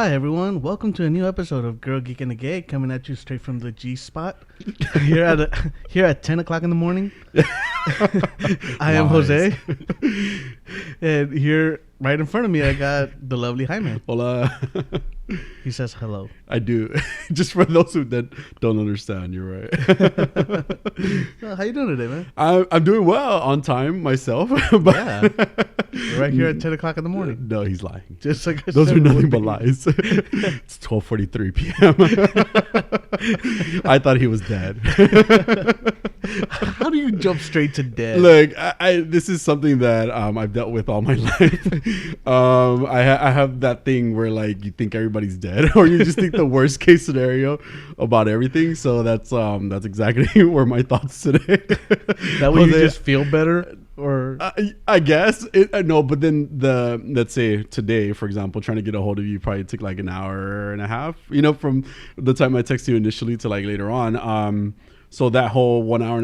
Hi everyone, welcome to a new episode of Girl, Geek, and the Gay, coming at you straight from the G spot. here at 10 o'clock in the morning. I am Jose, and here right in front of me I got the lovely Jaime. Hola. He says hello. I do. Just for those who that don't understand, you're right. How you doing today, man? I'm doing well on time myself. But Yeah, right here at 10 o'clock in the morning. No, he's lying. Just like I Those said are nothing would but be. lies. It's 12:43 p.m. I thought he was dead. How do you jump straight to dead? Look, this is something that I've dealt with all my life. I have that thing where like you think everybody's dead, or you just think the worst case scenario about everything. So that's exactly where my thoughts today. That way you just feel better, or I guess no, but then let's say today, for example, trying to get a hold of you probably took like an hour and a half. You know, from the time I texted you initially to like later on. So that whole 1 hour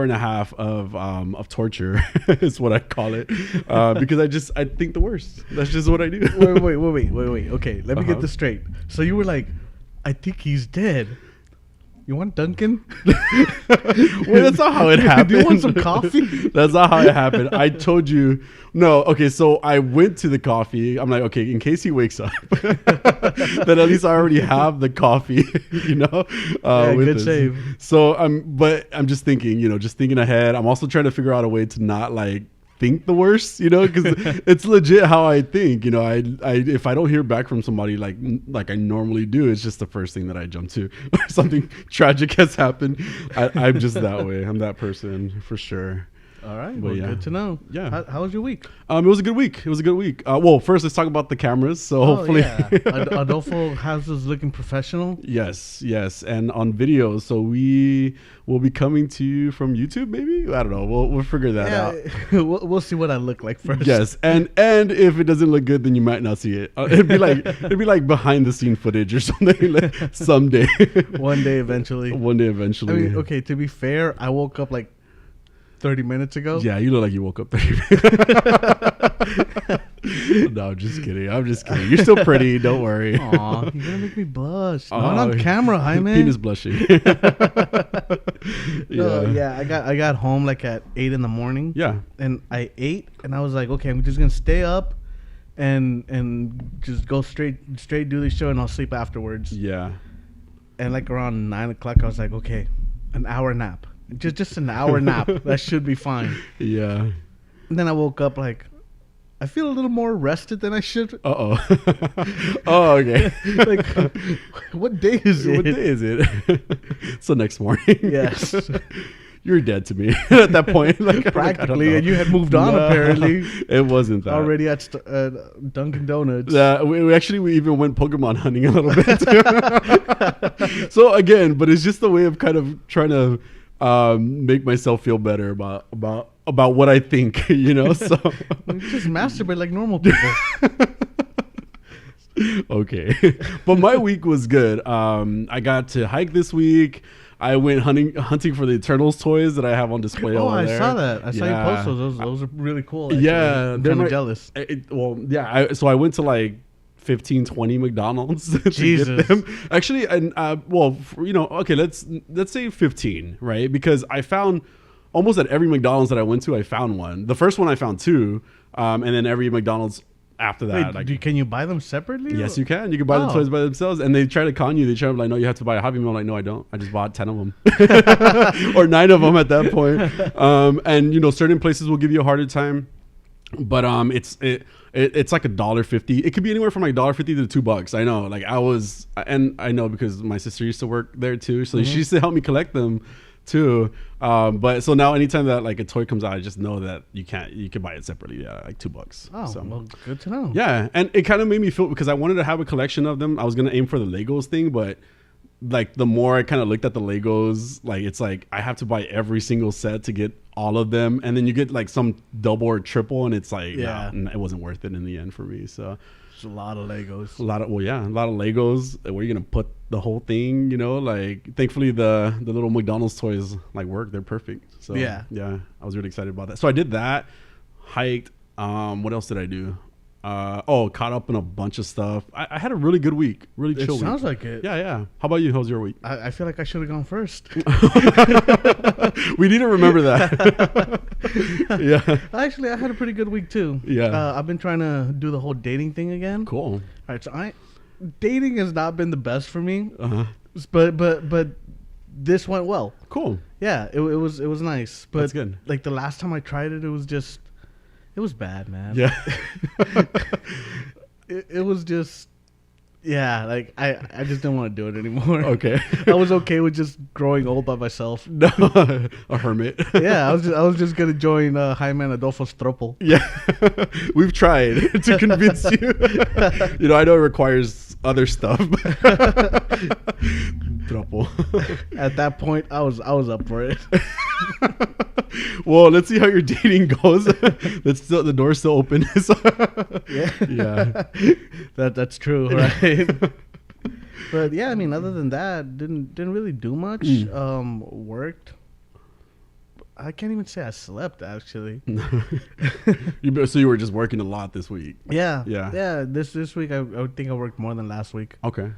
and a half of torture is what I call it, because I think the worst. That's just what I do. Wait. Okay, let me get this straight. So you were like, I think he's dead. You want Dunkin'? Well, that's not how it happened. Do you want some coffee? That's not how it happened. I told you. No, okay, so I went to the coffee. I'm like, okay, in case he wakes up, then at least I already have the coffee, you know? Yeah, with good us. save. So I'm just thinking, just thinking ahead. I'm also trying to figure out a way to not like think the worst, because it's legit how I think. I if I don't hear back from somebody like I normally do, it's just the first thing that I jump to. Something tragic has happened. I'm just that way. I'm that person for sure. All right, But well, yeah. good to know. Yeah. How was your week? It was a good week. Well, first let's talk about the cameras. So hopefully, yeah. Adolfo House is looking professional. yes, and on video. So we will be coming to you from YouTube. Maybe, I don't know. We'll figure that out. We'll see what I look like first. Yes, and if it doesn't look good, then you might not see it. It'd be like behind the scene footage or something. Like someday, One day eventually. One day eventually. I mean, okay, to be fair, I woke up like 30 minutes ago. Yeah, you look like you woke up 30 No, I'm just kidding. You're still pretty. Don't worry. Aw, you're gonna make me blush. Not on camera, Jaime. Penis blushing. Yeah, I got home like at 8 in the morning. Yeah. And I ate, and I was like, okay, I'm just gonna stay up and just go straight do the show, and I'll sleep afterwards. Yeah. And like around 9 o'clock, I was like, okay, an hour nap. Just an hour nap. That should be fine. Yeah. And then I woke up like, I feel a little more rested than I should. Oh, okay. Like, what day is it? What day is it? So next morning. Yes. You're dead to me at that point. Like Practically, and you had moved on apparently. It wasn't that. Already at Dunkin' Donuts. We even went Pokemon hunting a little bit. So again, but it's just a way of kind of trying to make myself feel better about what I think, So Just masturbate like normal people. okay. But my week was good. I got to hike this week. I went hunting for the Eternals toys that I have on display over there. Saw that. I saw you post those. Those are really cool. Actually. Yeah. I'm kind of jealous. So I went to like 15, 20 McDonald's to Jesus. get them. Actually, and okay, let's say 15, right? Because I found almost at every McDonald's that I went to, I found one. The first one I found two, and then every McDonald's after that. Wait, can you buy them separately? Yes, you can. You can buy the toys by themselves, and they try to con you. They try to be like, no, you have to buy a Happy Meal. I'm like, no, I don't. I just bought 10 of them, or 9 of them at that point. And certain places will give you a harder time, but it's like $1.50. It could be anywhere from like $1.50 to $2. I know. Like I know because my sister used to work there too, so she used to help me collect them too. But so now anytime that like a toy comes out, I just know that you can buy it separately. Yeah, like $2. Oh, so, well, good to know. Yeah, and it kind of made me feel, because I wanted to have a collection of them. I was gonna aim for the Legos thing, but like the more I kind of looked at the Legos, like it's like I have to buy every single set to get all of them, and then you get like some double or triple, and it's like it wasn't worth it in the end for me. So it's a lot of Legos. a lot of Legos. Where you gonna put the whole thing? Like thankfully the little McDonald's toys like work. They're perfect. So yeah, I was really excited about that. So I did that, hiked. What else did I do? Caught up in a bunch of stuff. I had a really good week. Really chill week. It sounds like it. Yeah. How about you? How's your week? I feel like I should have gone first. We need to remember that. Yeah. Actually, I had a pretty good week too. Yeah. I've been trying to do the whole dating thing again. Cool. All right, so dating has not been the best for me. Uh-huh. But this went well. Cool. Yeah, it was nice. But that's good. Like the last time I tried it, it was bad, man. Yeah. it was just, yeah, like I just didn't want to do it anymore. Okay. I was okay with just growing old by myself. No, a hermit. Yeah, I was just gonna join Jaime and Adolfo's throuple. Yeah, we've tried to convince you. You know, I know it requires other stuff. Throuple. At that point, I was up for it. Well, let's see how your dating goes. The door's still open. Yeah. That's true, right? But yeah, I mean, other than that, didn't really do much. Worked. I can't even say I slept, actually. So you were just working a lot this week. Yeah. This week, I think I worked more than last week. Okay.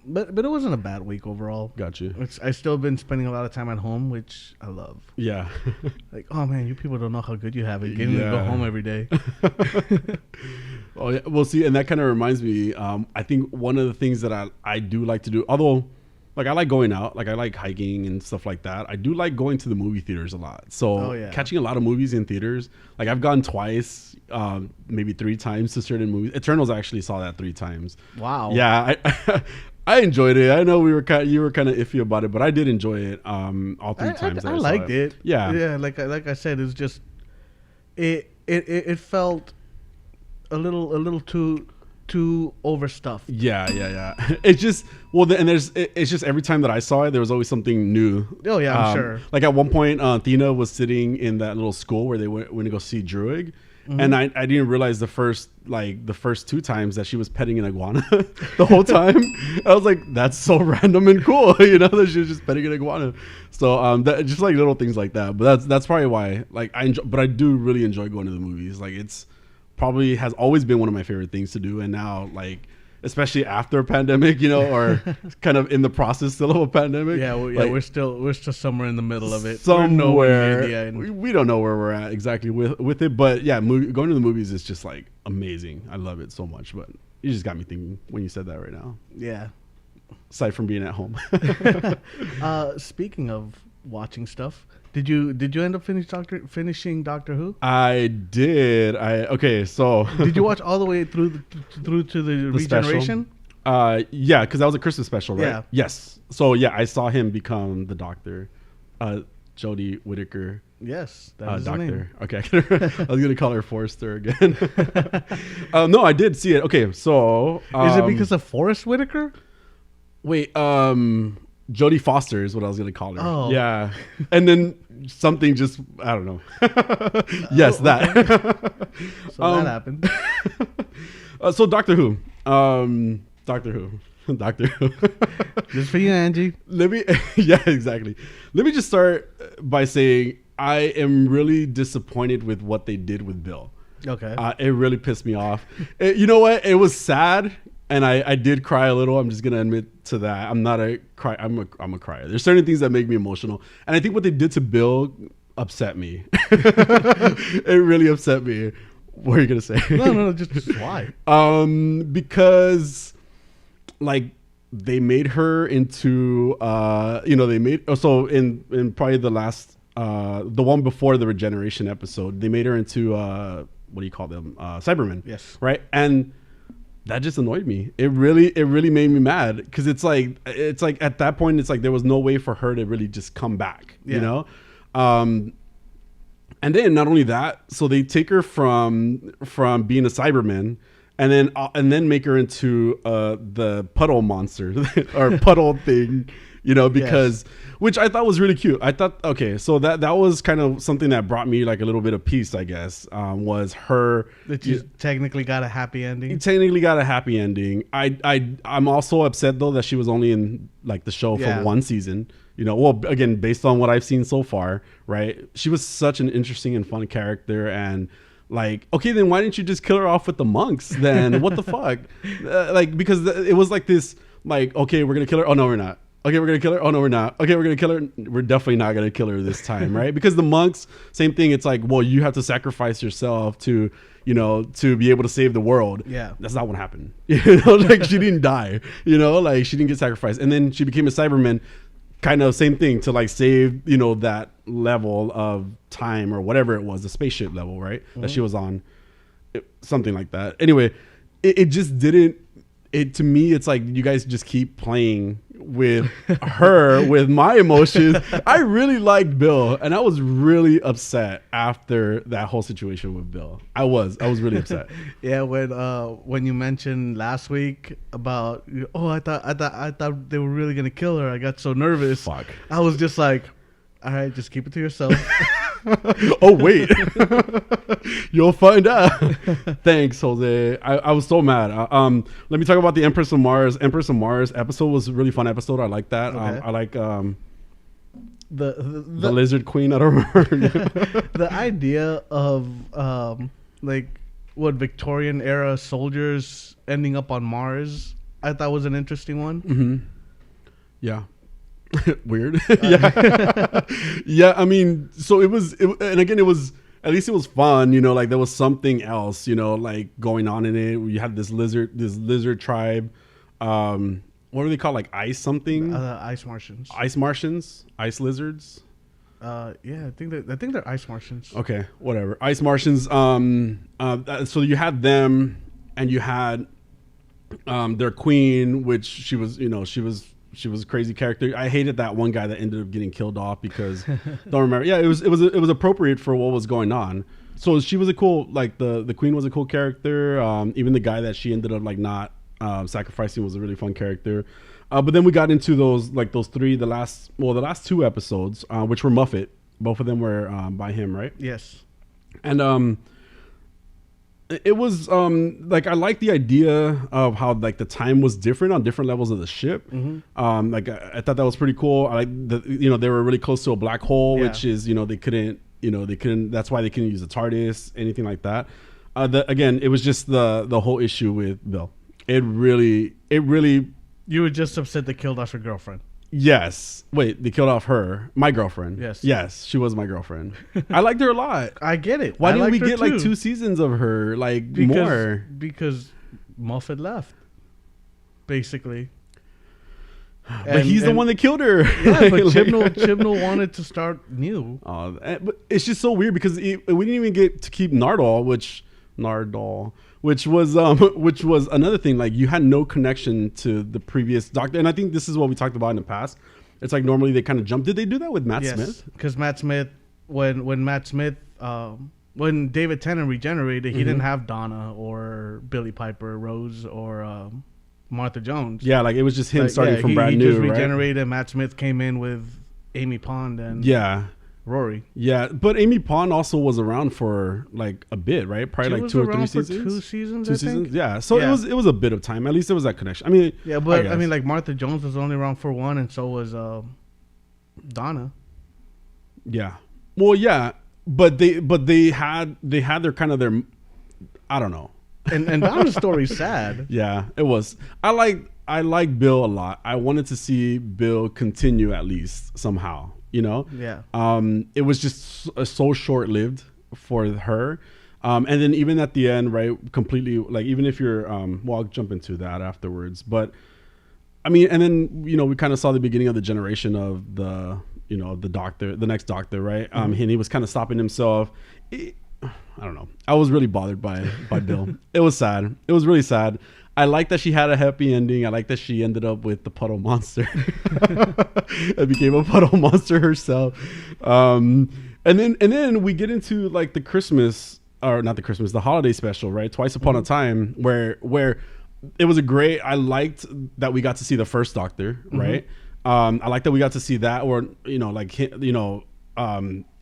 But it wasn't a bad week overall. Got you. I still been spending a lot of time at home, which I love. Yeah. Like, oh man, you people don't know how good you have it getting to go home every day. Oh yeah. Well, see, and that kind of reminds me. I think one of the things that I do like to do, although, like, I like going out, like I like hiking and stuff like that. I do like going to the movie theaters a lot. So catching a lot of movies in theaters. Like I've gone twice, maybe 3 times to certain movies. Eternals, I actually saw that 3 times. Wow. Yeah. I enjoyed it. I know you were kind of iffy about it, but I did enjoy it. All 3 times. I liked it. Yeah. Yeah. Like I said, it's just it felt a little too overstuffed. Yeah. It's just it's just every time that I saw it, there was always something new. Oh yeah, I'm sure. Like at one point, Thina was sitting in that little school where they went to go see Druig. Mm-hmm. And I didn't realize the first 2 times that she was petting an iguana the whole time. I was like, that's so random and cool, you know, that she was just petting an iguana. So just like little things like that. But that's probably why, like, but I do really enjoy going to the movies. Like, it's probably has always been one of my favorite things to do. And now, like, especially after a pandemic, you know, or kind of in the process still of a pandemic. Yeah, like, we're still somewhere in the middle of it. Somewhere. We don't know where we're at exactly with it. But yeah, going to the movies is just like amazing. I love it so much. But you just got me thinking when you said that right now. Yeah. Aside from being at home. Speaking of watching stuff, did you end up finishing Doctor Who? I did. So did you watch all the way through to the regeneration? Yeah, because that was a Christmas special, right? Yeah. Yes. So yeah, I saw him become the Doctor, Jodie Whittaker. Yes, that is Doctor. Okay, I was gonna call her Forrester again. No, I did see it. Okay, so is it because of Forrest Whitaker? Wait, Jodie Foster is what I was gonna call her. Oh, yeah, and then something just I don't know. Yes, that. Okay. So that happened. So Doctor Who. Doctor Who. Just for you, Angie. Yeah, exactly. Let me just start by saying I am really disappointed with what they did with Bill. Okay. It really pissed me off. You know what? It was sad, and I did cry a little. I'm just gonna admit to that. I'm not a cry. I'm a crier. There's certain things that make me emotional, and I think what they did to Bill upset me. It really upset me. What are you gonna say? No, just why? Because like they made her into in probably the last the one before the regeneration episode, they made her into what do you call them? Cybermen. Yes. Right? And that just annoyed me. It really made me mad because it's like at that point it's like there was no way for her to really just come back, you know? And then not only that, so they take her from being a Cyberman and then make her into the puddle monster or puddle thing, you know, because which I thought was really cute. I thought, okay, so that was kind of something that brought me like a little bit of peace, I guess, was her. That you technically got a happy ending. Technically got a happy ending. I'm also upset though that she was only in like the show for 1 season. You know, well, again, based on what I've seen so far, right? She was such an interesting and fun character, and Like, okay, then why didn't you just kill her off with the monks? Then what the fuck? Like, because it was like this, like, okay, we're gonna kill her. Oh no, we're not. Okay, we're gonna kill her. Oh no, we're not. Okay, we're gonna kill her. We're definitely not gonna kill her this time, right? Because the monks, same thing. It's like, well, you have to sacrifice yourself to, to be able to save the world. Yeah, that's not what happened. Like she didn't die. Like she didn't get sacrificed, and then she became a Cyberman. Kind of same thing to like save, that level of time or whatever it was, the spaceship level, right? That she was on, something like that. Anyway, it just didn't. To me, it's like you guys just keep playing with her, with my emotions. I really liked Bill, and I was really upset after that whole situation with Bill. I was really upset. Yeah, when you mentioned last week about, I thought they were really gonna kill her. I got so nervous. Fuck. I was just like, all right, just keep it to yourself. Oh wait, you'll find out. Thanks, Jose. I was so mad. Let me talk about the Empress of Mars. Empress of Mars episode was a really fun episode. I like that. Okay. I like the Lizard Queen. I don't remember. The idea of like what Victorian era soldiers ending up on Mars, I thought was an interesting one. Mm-hmm. Yeah. Weird. Yeah. Yeah, I mean, so it was at least it was fun, like there was something else, like going on in it. You had this lizard tribe. What do they call, like ice something? Ice Martians. Ice lizards. Yeah, I think they're ice Martians. Okay, whatever. Ice Martians. So you had them, and you had their queen, which she was a crazy character. I hated that one guy that ended up getting killed off because don't remember. Yeah, it was appropriate for what was going on. So she was a cool, like the queen was a cool character. Even the guy that she ended up like not sacrificing was a really fun character. But then we got into those three, the last two episodes, which were Moffat. Both of them were by him, right? Yes. And it was like I like the idea of how like the time was different on different levels of the ship. Mm-hmm. Like I thought that was pretty cool. I like they were really close to a black hole, which is they couldn't that's why they couldn't use the TARDIS, anything like that. Again, it was just the whole issue with Bill. It really. You were just upset they killed off your girlfriend. Yes. Wait, they killed off my girlfriend. Yes, she was my girlfriend. I liked her a lot. I get it. Why didn't we get like 2 seasons of her? Like more? Because Moffat left, basically. But he's the one that killed her. Yeah, but Chibnall wanted to start new. But it's just so weird because we didn't even get to keep Nardole, which was another thing. Like you had no connection to the previous Doctor, and I think this is what we talked about in the past. It's like normally they kind of jump. Did they do that with Matt Smith? Because Matt Smith, when David Tennant regenerated, he didn't have Donna or Billy Piper, Rose or Martha Jones. Yeah, like it was just him starting from brand new. He just regenerated. Right? Matt Smith came in with Amy Pond and Rory. Yeah, but Amy Pond also was around for like a bit, right? Probably like 2 or 3 seasons. 2 seasons. 2 seasons. Yeah. So it was a bit of time. At least there was that connection. I mean, yeah, but I mean, like Martha Jones was only around for 1, and so was Donna. Yeah. Well, yeah, but they had their kind of their, I don't know. And Donna's story's sad. Yeah, it was. I like Bill a lot. I wanted to see Bill continue at least somehow. Yeah. It was just so short-lived for her. And then even at the end, right, completely, like, even if you're, well, I'll jump into that afterwards. But, I mean, and then, we kind of saw the beginning of the generation of the doctor, the next doctor, right? Mm-hmm. And he was kind of stopping himself. I don't know. I was really bothered by Bill. It was sad. It was really sad. I like that she had a happy ending. I like that she ended up with the puddle monster. It became a puddle monster herself. And then we get into like the Christmas, or not the Christmas, the holiday special, right? Twice Upon a Time, where it was I liked that we got to see the first Doctor, right? I like that we got to see that, or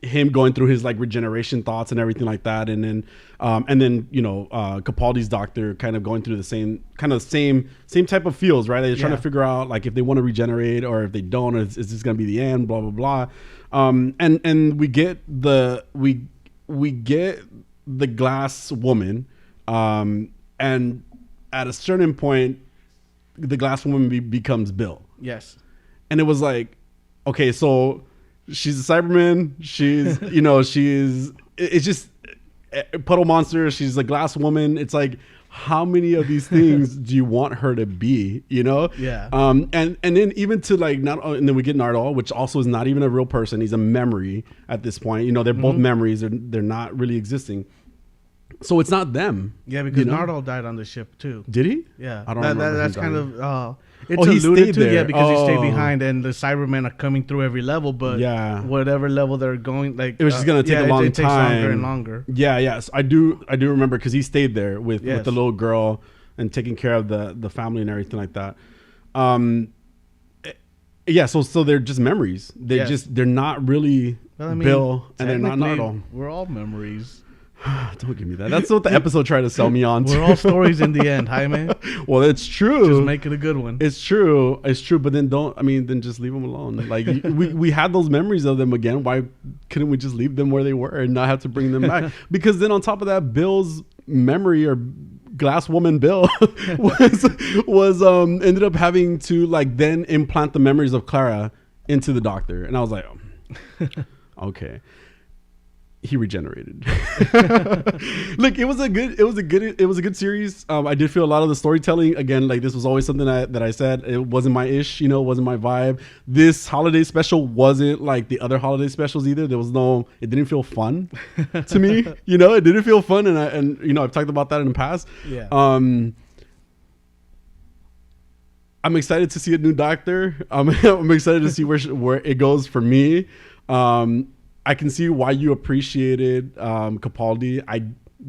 him going through his like regeneration thoughts and everything like that, and then Capaldi's Doctor kind of going through the same type of feels, right? They're trying to figure out like if they want to regenerate or if they don't, is this going to be the end? Blah blah blah. And we get the glass woman, and at a certain point, the glass woman becomes Bill. Yes. And it was like, okay, so she's a Cyberman. She's, it's just Puddle Monster. She's a glass woman. It's like, how many of these things do you want her to be? Yeah. And then even to like and then we get Nardole, which also is not even a real person. He's a memory at this point. They're both memories. They're not really existing. So it's not them. Yeah, because Nardole died on the ship too. Did he? Yeah. I don't remember. That's kind of it's he alluded stayed there. Yeah, because he stayed behind, and the Cybermen are coming through every level. But whatever level they're going, like it was just gonna take a long time. It takes longer and longer. Yeah, yes, I do remember because he stayed there with the little girl and taking care of the family and everything like that. Yeah, so they're just memories. They're not really Bill, and they're not Nardole. We're all memories. Don't give me that. That's what the episode tried to sell me on. We're all stories in the end, Jaime. Well, it's true. Just make it a good one. It's true. But then then just leave them alone. Like we had those memories of them again. Why couldn't we just leave them where they were and not have to bring them back? Because then on top of that, Bill's memory, or glass woman Bill, was ended up having to like then implant the memories of Clara into the Doctor. And I was like, okay. He regenerated. Look, it was a good series. I did feel a lot of the storytelling, again, like this was always something that I said it wasn't my ish, it wasn't my vibe. This holiday special wasn't like the other holiday specials either. It didn't feel fun to me. It didn't feel fun, and I've talked about that in the past. Yeah. I'm excited to see a new Doctor. I'm excited to see where it goes for me. I can see why you appreciated Capaldi. I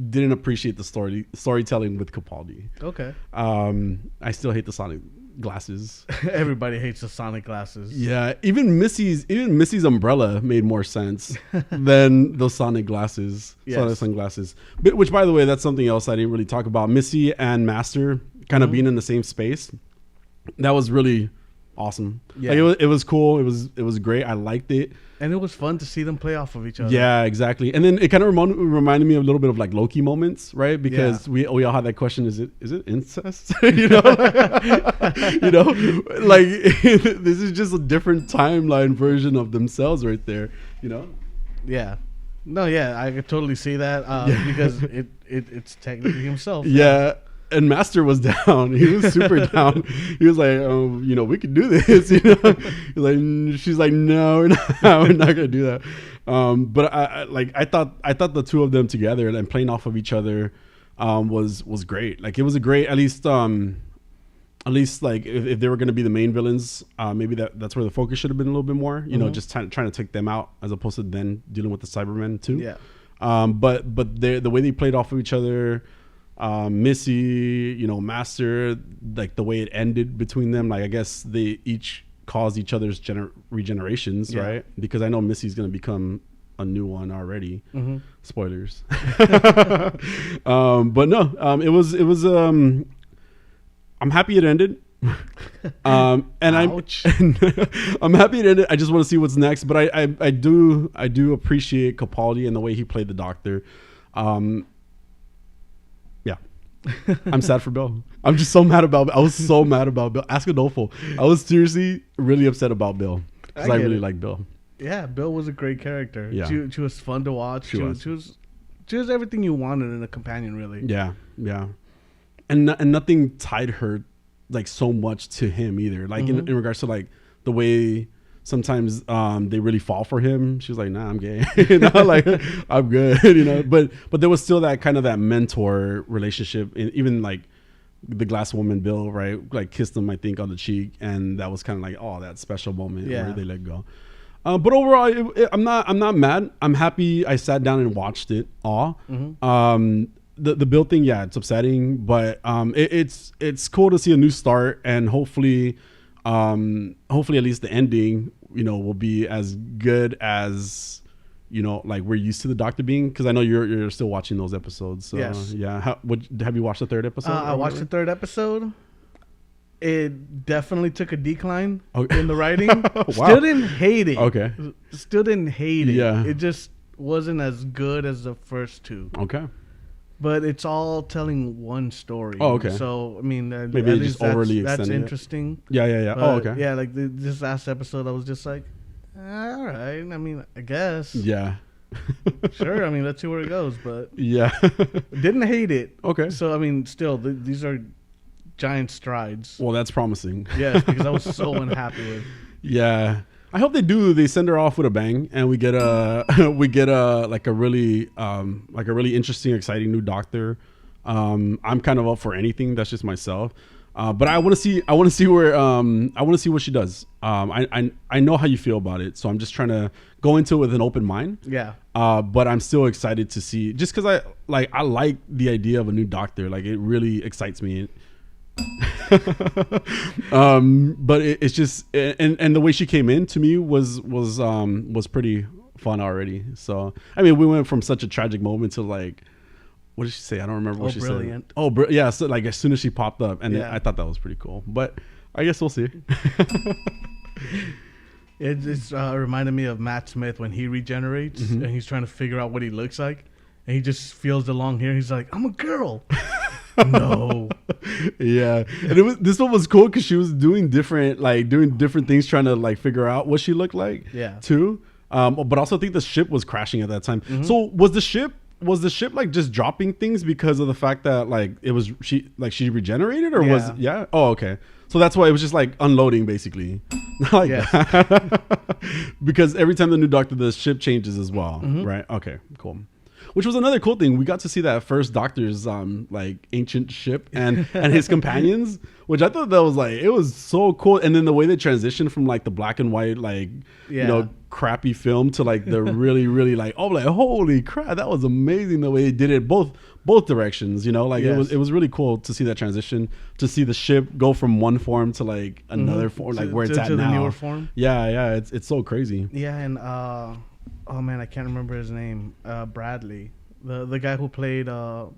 didn't appreciate the storytelling with Capaldi. Okay. I still hate the Sonic glasses. Everybody hates the Sonic glasses. Yeah, even Missy's umbrella made more sense than those Sonic glasses. Yes. Sonic sunglasses. Which, by the way, that's something else I didn't really talk about. Missy and Master kind of being in the same space. That was really awesome. Yeah, like it was cool. It was great. I liked it. And it was fun to see them play off of each other. Yeah, exactly. And then it kind of reminded me of a little bit of like Loki moments, right? Because we all had that question: is it incest? Like this is just a different timeline version of themselves, right there. Yeah. No, yeah, I could totally see that because it's technically himself. Yeah. And Master was down. He was super down. He was like, we could do this. He's like, she's like, no, we're not gonna do that. But I thought the two of them together and playing off of each other was great. Like it was a great, at least like if they were gonna be the main villains, maybe that's where the focus should have been a little bit more. Just trying to take them out as opposed to then dealing with the Cybermen too. Yeah. But the way they played off of each other. Missy, Master, like the way it ended between them, like I guess they each caused each other's regenerations, right? Because I know Missy's gonna become a new one already. Spoilers. But no, it was I'm happy it ended. And I'm happy it ended. I just want to see what's next, but I do appreciate Capaldi and the way he played the Doctor. I'm sad for Bill. I'm just so mad about Bill. I was so mad about Bill. Ask Adolfo. I was seriously really upset about Bill because I really like Bill. Yeah, Bill was a great character. Yeah. She was fun to watch. She was everything you wanted in a companion, really. Yeah, yeah. And nothing tied her like so much to him either. Like in regards to like the way sometimes they really fall for him. She was like, nah, I'm gay. Like I'm good, but there was still that kind of that mentor relationship. Even like the glass woman Bill, right? Like kissed him, I think, on the cheek. And that was kind of like, oh, that special moment where they let go. But overall, I'm not mad. I'm happy I sat down and watched it all. The Bill thing, yeah, it's upsetting, but it's cool to see a new start, and hopefully at least the ending, will be as good as like we're used to the Doctor being, because I know you're still watching those episodes. So, yes. Yeah. Have you watched the third episode? I watched the third episode. It definitely took a decline in the writing. Wow. Still didn't hate it. Okay. Still didn't hate it. Yeah. It just wasn't as good as the first two. Okay. But it's all telling one story. Oh, okay. So I mean, Maybe at just least overly that's extended it. interesting. Yeah. But, Oh, okay. Yeah, like this last episode, I was just like, all right. I mean, I guess. Yeah. Sure. I mean, let's see where it goes. But Yeah. didn't hate it. Okay. So I mean, still, these are giant strides. Well, that's promising. Yes, because I was so unhappy with. Yeah. I hope they do. They send her off with a bang, and we get a like a really interesting, exciting new Doctor. I'm kind of up for anything. That's just myself. But I want to see where I want to see what she does. I know how you feel about it, so I'm just trying to go into it with an open mind. Yeah. But I'm still excited to see, just because I like the idea of a new Doctor. Like, it really excites me. But it's just, and the way she came in to me was pretty fun already. So I mean, we went from such a tragic moment to like, what did she say? I don't remember what she brilliant. said. Oh, yeah. So like, as soon as she popped up, and Yeah. I thought that was pretty cool. But I guess we'll see. It just reminded me of Matt Smith when he regenerates and he's trying to figure out what he looks like, and he just feels the long hair. He's like, I'm a girl. No. Yeah, and this one was cool because she was doing different things, trying to like figure out what she looked like. Yeah. Too. But also I think the ship was crashing at that time. So was the ship like just dropping things because of the fact that like she regenerated, or was oh, okay, so that's why it was just like unloading basically. Like because every time the new Doctor, the ship changes as well, right? Okay, cool. Which was another cool thing. We got to see that first Doctor's like ancient ship and his companions, which I thought that was like, it was so cool. And then the way they transitioned from like the black and white, like, you know, crappy film to like the really, really like, oh, like, holy crap, that was amazing the way they did it both directions, you know, like it was really cool to see that transition, to see the ship go from one form to like another form, like where it's at now. The newer form. Yeah, it's so crazy. Yeah, and oh man, I can't remember his name. Bradley, the guy who played the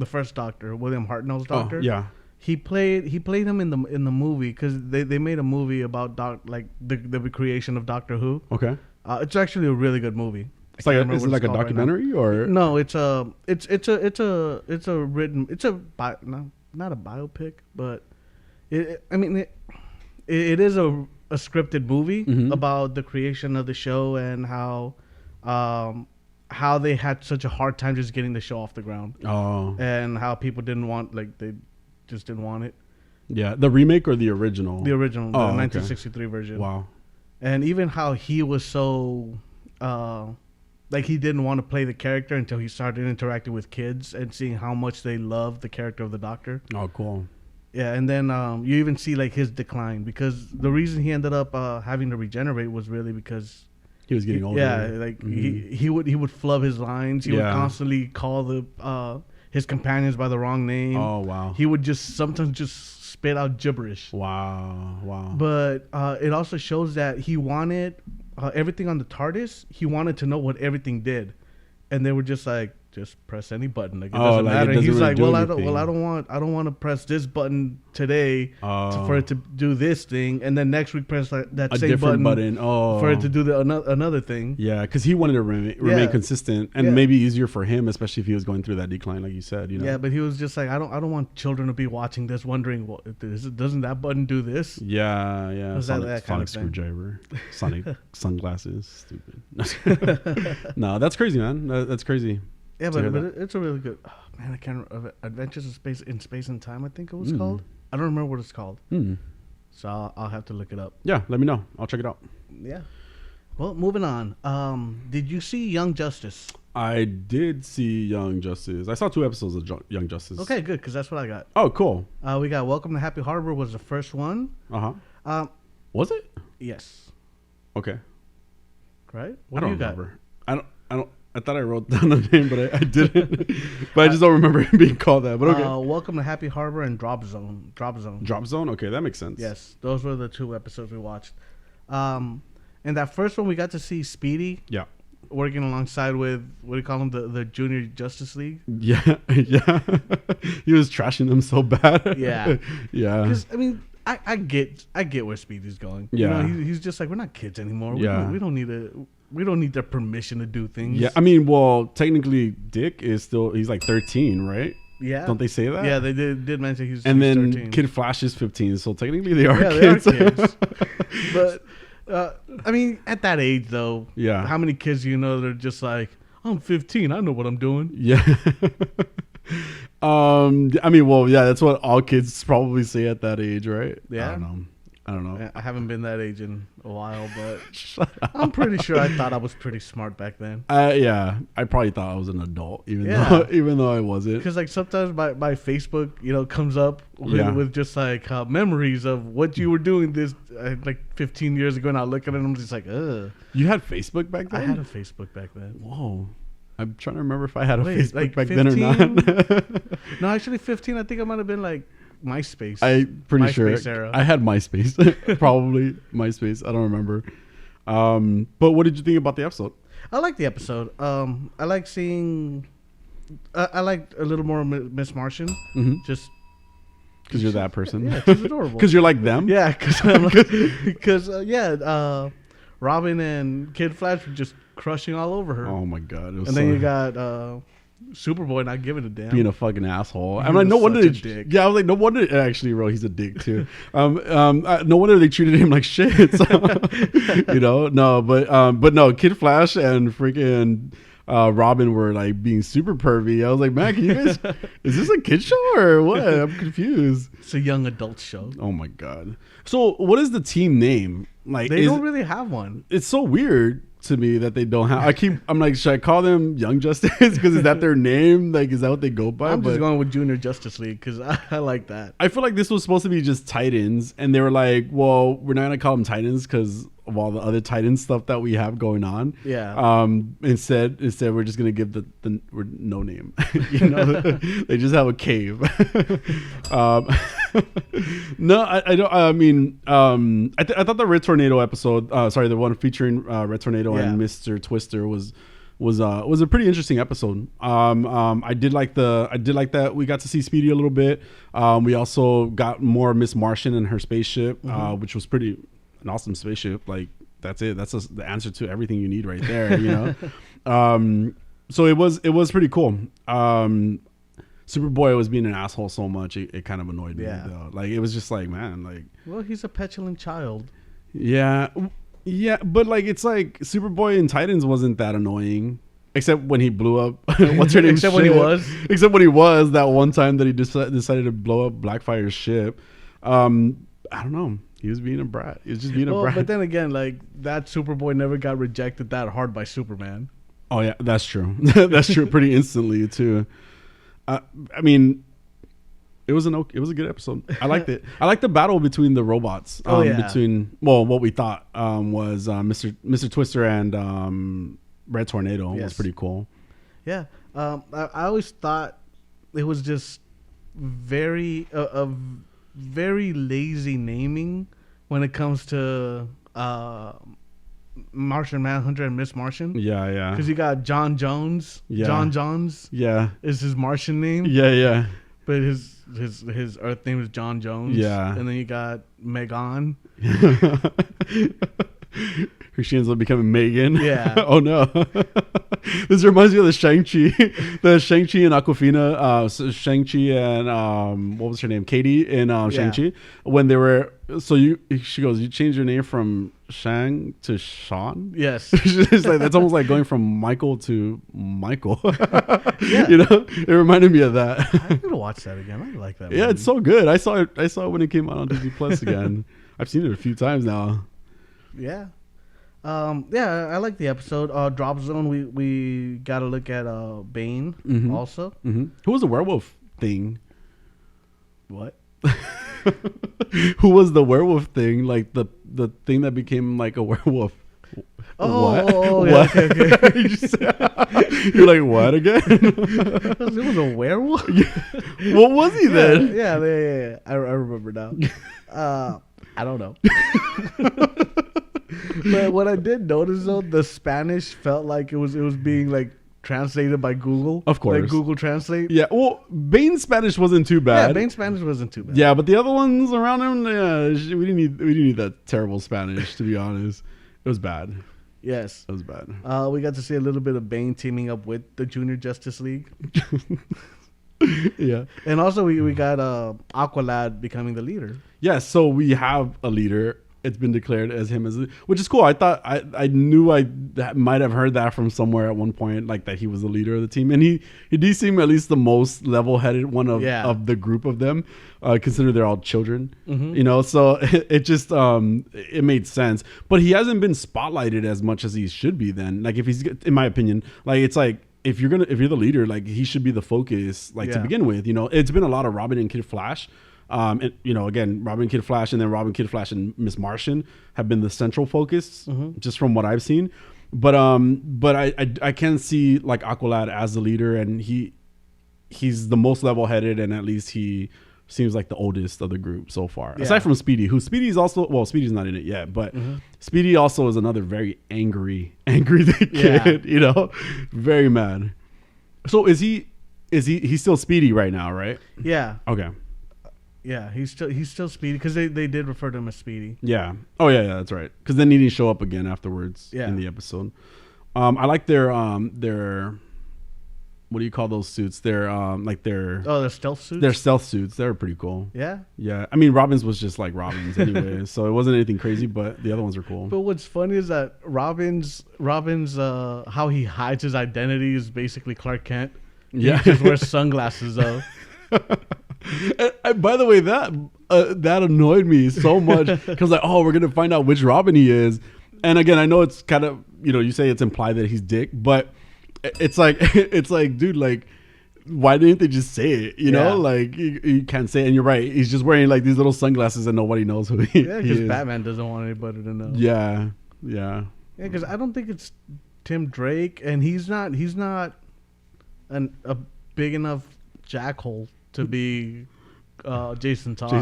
first Doctor, William Hartnell's Doctor. Oh, yeah. He played him in the movie, because they made a movie about the creation of Doctor Who. Okay. It's actually a really good movie. It's like is it like a documentary or no? It's a written, not a biopic, but it is a scripted movie about the creation of the show and how they had such a hard time just getting the show off the ground. Oh. And how people didn't want, like, they just didn't want it. Yeah, the remake or the original? The original, the 1963 version. Wow. And even how he was so like, he didn't want to play the character until he started interacting with kids and seeing how much they loved the character of the Doctor. Oh, cool. Yeah, and then you even see like his decline, because the reason he ended up having to regenerate was really because he was getting older. Yeah, like he would flub his lines. He would constantly call his companions by the wrong name. Oh, wow. He would just sometimes just spit out gibberish. Wow. But it also shows that he wanted everything on the TARDIS. He wanted to know what everything did, and they were just like, just press any button. Like, it doesn't matter. He's like, I don't want to press this button today for it to do this thing, and then next week press that same button for it to do another thing. Yeah, because he wanted to remain consistent, and maybe easier for him, especially if he was going through that decline, like you said. You know. Yeah, but he was just like, I don't want children to be watching this wondering, well, doesn't that button do this? Yeah. Sonic screwdriver, Sonic sunglasses, stupid. No, that's crazy, man. That's crazy. Yeah, but it's a really good. Oh, man, I can't remember. Adventures in Space and Time, I think it was called. I don't remember what it's called. So I'll have to look it up. Yeah, let me know. I'll check it out. Yeah. Well, moving on. Did you see Young Justice? I did see Young Justice. I saw 2 episodes of Young Justice. Okay, good, because that's what I got. Oh, cool. We got Welcome to Happy Harbor was the first one. Was it? Yes. Okay. Right? What do you remember. Got? I don't. I thought I wrote down the name, but I didn't. But I just don't remember it being called that. But okay. Welcome to Happy Harbor and Drop Zone. Drop Zone. Okay, that makes sense. Yes, those were the 2 episodes we watched. In that first one, we got to see Speedy. Yeah. Working alongside with, what do you call them, the Junior Justice League. Yeah. He was trashing them so bad. Yeah. Because I mean, I get where Speedy's going. Yeah. You know, he's just like, we're not kids anymore. We don't need to. we don't need their permission to do things. Yeah, I mean, well, technically, Dick is still he's like 13, right? Yeah. Don't they say that? Yeah, they did mention he's and he's then 13. Kid Flash is 15, so technically they are Yeah, kids. they are kids. But I mean, at that age though, Yeah. how many kids do you know that are just like, I'm 15, I know what I'm doing. Yeah. I mean, well, yeah, that's what all kids probably say at that age, right? Yeah. I don't know. I haven't been that age in a while, but I'm pretty sure I thought I was pretty smart back then. Yeah, I probably thought I was an adult, even though I wasn't. Because like sometimes my Facebook, comes up with just like memories of what you were doing this like 15 years ago, and I look at it and I'm just like, ugh. You had Facebook back then? I had a Facebook back then. Whoa. I'm trying to remember if I had a Wait, Facebook like back 15? then or not. No, actually 15. I think I might have been like MySpace. I'm pretty MySpace sure era. I had MySpace. Probably MySpace. I don't remember. But what did you think about the episode? I like the episode. I like seeing. I liked a little more Miss Martian. Mm-hmm. Just because you're that person. Yeah, she's adorable. Because you're like them. Yeah, because Robin and Kid Flash were just crushing all over her. Oh my god! And then you got Superboy not giving a damn, being a fucking asshole. He I'm like, no was wonder. such a dick. Yeah, I was like, no wonder. Actually, bro, he's a dick too. No wonder they treated him like shit. So, no, but no, Kid Flash and freaking Robin were like being super pervy. I was like, man, can you guys? Is this a kid show or what? I'm confused. It's a young adult show. Oh my god. So, what is the team name? Like, They don't really have one. It's so weird to me that they don't have. I'm like, should I call them Young Justice? Because is that their name? Like, is that what they go by? I'm just going with Junior Justice League because I like that. I feel like this was supposed to be just Titans, and they were like, well, we're not gonna call them Titans because of all the other Titan stuff that we have going on. Yeah. Instead we're just gonna give the we're no name. They just have a cave. No, I don't. I mean, I thought the Red Tornado episode, the one featuring Red Tornado and Mr. Twister was a pretty interesting episode. I did like that we got to see Speedy a little bit. We also got more Miss Martian and her spaceship, which was an awesome spaceship. Like, that's it. That's the answer to everything you need right there. So it was pretty cool. Superboy was being an asshole so much it kind of annoyed me. Though. Like, it was just like, man, like, well, he's a petulant child. Yeah, but like, it's like Superboy in Titans wasn't that annoying, except when he blew up. What's her name? Except when he was that one time that he decided to blow up Blackfire's ship. I don't know. He was being a brat. He was just being a brat. But then again, like, that Superboy never got rejected that hard by Superman. Oh yeah, that's true. That's true. Pretty instantly too. I mean, it was a good episode. I liked it. I liked the battle between the robots. Between what we thought was Mr. Twister and Red Tornado was pretty cool. Yeah, I always thought it was just very very lazy naming when it comes to Martian Manhunter and Miss Martian. Yeah. Because you got John Jones. Yeah. John Johns. Yeah. Is his Martian name. Yeah. But his Earth name is John Jones. Yeah. And then you got Megan. She ends up becoming Megan. Yeah. Oh no. This reminds me of the Shang-Chi and Aquafina, Shang-Chi and what was her name? Katie in Shang-Chi. When they were she goes, you changed your name from Shang to Sean? Yes. It's like, that's almost like going from Michael to Michael. Yeah. It reminded me of that. I'm gonna watch that again. I like that movie. Yeah, it's so good. I saw it when it came out on Disney Plus again. I've seen it a few times now. Yeah. I like the episode. Drop Zone, we got to look at Bane also. Mm-hmm. Who was the werewolf thing? What? Who was the werewolf thing? Like the thing that became like a werewolf. Oh, yeah, what? Okay. You're like, what again? It was a werewolf? What was he then? Yeah. I remember now. I don't know. But what I did notice though, the Spanish felt like it was being like translated by Google. Of course. Like Google Translate. Yeah. Well, Bane's Spanish wasn't too bad. Yeah, Bane's Spanish wasn't too bad. Yeah, but the other ones around him, we didn't need that terrible Spanish, to be honest. It was bad. Yes. That was bad. We got to see a little bit of Bane teaming up with the Junior Justice League. Yeah. And also we got Aqualad becoming the leader. Yeah, so we have a leader. It's been declared as him, which is cool. I thought I knew I might have heard that from somewhere at one point, like that he was the leader of the team, and he did seem at least the most level-headed one of the group of them, considering they're all children, you know. So it just it made sense, but he hasn't been spotlighted as much as he should be. Then, like if he's, in my opinion, like it's like if you're the leader, like he should be the focus, like to begin with. You know, it's been a lot of Robin and Kid Flash. And, you know, again, Robin, Kid Flash, and then Robin, Kid Flash, and Miss Martian have been the central focus, just from what I've seen. But I can see like Aqualad as the leader, and he's the most level-headed, and at least he seems like the oldest of the group so far. Yeah. Aside from Speedy, Speedy's also, well, Speedy's not in it yet, but Speedy also is another very angry kid, you know, very mad. So he's still Speedy right now, right? Yeah. Okay. Yeah, he's still Speedy because they did refer to him as Speedy. Yeah. Oh yeah, that's right. Because then he didn't show up again afterwards in the episode. I like their what do you call those suits? Their their stealth suits. Their stealth suits. They were pretty cool. Yeah. Yeah. I mean, Robin's was just like Robin's anyway, so it wasn't anything crazy. But the other ones were cool. But what's funny is that Robin's how he hides his identity is basically Clark Kent. Yeah. He just wears sunglasses though. And by the way, that annoyed me so much because like, oh, we're gonna find out which Robin he is, and again, I know it's kind of, you know, you say it's implied that he's Dick, but it's like dude, like, why didn't they just say it? You know, like you can't say it, and you're right. He's just wearing like these little sunglasses, and nobody knows who he is. Yeah, because Batman doesn't want anybody to know. Yeah. Yeah, because I don't think it's Tim Drake, and he's not a big enough jackhole to be Jason Todd.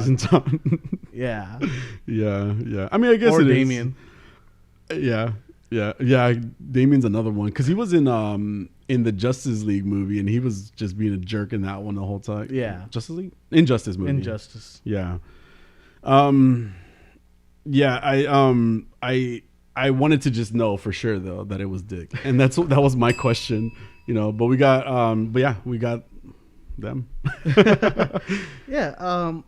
Yeah. Yeah. I mean, I guess or it Damian. Is. Yeah. Damian's another one because he was in the Justice League movie, and he was just being a jerk in that one the whole time. Yeah. Justice League? Injustice movie. Injustice. Yeah. I wanted to just know for sure though that it was Dick, and that was my question, you know. But we got them. Yeah.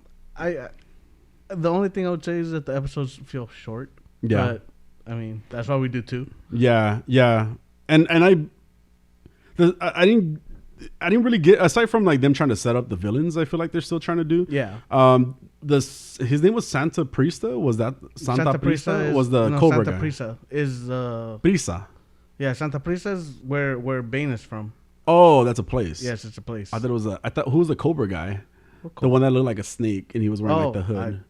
The only thing I would say is that the episodes feel short. Yeah. But I mean, that's why we do two. Yeah. And I didn't really get, aside from like them trying to set up the villains, I feel like they're still trying to do. Yeah. His name was Santa Prista. Was that Santa Prista? Was the Cobra Santa guy? Prisa is Prisa. Yeah, Santa Prisa is where Bane is from. Oh, that's a place. Yes, it's a place. I thought who was the Cobra guy? The one that looked like a snake, and he was wearing like the hood.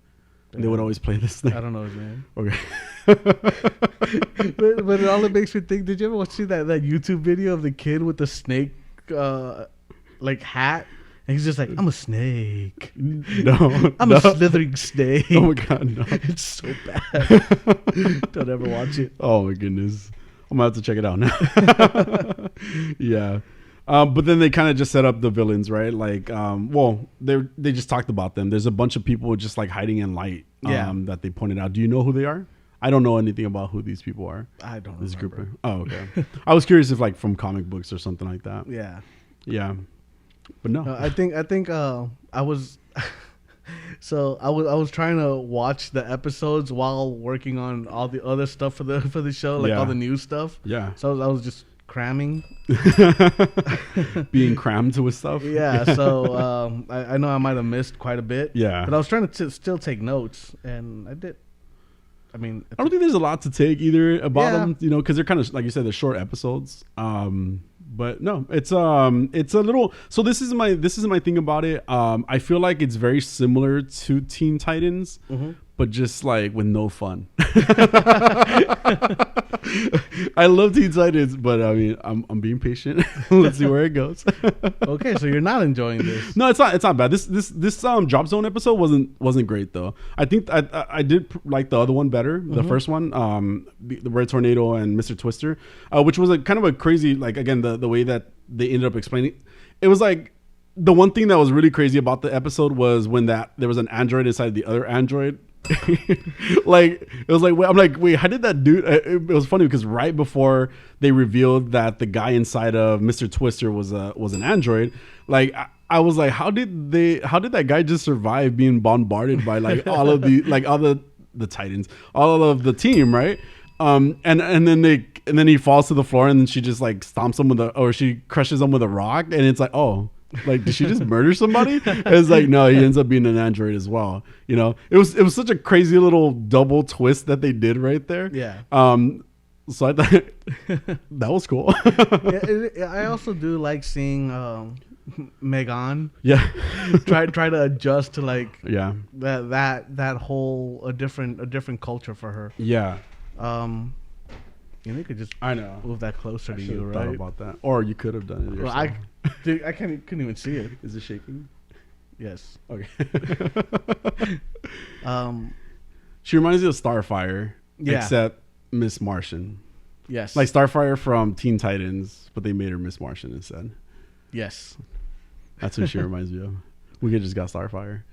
They would always play this snake. I don't know his name. Okay. but all it makes me think. Did you ever see that YouTube video of the kid with the snake like hat? And he's just like, I'm a snake. No, I'm a slithering snake. Oh my god, no! It's so bad. Don't ever watch it. Oh my goodness, I'm gonna have to check it out now. Yeah. But then they kind of just set up the villains, right? Like, they just talked about them. There's a bunch of people just like hiding in light that they pointed out. Do you know who they are? I don't know anything about who these people are. I don't this remember. Group. Oh, okay. I was curious if like from comic books or something like that. Yeah. Yeah. But no. I think I was so I was trying to watch the episodes while working on all the other stuff for the show, like all the news stuff. Yeah. So I was just cramming. Being crammed with stuff. Yeah. So I know I might have missed quite a bit. Yeah. But I was trying to still take notes, and I did. I mean, I don't think there's a lot to take either about them, you know, because they're kind of, like you said, they're short episodes. But no, it's a little. So this is my thing about it. I feel like it's very similar to Teen Titans, but just like with no fun. I love Teen Titans, but I mean, I'm being patient. Let's see where it goes. Okay, so you're not enjoying this? No, it's not bad. This Drop Zone episode wasn't great though. I think I did like the other one better, the first one, the Red Tornado and Mr. Twister, which was a kind of a crazy, like, again, the way that they ended up explaining. It was like, the one thing that was really crazy about the episode was when there was an android inside the other android, Like it was like I'm like, wait, how did that dude? It was funny because right before they revealed that the guy inside of Mr. Twister was an android, like I was like, how did that guy just survive being bombarded by like all of the Titans, all of the team, right? And then he falls to the floor, and then she just like stomps him or she crushes him with a rock, and it's like, oh. Like, did she just murder somebody? It's like, no, he ends up being an android as well. You know, it was such a crazy little double twist that they did right there. Yeah. So I thought that was cool. I also do like seeing Megan. Yeah. try to adjust to like that whole a different culture for her. Yeah. You could just I know move that closer to you, right? Thought about that, or you could have done it yourself. Well, I couldn't even see it. Is it shaking? Yes. Okay. She reminds me of Starfire, yeah. Except Miss Martian. Yes. Like Starfire from Teen Titans, but they made her Miss Martian instead. Yes. That's what she reminds me of. We could just got Starfire.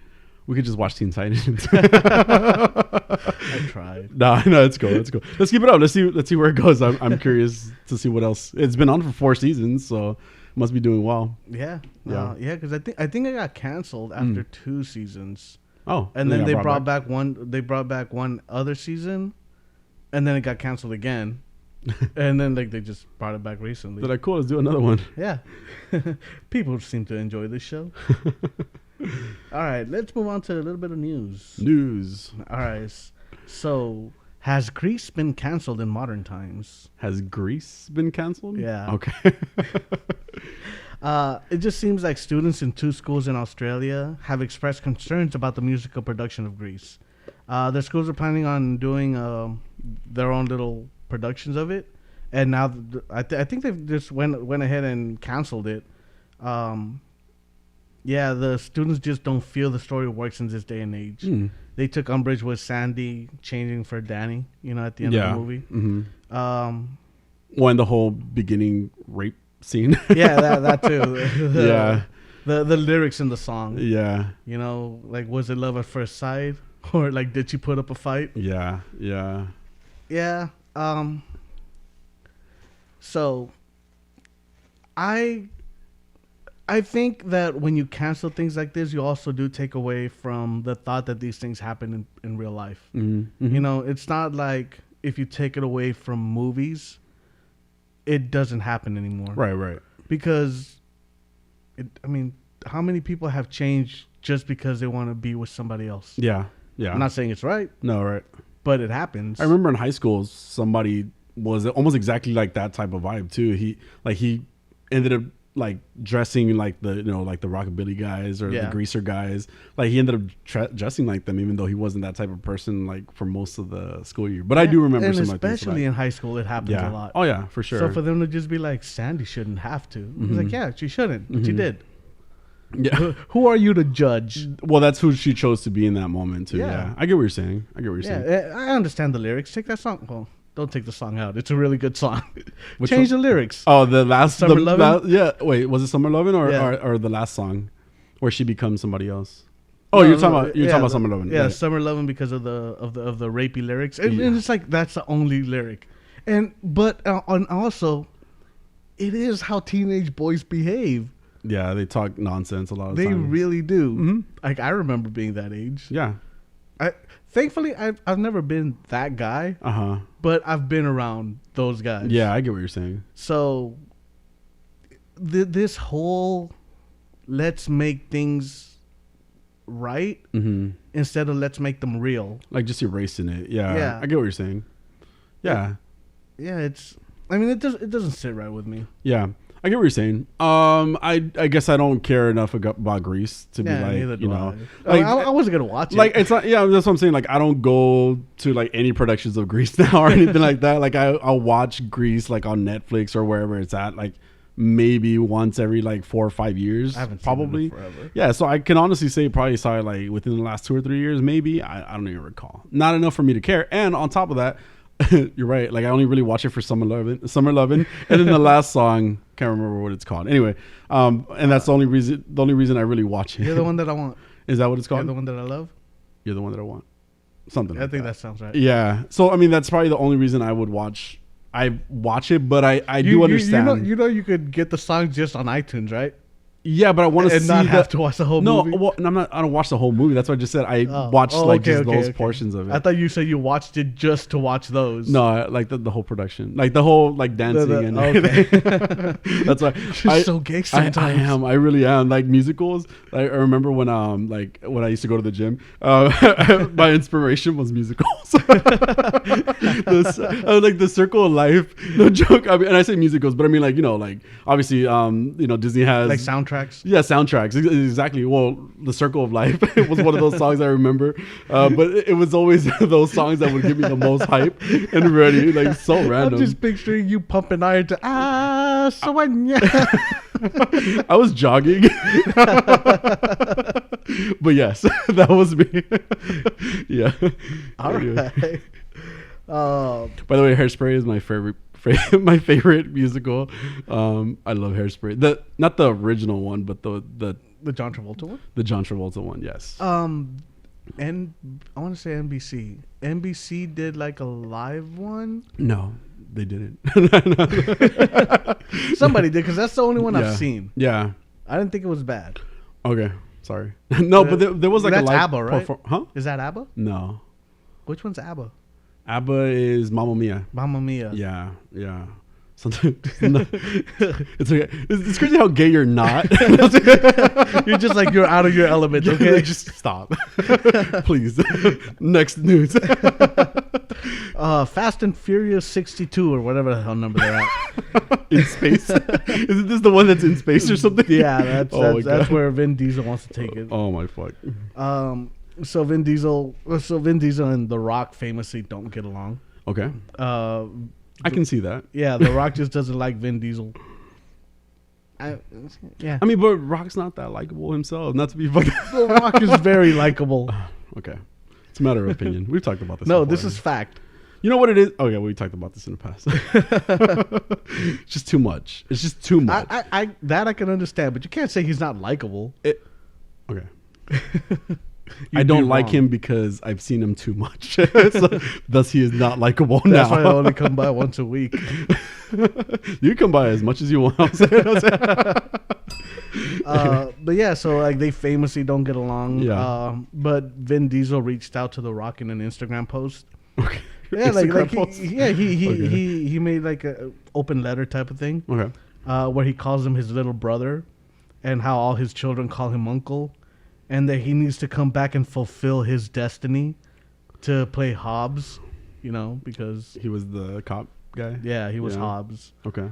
We could just watch Teen Titans. I tried. No, it's cool. Let's keep it up. Let's see where it goes. I'm curious to see what else. It's been on for 4 seasons, so it must be doing well. Yeah. Because I think it got canceled after 2 seasons. Oh, and then they brought back one. They brought back one other season, and then it got canceled again. And then like they just brought it back recently. They're like, cool, let's do another one. Yeah. People seem to enjoy this show. All right, let's move on to a little bit of news. All right. So, has Grease been canceled in modern times? Has Grease been canceled? Yeah. Okay. It just seems like students in 2 schools in Australia have expressed concerns about the musical production of Grease. The schools are planning on doing their own little productions of it, and now I think they've just went ahead and canceled it. Yeah, the students just don't feel the story works in this day and age. They took umbrage with Sandy changing for Danny, at the end of the movie. Mm-hmm. When the whole beginning rape scene. Yeah, that too. Yeah. The lyrics in the song. Yeah. Like, was it love at first sight? Or, like, did she put up a fight? Yeah. Yeah. So, I think that when you cancel things like this, you also do take away from the thought that these things happen in real life. Mm-hmm. It's not like if you take it away from movies, it doesn't happen anymore. Right. Because, how many people have changed just because they want to be with somebody else? Yeah. I'm not saying it's right. No, right. But it happens. I remember in high school, somebody was almost exactly like that type of vibe too. He ended up like dressing like the like the rockabilly guys or the greaser guys. Like he ended up dressing like them, even though he wasn't that type of person like for most of the school year. But I do remember, and especially in high school, it happens a lot. Oh yeah, for sure. So for them to just be like, Sandy shouldn't have to. It's like, yeah, she shouldn't, but she did. Yeah. Who are you to judge? Well, that's who she chose to be in that moment too. Yeah. I get what you're saying. I understand the lyrics. Take that song. Well, don't take the song out. It's a really good song. Change the lyrics. Oh, the last Summer Lovin'? Yeah. Wait, was it Summer Lovin' or the last song where she becomes somebody else? Oh, you're talking about Summer Lovin'. Yeah, right. Summer Lovin' because of the rapey lyrics. And it's like that's the only lyric. But also it is how teenage boys behave. Yeah, they talk nonsense a lot of times. They really do. Mm-hmm. Like I remember being that age. Yeah. Thankfully, I've never been that guy. But I've been around those guys. Yeah, I get what you're saying. So this whole let's make things right instead of let's make them real. Like just erasing it. Yeah. I get what you're saying. Yeah. Yeah, it doesn't sit right with me. Yeah. I get what you're saying. I guess I don't care enough about Grease to be like, like I wasn't gonna watch it. Like it's not. Yeah, that's what I'm saying. Like I don't go to like any productions of Grease now or anything like that. Like I'll watch Grease like on Netflix or wherever it's at. Like maybe once every like 4 or 5 years. I haven't probably seen it forever. Yeah, so I can honestly say probably saw it like within the last 2 or 3 years. Maybe I don't even recall. Not enough for me to care. And on top of that. You're right. Like I only really watch it for Summer Lovin', and then the last song can't remember what it's called. Anyway, and that's the only reason I really watch it. You're the one that I want. Is that what it's called? You're the one that I love. You're the one that I want. something. I think that sounds right. Yeah. So I mean, that's probably the only reason I would watch. I watch it, but I do understand. You know, you could get the songs just on iTunes, right? Yeah, but I want to see not have to watch the whole movie. No, well, I don't watch the whole movie. That's what I just said. I watched those portions of it. I thought you said you watched it just to watch those. No, like the whole production, like the whole like dancing and everything. That's why you're so gay sometimes. I am. I really am. Like musicals. I remember when when I used to go to the gym. My inspiration was musicals. Like the Circle of Life. No joke. I mean, and I say musicals, but I mean like like obviously Disney has like soundtracks. Yeah, soundtracks. Exactly. Well, The Circle of Life was one of those songs I remember. But it was always those songs that would give me the most hype and ready. Like, so random. I'm just picturing you pumping iron to Sonia. I was jogging. But yes, that was me. Yeah. All right. By the way, Hairspray is my favorite. My favorite musical. I love Hairspray. Not the original one, but the John Travolta one. The John Travolta one, yes. And I want to say NBC. NBC did like a live one. No, they didn't. Somebody did because that's the only one I've seen. Yeah, I didn't think it was bad. Okay, sorry. No, but there was like that's a live ABBA, right? Huh? Is that ABBA? No. Which one's ABBA? ABBA is Mamma Mia. Mamma Mia. Yeah, yeah. It's okay. It's crazy how gay you're not. You're just like you're out of your element. Okay, just stop, please. Next news. Fast and Furious 62 or whatever the hell number they're at. In space? Isn't this the one that's in space or something? Yeah, that's where Vin Diesel wants to take it. Oh my fuck. So Vin Diesel and The Rock famously don't get along. Okay. I can see that. Yeah, The Rock just doesn't like Vin Diesel. I mean, but Rock's not that likable himself. Not to be fucking. The Rock is very likable. Okay, it's a matter of opinion. We've talked about this. No, before. this is fact. You know what it is? Oh yeah, we talked about this in the past. It's just too much. It's just too much. I that I can understand, but you can't say he's not likable. Okay. I don't like him because I've seen him too much. So, thus, he is not likable now. That's why I only come by once a week. You come by as much as you want. But yeah, so like they famously don't get along. Yeah. But Vin Diesel reached out to The Rock in an Instagram post. Okay. Yeah, he made like a open letter type of thing. Okay. Where he calls him his little brother, and how all his children call him uncle. And that he needs to come back and fulfill his destiny to play Hobbs, because he was the cop guy. Yeah, he was Hobbs. Okay.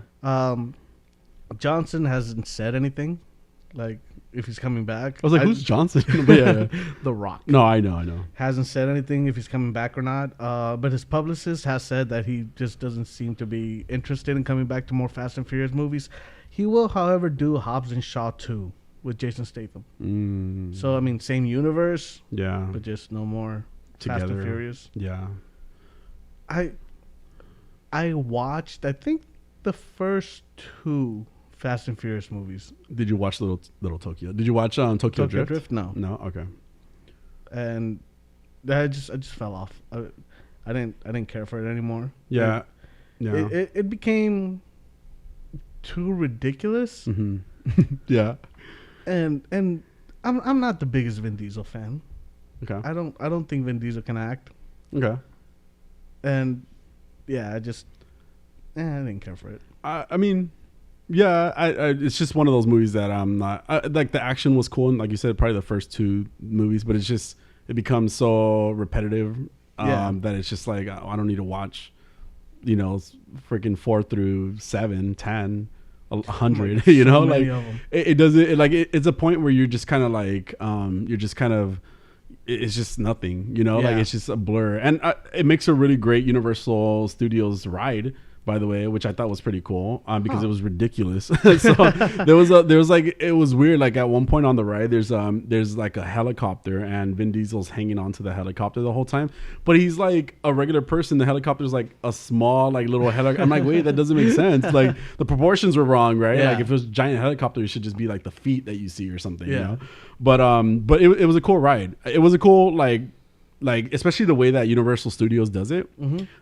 Johnson hasn't said anything, like if he's coming back. I was like, who's Johnson? Yeah. The Rock. No, I know. Hasn't said anything if he's coming back or not. But his publicist has said that he just doesn't seem to be interested in coming back to more Fast and Furious movies. He will, however, do Hobbs and Shaw 2. With Jason Statham. So, I mean, same universe. Yeah. But just no more together. Fast and Furious. Yeah. I watched, I think, the first 2 Fast and Furious movies. Did you watch Little Tokyo? Did you watch Tokyo Drift? No. No? Okay. And I just fell off. I didn't care for it anymore. Yeah. Yeah. It became too ridiculous. Mm-hmm. Yeah. And I'm not the biggest Vin Diesel fan. Okay. I don't think Vin Diesel can act. Okay. And yeah, I didn't care for it. I mean, yeah, it's just one of those movies that I'm not like. The action was cool, and like you said, probably the first 2 movies, but it becomes so repetitive that it's just like I don't need to watch, freaking 4 through 7, 10. 100, it doesn't it's a point where you're just kind of like it's just nothing, like it's just a blur, and it makes a really great Universal Studios ride, by the way, which I thought was pretty cool because it was ridiculous. So there was like, it was weird. Like at one point on the ride, there's like a helicopter and Vin Diesel's hanging onto the helicopter the whole time, but he's like a regular person. The helicopter's like a small, like little helicopter. I'm like, wait, that doesn't make sense. Like the proportions were wrong, right? Yeah. Like if it was a giant helicopter, it should just be like the feet that you see or something, But it was a cool ride. It was a cool, like, like especially the way that Universal Studios does it.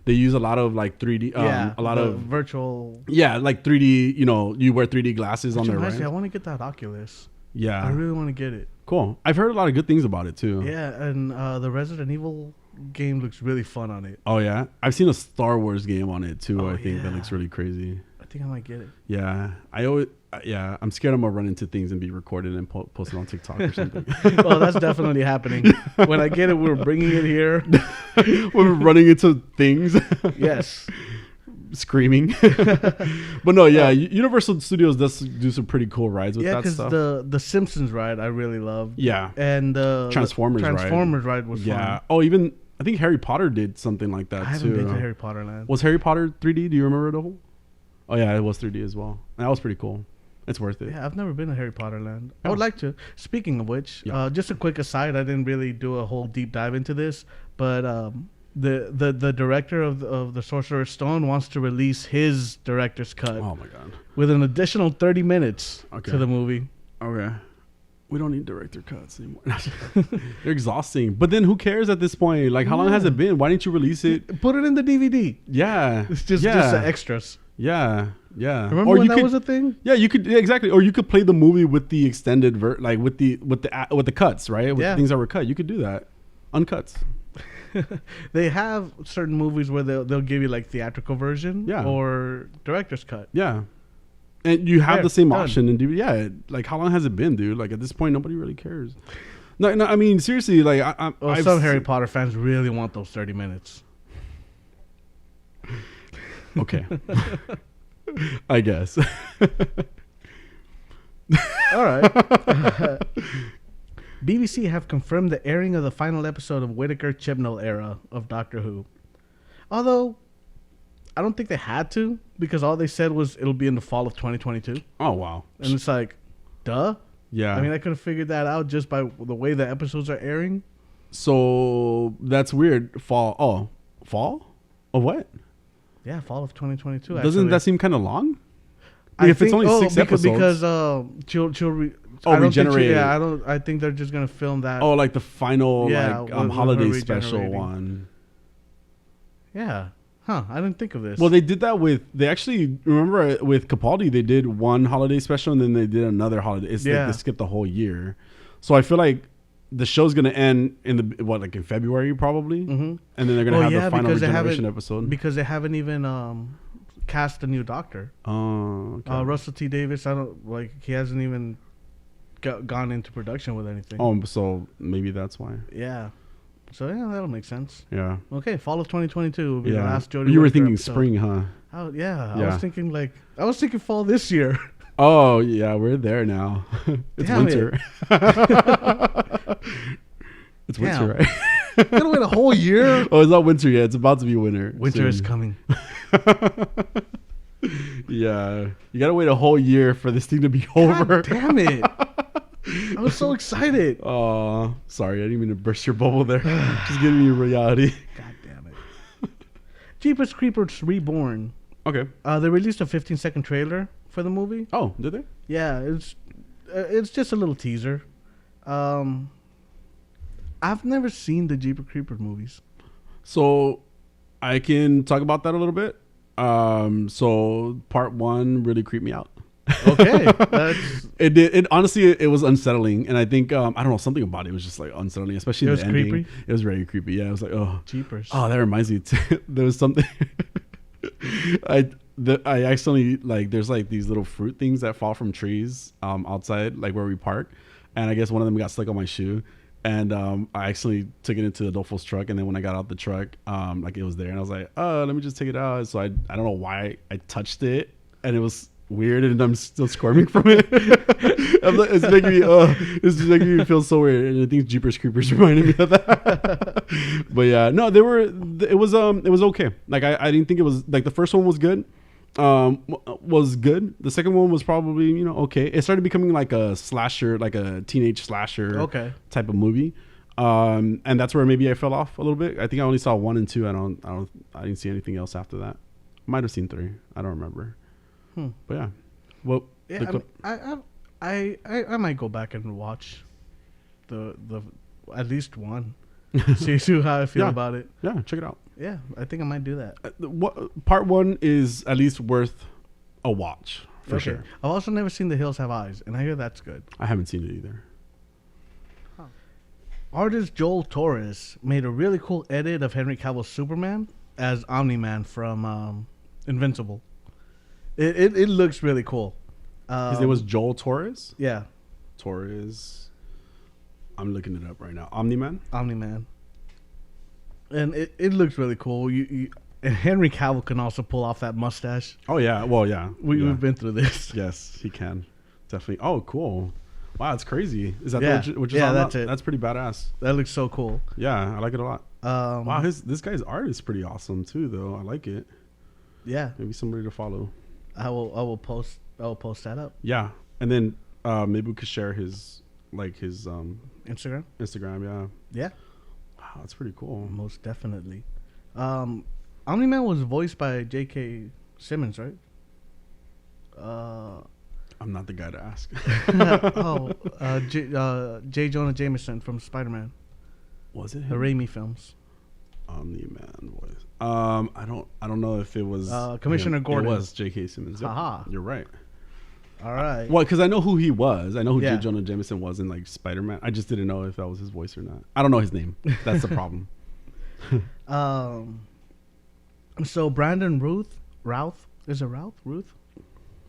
They use a lot of like 3D, a lot of virtual. Yeah, like 3D. You know, you wear 3D glasses on there, right? I want to get that Oculus. Yeah, I really want to get it. Cool. I've heard a lot of good things about it too. Yeah, and the Resident Evil game looks really fun on it. Oh yeah, I've seen a Star Wars game on it too. I think yeah. that looks really crazy. I think I might get it. Yeah, I'm scared I'm gonna run into things and be recorded and post it on TikTok or something. Well, that's definitely happening. When I get it, we're bringing it here. We're running into things. Yes. Screaming. But no, yeah, Universal Studios does do some pretty cool rides with that stuff. the Simpsons ride I really love. Yeah. And the Transformers ride was fun. Oh, even I think Harry Potter did something like that too. I haven't been to Harry Potter Land. Was Harry Potter 3D? Do you remember the whole? Oh yeah, it was 3D as well. That was pretty cool. It's worth it. Yeah, I've never been to Harry Potter Land. I would like to. Speaking of which, just a quick aside, I didn't really do a whole deep dive into this, but the director of the Sorcerer's Stone wants to release his director's cut. Oh my god! With an additional 30 minutes to the movie. Okay. We don't need director cuts anymore. They're exhausting. But then who cares at this point? Like, how long has it been? Why didn't you release it? Put it in the DVD. Yeah. It's just the extras. Yeah. Yeah. Remember when that was a thing? Yeah, you could exactly. Or you could play the movie with the extended like with the cuts, right? With the things that were cut. You could do that. Uncuts. They have certain movies where they'll give you like theatrical version or director's cut. Yeah. And you have the same option in DVD. Yeah, like how long has it been, dude? Like at this point, nobody really cares. No, I mean seriously, like some Harry Potter fans really want those 30 minutes. Okay, I guess. All right. BBC have confirmed the airing of the final episode of Whittaker Chibnall era of Doctor Who, although I don't think they had to, because all they said was it'll be in the fall of 2022. Oh, wow. And it's like, duh? Yeah. I mean, I could have figured that out just by the way the episodes are airing. So, that's weird. Fall? Of what? Yeah, fall of 2022. Doesn't that seem kind of long? If it's only 6 episodes. Because she'll regenerate. I think they're just going to film that. Oh, like the final holiday special one. Yeah. Huh, I didn't think of this. Well, they did that they actually, remember with Capaldi, they did one holiday special and then they did another holiday. Like they skipped the whole year. So I feel like the show's going to end in in February probably? Mm-hmm. And then they're going to have the final regeneration episode. Because they haven't even cast a new Doctor. Oh, okay. Russell T. Davies, he hasn't even gone into production with anything. Oh, so maybe that's why. Yeah. So yeah, that'll make sense. Yeah. Okay, fall of 2022 will be the last Jodie. You were thinking spring, huh? Oh yeah. I was thinking fall this year. Oh yeah, we're there now. It's winter. It's winter, right? You gotta wait a whole year. Oh, it's not winter yet. It's about to be winter. Winter is coming. Yeah, you gotta wait a whole year for this thing to be over. God damn it. I was so excited. Oh, sorry. I didn't mean to burst your bubble there. Just giving you reality. God damn it. Jeepers Creepers Reborn. Okay. They released a 15-second trailer for the movie. Oh, did they? Yeah, it's just a little teaser. I've never seen the Jeepers Creepers movies. So I can talk about that a little bit. So part 1 really creeped me out. Okay. It honestly, it was unsettling, and I think I don't know, something about it was just like unsettling, especially in the ending. Creepy? It was very creepy. Yeah, it was like, oh, jeepers. Oh, that reminds me. There was something. I accidentally, there's these little fruit things that fall from trees outside, where we park, and I guess one of them got stuck on my shoe. And I actually took it into Adolfo's truck, and then when I got out the truck, it was there, and I was like, "Oh, let me just take it out." So I don't know why I touched it, and it was weird, and I'm still squirming from it. It's making me feel so weird, and I think Jeepers Creepers reminded me of that. But yeah, no, it was okay. I didn't think it was the first one was good. Was good. The second one was probably okay. It started becoming like a slasher, like a teenage slasher type of movie, and that's where maybe I fell off a little bit. I think I only saw 1 and 2. I didn't see anything else after that. Might have seen 3. I don't remember. But yeah, well, yeah, I might go back and watch the at least 1. See how I feel Yeah. about it. Yeah, check it out. Yeah, I think I might do that. Part 1 is at least worth a watch for Okay. sure. I've also never seen The Hills Have Eyes, and I hear that's good. I haven't seen it either. Artist Joel Torres made a really cool edit of Henry Cavill's Superman as Omni-Man from Invincible. It looks really cool. His name was Joel Torres. Yeah, Torres. I'm looking it up right now. Omni-Man. Omni-Man. And it looks really cool. And Henry Cavill can also pull off that mustache. Oh yeah. Well, yeah. We've been through this. Yes, he can. Definitely. Oh, cool. Wow, that's crazy. Is that Yeah. what you're Yeah, talking that's about? it. That's pretty badass. That looks so cool. Yeah, I like it a lot. Wow, this guy's art is pretty awesome too, though. I like it. Yeah, Maybe somebody to follow. I will post that up. Yeah, and then maybe we could share his Instagram. Instagram. Yeah. Yeah, Wow, that's pretty cool. most definitely. Omni-Man was voiced by J.K. Simmons, right? I'm not the guy to ask. J. Jonah Jameson from Spider-Man, Was it the him? Raimi films. Omni-Man voice. I don't know if it was Commissioner him. Gordon. It was J.K. Simmons. Yep. Haha. You're right. All right. Well, because I know who he was. I know who Yeah. J. Jonah Jameson was in like Spider-Man. I just didn't know if that was his voice or not. I don't know his name. That's the problem. So Brandon Routh, is it Routh? Ruth?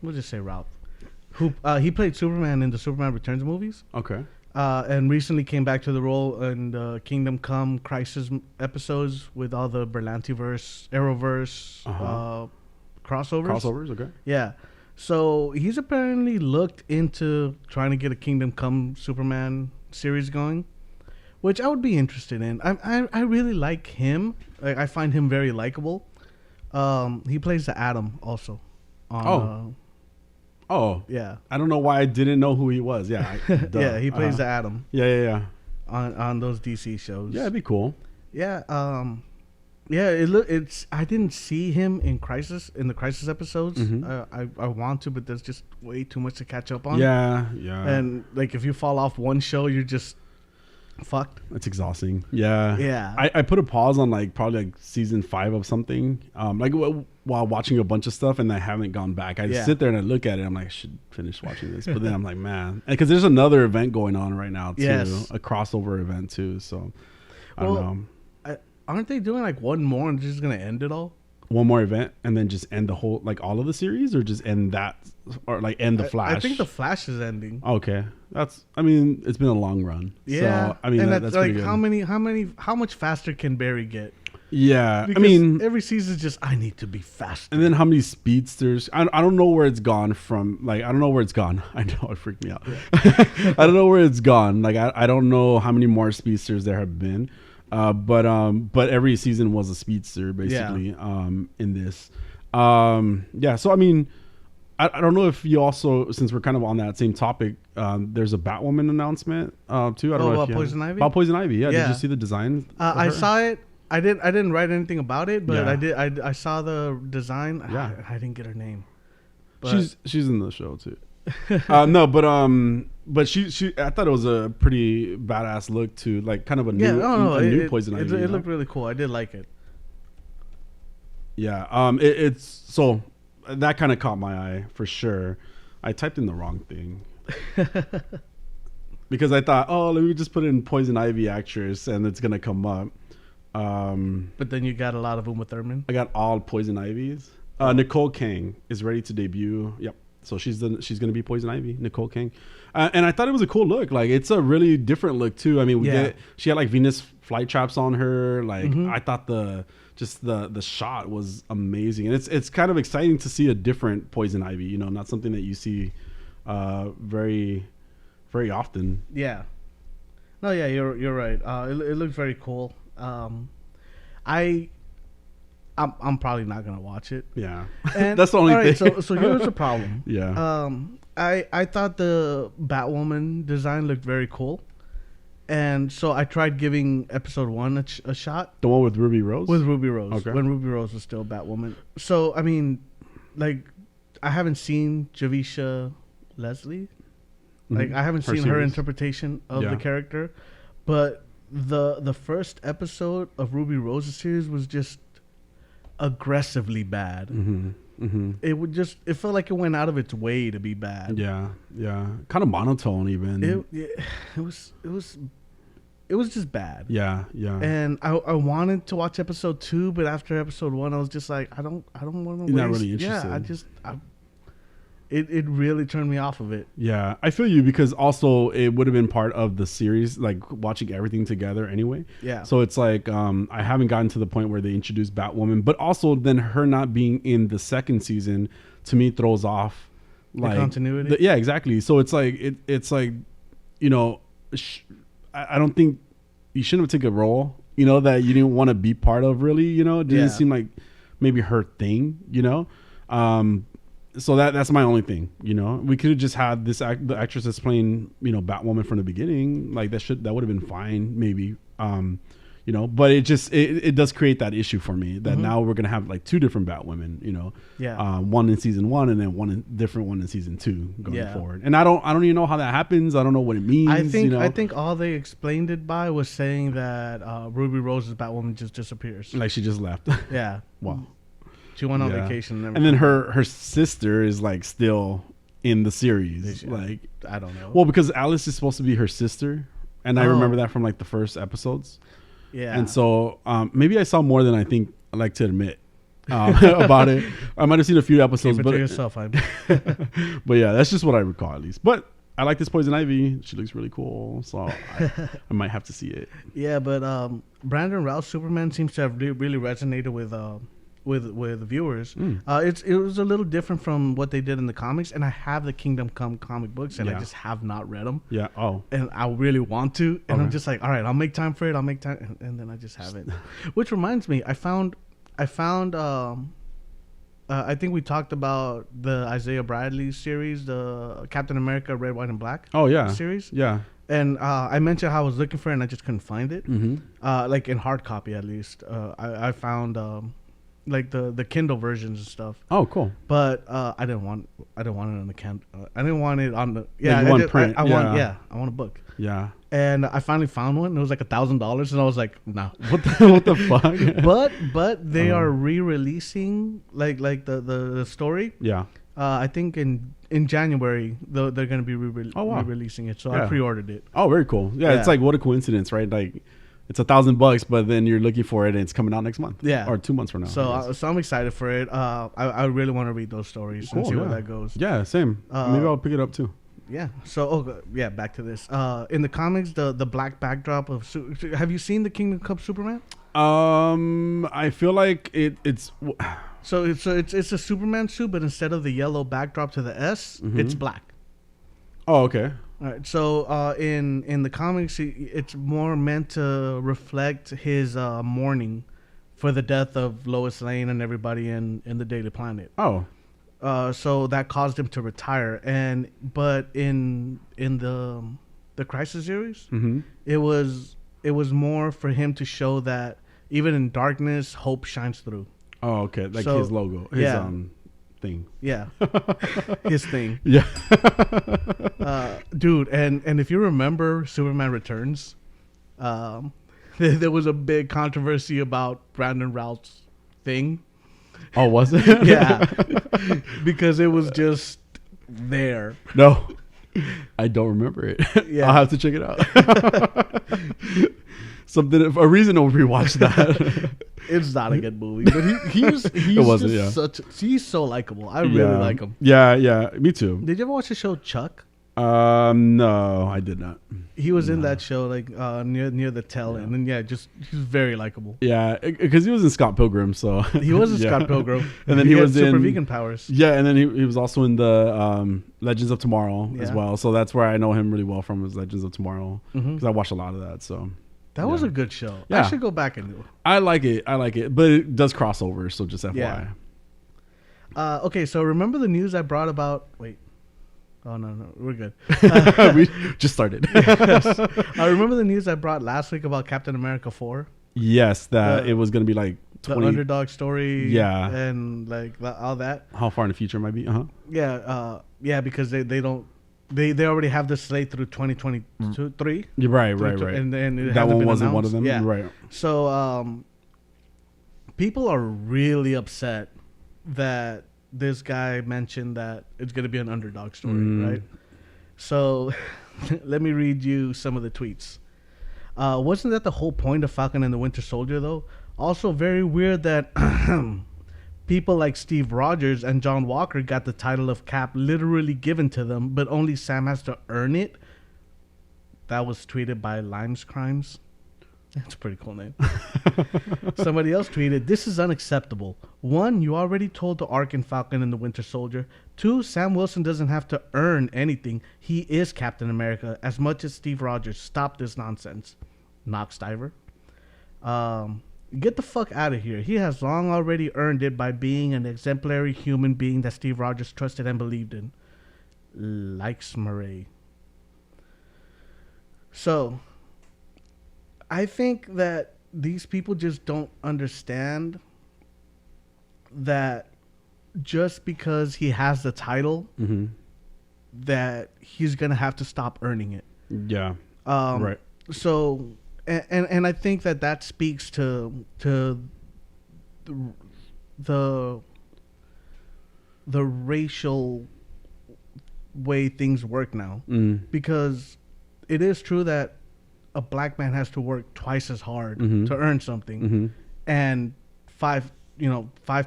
We'll just say Routh. Who he played Superman in the Superman Returns movies, Okay. and recently came back to the role in the Kingdom Come Crisis episodes with all the Berlantiverse, Arrowverse crossovers. Crossovers. Okay. Yeah. So he's apparently looked into trying to get a Kingdom Come Superman series going, which I would be interested in. I really like him. Like, I find him very likable. He plays the Atom also. Oh, Yeah. I don't know why I didn't know who he was. Yeah. Duh. Yeah, he plays the Atom Yeah. on those DC shows. Yeah, it'd be cool. Yeah. Yeah. It's. I didn't see him in the Crisis episodes. I want to, but there's just way too much to catch up on. Yeah. And like, if you fall off one show, you're just fucked. It's exhausting. Yeah. Yeah. I put a pause on like probably like season 5 of something. While watching a bunch of stuff, and I haven't gone back. I just sit there and I look at it. I'm like, I should finish watching this, but then I'm like, man, because there's another event going on right now too, Yes. a crossover event too. So I don't know. Aren't they doing like one more and just gonna end it all? One more event and then just end the whole, like all of the series, or just end that, or like end the Flash. I think the Flash is ending. Okay, I mean, it's been a long run. Yeah. So, I mean, and that's pretty like, good. how much faster can Barry get? Yeah, Because I mean, every season is just, I need to be faster. and then how many speedsters? I don't know where it's gone from. Like, I don't know where it's gone. I know, it freaked me out. I don't know where it's gone. Like, I don't know how many more speedsters there have been. But every season was a speedster basically. In this. Yeah. So I mean, I don't know if you also, since we're kind of on that same topic, there's a Batwoman announcement too. I don't know if about Poison Ivy? About Poison Ivy. Yeah. Did Yeah. you see the design? of I her? saw it. I didn't write anything about it, but Yeah. I saw the design. Yeah. I didn't get her name. But She's in the show too. No, but she I thought it was a pretty badass look to, like, kind of a new Poison Ivy. It looked really cool. I did like it. Yeah. It's so that kind of caught my eye for sure. I typed in the wrong thing because I thought, oh, let me just put in Poison Ivy actress and it's gonna come up. But then you got a lot of Uma Thurman. I got all Poison Ivies. Nicole Kang is ready to debut. Yep. So she's gonna be Poison Ivy, Nicole Kang, and I thought it was a cool look. Like, it's a really different look too. I mean, she had like Venus flytraps on her. Like, I thought the shot was amazing, and it's kind of exciting to see a different Poison Ivy. You know, not something that you see very, very often. Yeah. No, yeah, you're right. It looks very cool. I'm probably not gonna watch it. Yeah, And, that's the only thing. So here's the problem. Yeah. I thought the Batwoman design looked very cool, and so I tried giving episode 1 a shot. The one with Ruby Rose. With Ruby Rose, Okay. when Ruby Rose was still Batwoman. So I mean, like, I haven't seen Javisha Leslie. Like, I haven't Her seen her series. interpretation of Yeah. the character, but the first episode of Ruby Rose's series was just aggressively bad. It felt like it went out of its way to be bad. Yeah, kind of monotone even. It was just bad. Yeah. And I wanted to watch episode 2, but after episode 1, I was just like, I don't want to. You're not really interested. Yeah, it really turned me off of it. Yeah, I feel you, because also it would have been part of the series, like watching everything together anyway. Yeah. So it's like I haven't gotten to the point where they introduced Batwoman, but also then her not being in the second season to me throws off like the continuity. Yeah, exactly. So it's like it's like, you know, I don't think you shouldn't have taken a role, you know, that you didn't want to be part of. Really, you know, it didn't seem like maybe her thing, you know. So that's my only thing, you know. We could have just had the actress that's playing, you know, Batwoman from the beginning. Like that would have been fine, maybe. You know, but it does create that issue for me that now we're gonna have like 2 different Batwomen, you know. Yeah. One in season 1 and then different one in season 2 going forward. And I don't even know how that happens. I don't know what it means. I think all they explained it by was saying that Ruby Rose's Batwoman just disappears. Like she just left. Yeah. Wow. She went on vacation and then her sister is like still in the series. Like I don't know. Well, because Alice is supposed to be her sister, and I remember that from like the first episodes. Yeah. And so maybe I saw more than I think I like to admit about it. I might have seen a few episodes, Keep it to yourself, but yeah, that's just what I recall at least. But I like this Poison Ivy. She looks really cool, so I might have to see it. Yeah, but Brandon Routh's Superman seems to have really resonated with viewers. It was a little different from what they did in the comics, and I have the Kingdom Come comic books, and I just have not read them. Yeah. Oh. And I really want to, and I'm just like, all right, I'll make time for it. I'll make time, and then I just haven't. Which reminds me, I found. I think we talked about the Isaiah Bradley series, the Captain America Red, White, and Black. Oh yeah. Series. Yeah. And I mentioned how I was looking for it, and I just couldn't find it. Like in hard copy, at least. I found. Like the Kindle versions and stuff. Oh, cool. But I didn't want it on the Kindle. I didn't want it on the print. I want a book. Yeah. And I finally found one. It was like $1,000, and I was like, no. What the fuck? But they are re-releasing like the story. Yeah. I think in January they're going to be re-releasing it. So I pre-ordered it. Oh, very cool. Yeah, it's like what a coincidence, right? Like. It's $1,000, but then you're looking for it and it's coming out next month. Yeah. Or 2 months from now. So I'm excited for it. I really want to read those stories and see where that goes. Yeah, same. Maybe I'll pick it up too. Yeah. So, back to this. In the comics, the black backdrop of... have you seen the Kingdom Come Superman? I feel like it's... So it's a Superman suit, but instead of the yellow backdrop to the S, it's black. Oh, okay. All right, so in the comics, it's more meant to reflect his mourning for the death of Lois Lane and everybody in the Daily Planet. Oh, so that caused him to retire. But in the Crisis series, it was more for him to show that even in darkness, hope shines through. Oh, okay, like his logo, his thing. Yeah, his thing. Yeah. Dude, and if you remember Superman Returns, there was a big controversy about Brandon Routh's thing. Oh, was it? Yeah. Because it was just there. No, I don't remember it. Yeah. I'll have to check it out. A reason to rewatch that. It's not a good movie, but he's so likable. I really like him. Yeah, me too. Did you ever watch the show Chuck? No, I did not. He was in that show, like near the tail end, and he's very likable. Yeah, because he was in Scott Pilgrim, so he was in Scott Pilgrim, and then he was super in vegan powers. Yeah, and then he was also in the Legends of Tomorrow as well. So that's where I know him really well from, is Legends of Tomorrow, because I watched a lot of that. So that was a good show. Yeah. I should go back and do it. I like it, but it does cross over. So just FYI. Yeah. Okay, so remember the news I brought about? Wait. Oh, no, we're good. We just started. Yes. I remember the news I brought last week about Captain America 4. Yes, that it was going to be like 20... The underdog story. Yeah. And like all that. How far in the future it might be. Yeah, because they don't they already have the slate through 2023. You're right. And That one wasn't one of them. Yeah. Right. So people are really upset that this guy mentioned that it's going to be an underdog story, right? So let me read you some of the tweets. Wasn't that the whole point of Falcon and the Winter Soldier, though? Also very weird that people like Steve Rogers and John Walker got the title of Cap literally given to them, but only Sam has to earn it. That was tweeted by Limes Crimes. That's a pretty cool name. Somebody else tweeted, "This is unacceptable. 1, you already told the arc in Falcon and the Winter Soldier. 2, Sam Wilson doesn't have to earn anything. He is Captain America as much as Steve Rogers. Stop this nonsense." Knox Diver. Get the fuck out of here. He has long already earned it by being an exemplary human being that Steve Rogers trusted and believed in. Likes Murray. So, I think that these people just don't understand that just because he has the title, that he's going to have to stop earning it. Yeah. Right. So, and I think that speaks to the racial way things work now, because it is true that a black man has to work twice as hard to earn something, and five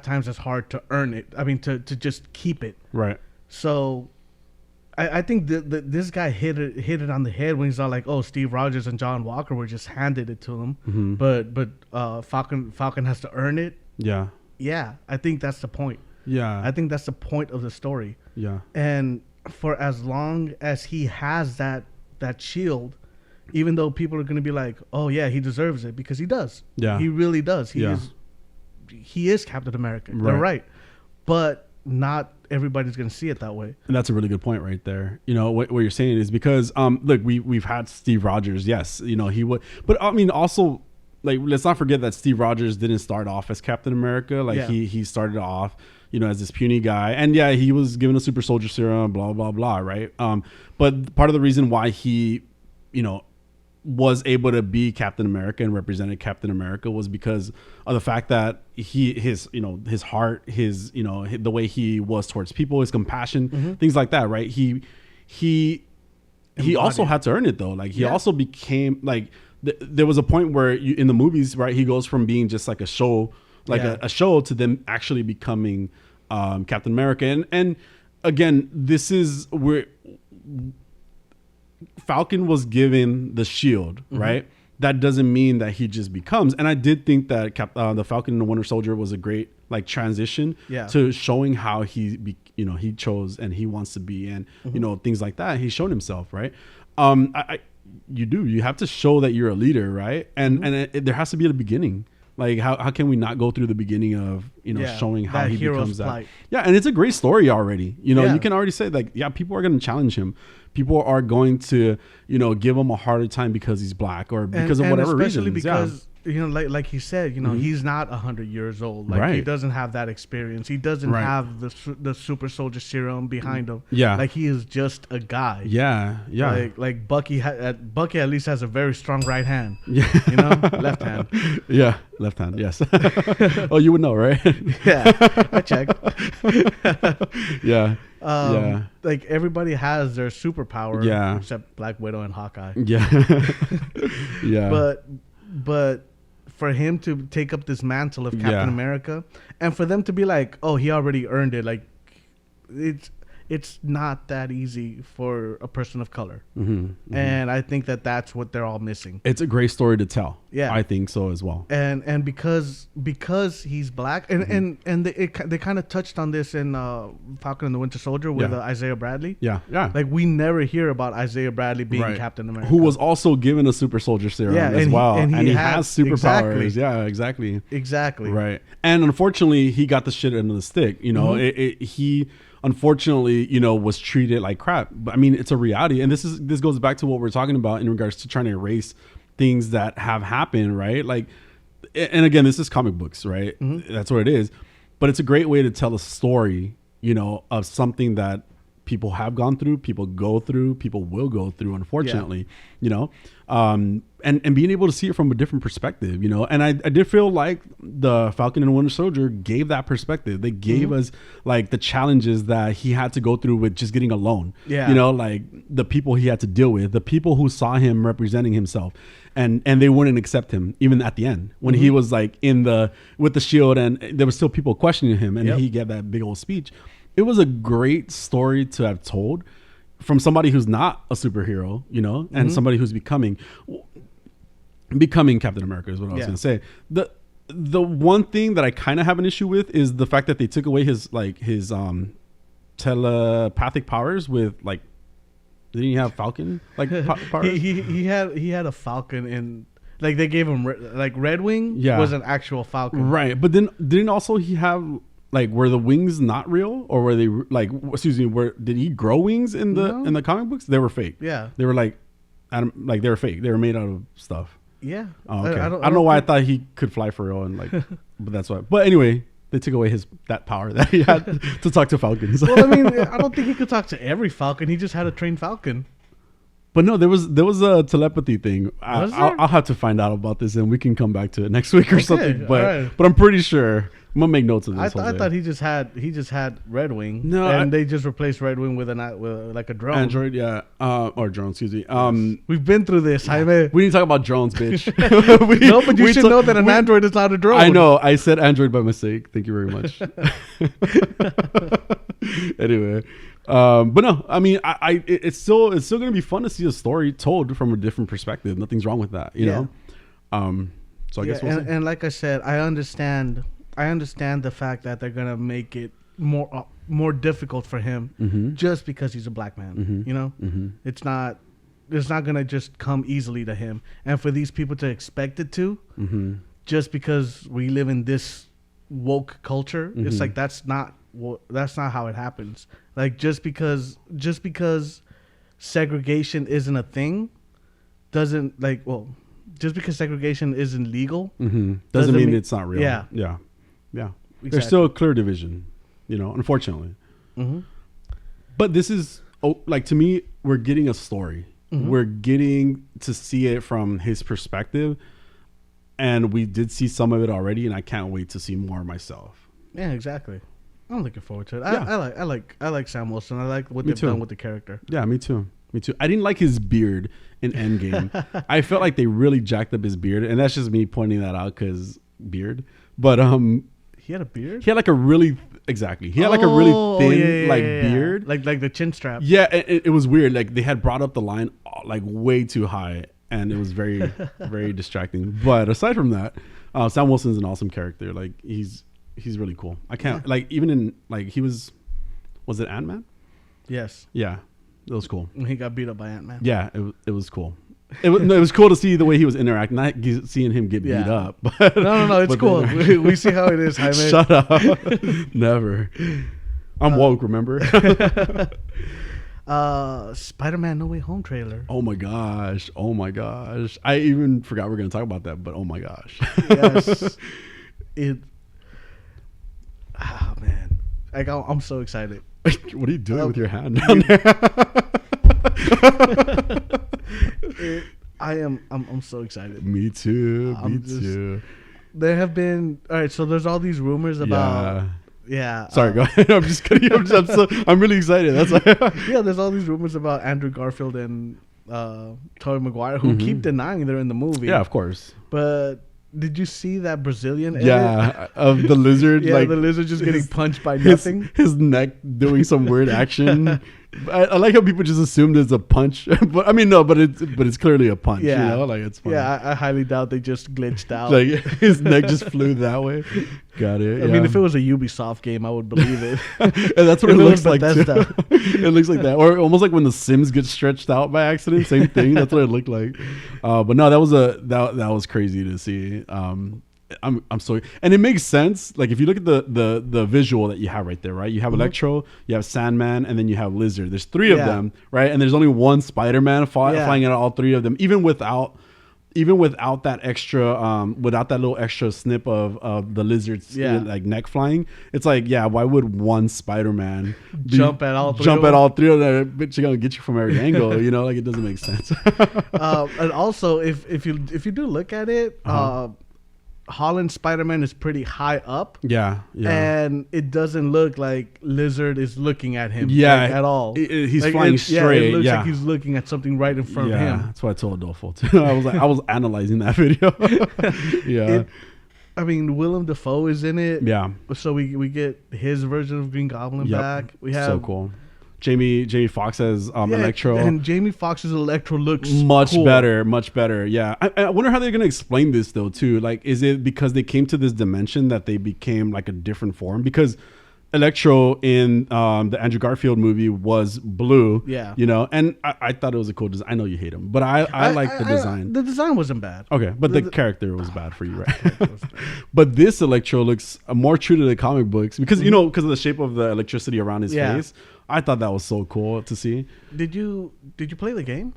times as hard to earn it. I mean, to just keep it. Right. So I think this guy hit it on the head when he's all like, "Oh, Steve Rogers and John Walker were just handed it to him, but Falcon has to earn it." Yeah. Yeah, I think that's the point. Yeah. I think that's the point of the story. Yeah. And for as long as he has that shield, even though people are going to be like, "Oh yeah, he deserves it," because he does. Yeah. He really does. He is Captain America. Right. They're right. But not everybody's going to see it that way. And that's a really good point right there. You know, what you're saying is because, look, we've had Steve Rogers. Yes. You know, he would, but I mean, also, like, let's not forget that Steve Rogers didn't start off as Captain America. Like he started off, you know, as this puny guy, and yeah, he was given a super soldier serum, blah, blah, blah. Right. But part of the reason why he, you know, was able to be Captain America and represented Captain America was because of the fact that his heart, the way he was towards people, his compassion, things like that, right? He also had to earn it though. Like he also became like there was a point where in the movies, right, he goes from being just like a show, a show, to them actually becoming Captain America. And again, this is where Falcon was given the shield, right? That doesn't mean that he just becomes. And I did think that the Falcon and the Winter Soldier was a great like transition to showing how he chose and he wants to be, and you know, things like that. He showed himself, right? You have to show that you're a leader, right? And there has to be at the beginning. Like how can we not go through the beginning of showing how he becomes that? Yeah, and it's a great story already. You know, you can already say like, yeah, people are going to challenge him. People are going to, give him a harder time because he's black or because of whatever reason. Especially because like he said, he's not 100 years old. Like he doesn't have that experience. He doesn't have the super soldier serum behind him. Yeah, like he is just a guy. Yeah, yeah. Like Bucky at least has a very strong right hand. Yeah, left hand. Yeah, left hand. Yes. Oh, you would know, right? Yeah, I checked. Yeah. Like everybody has their superpower, except Black Widow and Hawkeye. Yeah. Yeah. But for him to take up this mantle of Captain America, and for them to be like, "Oh, he already earned it," like it's not that easy for a person of color. And I think that's what they're all missing. It's a great story to tell. Yeah, I think so as well. And because he's black, and they kind of touched on this in Falcon and the Winter Soldier with Isaiah Bradley. Yeah, yeah. Like we never hear about Isaiah Bradley being Captain America, who was also given a super solder serum as well, and he has superpowers. Exactly. Yeah, exactly. Right. And unfortunately, he got the shit end of the stick. He unfortunately, was treated like crap. But I mean, it's a reality. And this goes back to what we're talking about in regards to trying to erase things that have happened, right? Like, and again, this is comic books, right? That's what it is. But it's a great way to tell a story, of something that people have gone through, people go through, people will go through, unfortunately, you know, and being able to see it from a different perspective, you know, and I did feel like the Falcon and Winter Soldier gave that perspective. They gave us like the challenges that he had to go through with just getting alone, you know, like the people he had to deal with, the people who saw him representing himself. And they wouldn't accept him even at the end when he was like with the shield, and there was still people questioning him, and he gave that big old speech. It was a great story to have told from somebody who's not a superhero, you know, and somebody who's becoming Captain America is what I was going to say. The one thing that I kind of have an issue with is the fact that they took away his telepathic powers with like. Didn't he have Falcon like powers? he had a Falcon in, like they gave him like Red Wing was an actual Falcon, right? But then didn't also he have like, were the wings not real, or were they like, excuse me, did he grow wings in the comic books? They were fake. Yeah, they were like they were fake. They were made out of stuff. Yeah. Oh, okay. I don't know why I thought he could fly for real, and like, but that's why. But anyway. They took away that power that he had to talk to Falcons. Well, I mean, I don't think he could talk to every Falcon. He just had a trained Falcon. But no, there was a telepathy thing. I'll have to find out about this, and we can come back to it next week or something. But I'm pretty sure. I'm gonna make notes of this. I thought he just had Red Wing. No, and they just replaced Red Wing with like a drone. Android, yeah, or drone. Excuse me. We've been through this, Jaime. We need to talk about drones, bitch. No, but you should know that an Android is not a drone. I know. I said Android by mistake. Thank you very much. Anyway, but no, I mean, it's still gonna be fun to see a story told from a different perspective. Nothing's wrong with that, you know. So I guess we'll see. And like I said, I understand the fact that they're gonna make it more difficult for him just because he's a black man. You know, it's not gonna just come easily to him, and for these people to expect it to, just because we live in this woke culture, it's like that's not how it happens. Like just because segregation isn't a thing, doesn't like just because segregation isn't legal, doesn't mean it's not real. Yeah. Exactly. There's still a clear division, you know, unfortunately. But this is like, to me, we're getting a story. We're getting to see it from his perspective, and we did see some of it already, and I can't wait to see more myself. Yeah, exactly. I'm looking forward to it. I like Sam Wilson. I like what they've done with the character. Yeah, me too. I didn't like his beard in Endgame. I felt like they really jacked up his beard, and that's just me pointing that out because beard. But he had a beard. He had like a really He had like a really thin beard, like the chin strap. Yeah, it was weird. Like they had brought up the line like way too high, and it was very very distracting. But aside from that, Sam Wilson's an awesome character. Like he's really cool. I can't like even in like was it Ant-Man? Yes. Yeah, it was cool. He got beat up by Ant-Man. Yeah, it was cool. It was cool to see the way he was interacting, not seeing him get beat up. But, no, it's cool. We see how it is, Jaime. Shut up. Never. I'm woke, remember? Spider-Man No Way Home trailer. Oh my gosh. I even forgot we were going to talk about that, but oh my gosh. Yes. Oh man. Like I'm so excited. What are you doing with your hand down there? I'm so excited. Me too. There have been so there's all these rumors about Sorry, go ahead. I'm just kidding. I'm really excited. That's why. Yeah, there's all these rumors about Andrew Garfield and Tobey Maguire who keep denying they're in the movie. Yeah, of course. But did you see that Brazilian edit? Yeah, of the lizard? Yeah, like the lizard just getting punched by nothing. His neck doing some weird action. I like how people just assumed it's a punch, but I mean no, but it's clearly a punch. Yeah, you know, like it's funny. Yeah, I highly doubt they just glitched out. Like his neck just flew that way. Got it. I mean, if it was a Ubisoft game, I would believe it. And that's what it looks like. It looks like that, or almost like when the Sims get stretched out by accident. Same thing. That's what it looked like. But no, that was crazy to see. I'm so, and it makes sense. Like if you look at the visual that you have right there, right? You have Electro, you have Sandman, and then you have Lizard. There's three of them, right? And there's only one Spider-Man flying at all three of them, even without even without that extra, without that little extra snip of the lizard's like neck flying, it's like, yeah, why would one Spider-Man jump at all three of them? Bitch, you're gonna get you from every angle, you know, like it doesn't make sense. And also, if you do look at it, Holland's Spider-Man is pretty high up. Yeah. And it doesn't look like Lizard is looking at him at all. He's like, flying straight. It looks like he's looking at something right in front of him. That's what I told Adolfo too. I was analyzing that video. I mean, Willem Dafoe is in it. Yeah. So we get his version of Green Goblin back. We have so cool. Jamie Foxx as Electro, and Jamie Foxx's Electro looks much better. Yeah, I wonder how they're gonna explain this though too. Like, is it because they came to this dimension that they became like a different form? Because Electro in the Andrew Garfield movie was blue. Yeah, you know, and I thought it was a cool design. I know you hate him, but I like the design. The design wasn't bad. Okay, but the character was bad for you, right? But this Electro looks more true to the comic books because you know, because of the shape of the electricity around his face. I thought that was so cool to see. Did you play the game?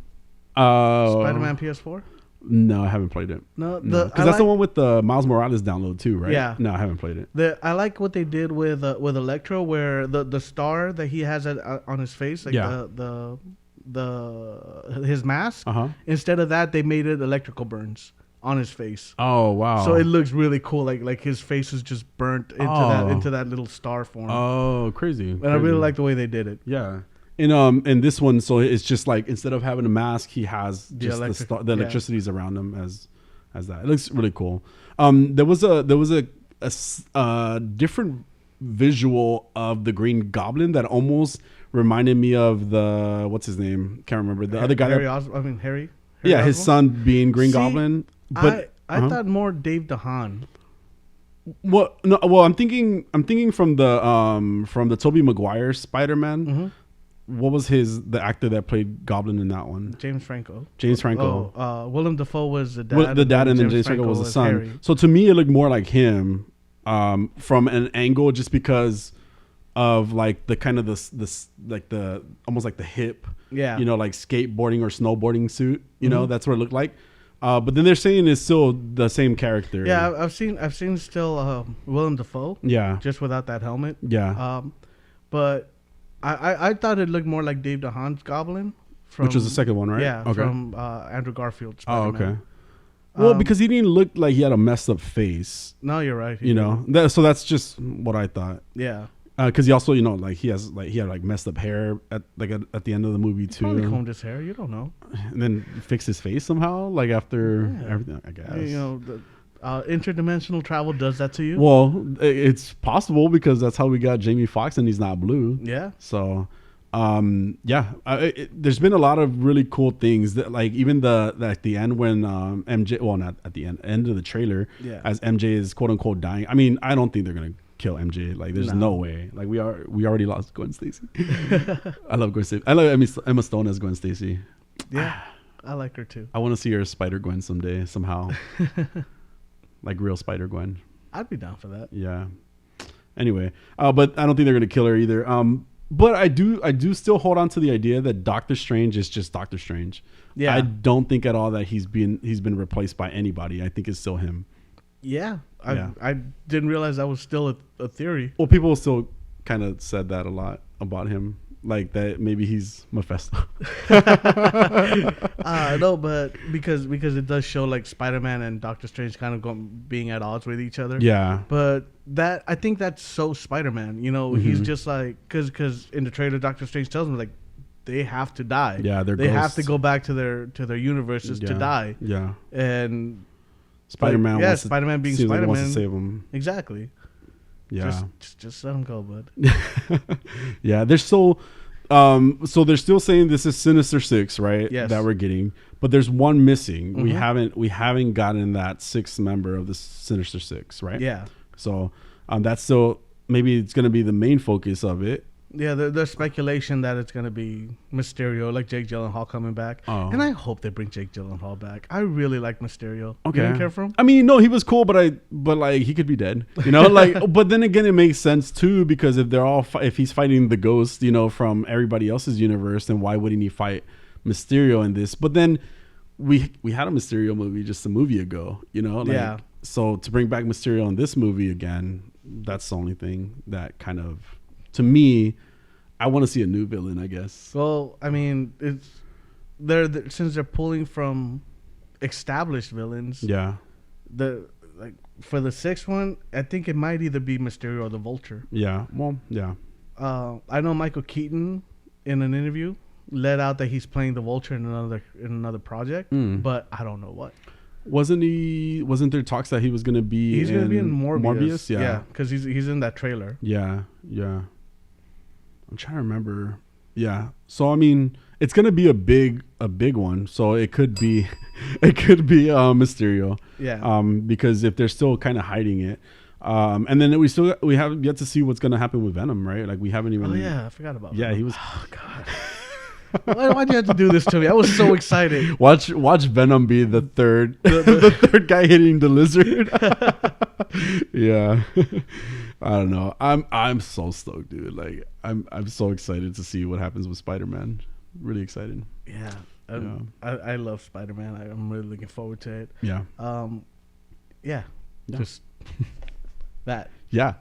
Spider-Man PS4? No, I haven't played it. No, because that's the one with the Miles Morales download too, right? Yeah. No, I haven't played it. I like what they did with Electro, where the star that he has on his face, like his mask. Instead of that, they made it electrical burns on his face. Oh wow! So it looks really cool. Like his face is just burnt into that little star form. Oh, crazy! And I really like the way they did it. Yeah. In this one, so it's just like instead of having a mask, he has just the electricity's around him as that. It looks really cool. There was a different visual of the Green Goblin that almost reminded me of the what's his name? Can't remember the other guy. Harry. Yeah, his son being Green Goblin. But I thought more Dave DeHaan. Well, no. Well, I'm thinking from the Tobey Maguire Spider-Man. Mm-hmm. What was the actor that played Goblin in that one? James Franco. Willem Dafoe was the dad. And then James Franco was the son. Harry. So to me, it looked more like him from an angle, just because of like the kind of the like the almost like the hip, you know, like skateboarding or snowboarding suit. You know, that's what it looked like. But then they're saying it's still the same character. Yeah, I've seen still Willem Dafoe. Yeah, just without that helmet. Yeah. But I thought it looked more like Dave DeHaan's Goblin, which was the second one, right? Yeah, from Andrew Garfield. Spider-Man. Oh, okay. Well, because he didn't look like he had a messed up face. No, you're right. You know, so that's just what I thought. Yeah. Because he also, you know, like he had like messed up hair at the end of the movie too. Probably combed his hair. You don't know. And then fixed his face somehow, like after everything. I guess. You know, interdimensional travel does that to you. Well, it's possible because that's how we got Jamie Foxx, and he's not blue. Yeah. So, there's been a lot of really cool things that, like, even at the end when MJ, well, not at the end of the trailer, as MJ is quote unquote dying. I mean, I don't think they're gonna kill MJ. Like, there's no way. Like, we already lost Gwen Stacy. I love Gwen Stacy. I love Emma Stone as Gwen Stacy. Yeah, I like her too. I want to see her as Spider Gwen someday, somehow. Like real Spider Gwen. I'd be down for that. Yeah. Anyway, but I don't think they're gonna kill her either. But I do still hold on to the idea that Doctor Strange is just Doctor Strange. Yeah. I don't think at all that he's been replaced by anybody. I think it's still him. Yeah. I didn't realize that was still a theory. Well, people still kind of said that a lot about him. Like that maybe he's Mephisto. No, but because it does show like Spider-Man and Doctor Strange kind of being at odds with each other. Yeah. But I think that's so Spider-Man. You know, he's just like because in the trailer Doctor Strange tells him like they have to die. Yeah, they have to go back to their universes to die. Yeah. And Spider-Man. Spider-Man being Spider-Man wants to save him. Exactly. Yeah. Just let him go, bud. Yeah, they're so they're still saying this is Sinister Six, right? Yes. That we're getting, but there's one missing. Mm-hmm. We haven't gotten that sixth member of the Sinister Six, right? Yeah. So that's still maybe it's going to be the main focus of it. Yeah, there's speculation that it's going to be Mysterio, like Jake Gyllenhaal coming back. Oh. And I hope they bring Jake Gyllenhaal back. I really like Mysterio. Okay. You didn't care for him? I mean, no, he was cool, but like he could be dead, you know, like, but then again, it makes sense too, because if he's fighting the ghost, you know, from everybody else's universe, then why wouldn't he fight Mysterio in this? But then we had a Mysterio movie just a movie ago, you know? Like, Yeah. So to bring back Mysterio in this movie again, that's the only thing that kind of, to me, I want to see a new villain, I guess. Well, I mean, since they're pulling from established villains. Yeah. For the sixth one, I think it might either be Mysterio or the Vulture. Yeah. Well, yeah. I know Michael Keaton in an interview let out that he's playing the Vulture in another project, but I don't know what. Wasn't there talks that he was going to be He's going to be in Morbius? Yeah. Because he's in that trailer. Yeah. I'm trying to remember. Yeah. So I mean, it's going to be a big one. So it could be Mysterio. Yeah. Because if they're still kind of hiding it. And then we have yet to see what's going to happen with Venom, right? Like we haven't even. Oh yeah, I forgot about. Yeah, Venom. he was. Oh god. Why'd you have to do this to me? I was so excited. Watch Venom be the third the third guy hitting the lizard. Yeah. I don't know. I'm so stoked, dude. Like I'm so excited to see what happens with Spider-Man. Really excited. Yeah. I love Spider-Man. I'm really looking forward to it. Yeah. Yeah. Just that. Yeah.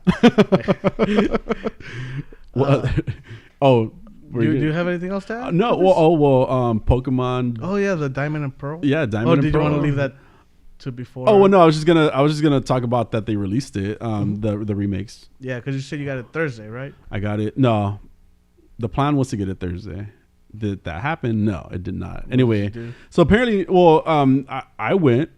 Do you have anything else to add? No. Pokemon. Oh yeah, the Diamond and Pearl. Yeah, Diamond and Pearl. Did you want to leave that to before? Oh well, no. I was just gonna talk about that they released it. The remakes. Yeah, because you said you got it Thursday, right? I got it. No, the plan was to get it Thursday. Did that happen? No, it did not. Anyway, so apparently, I went.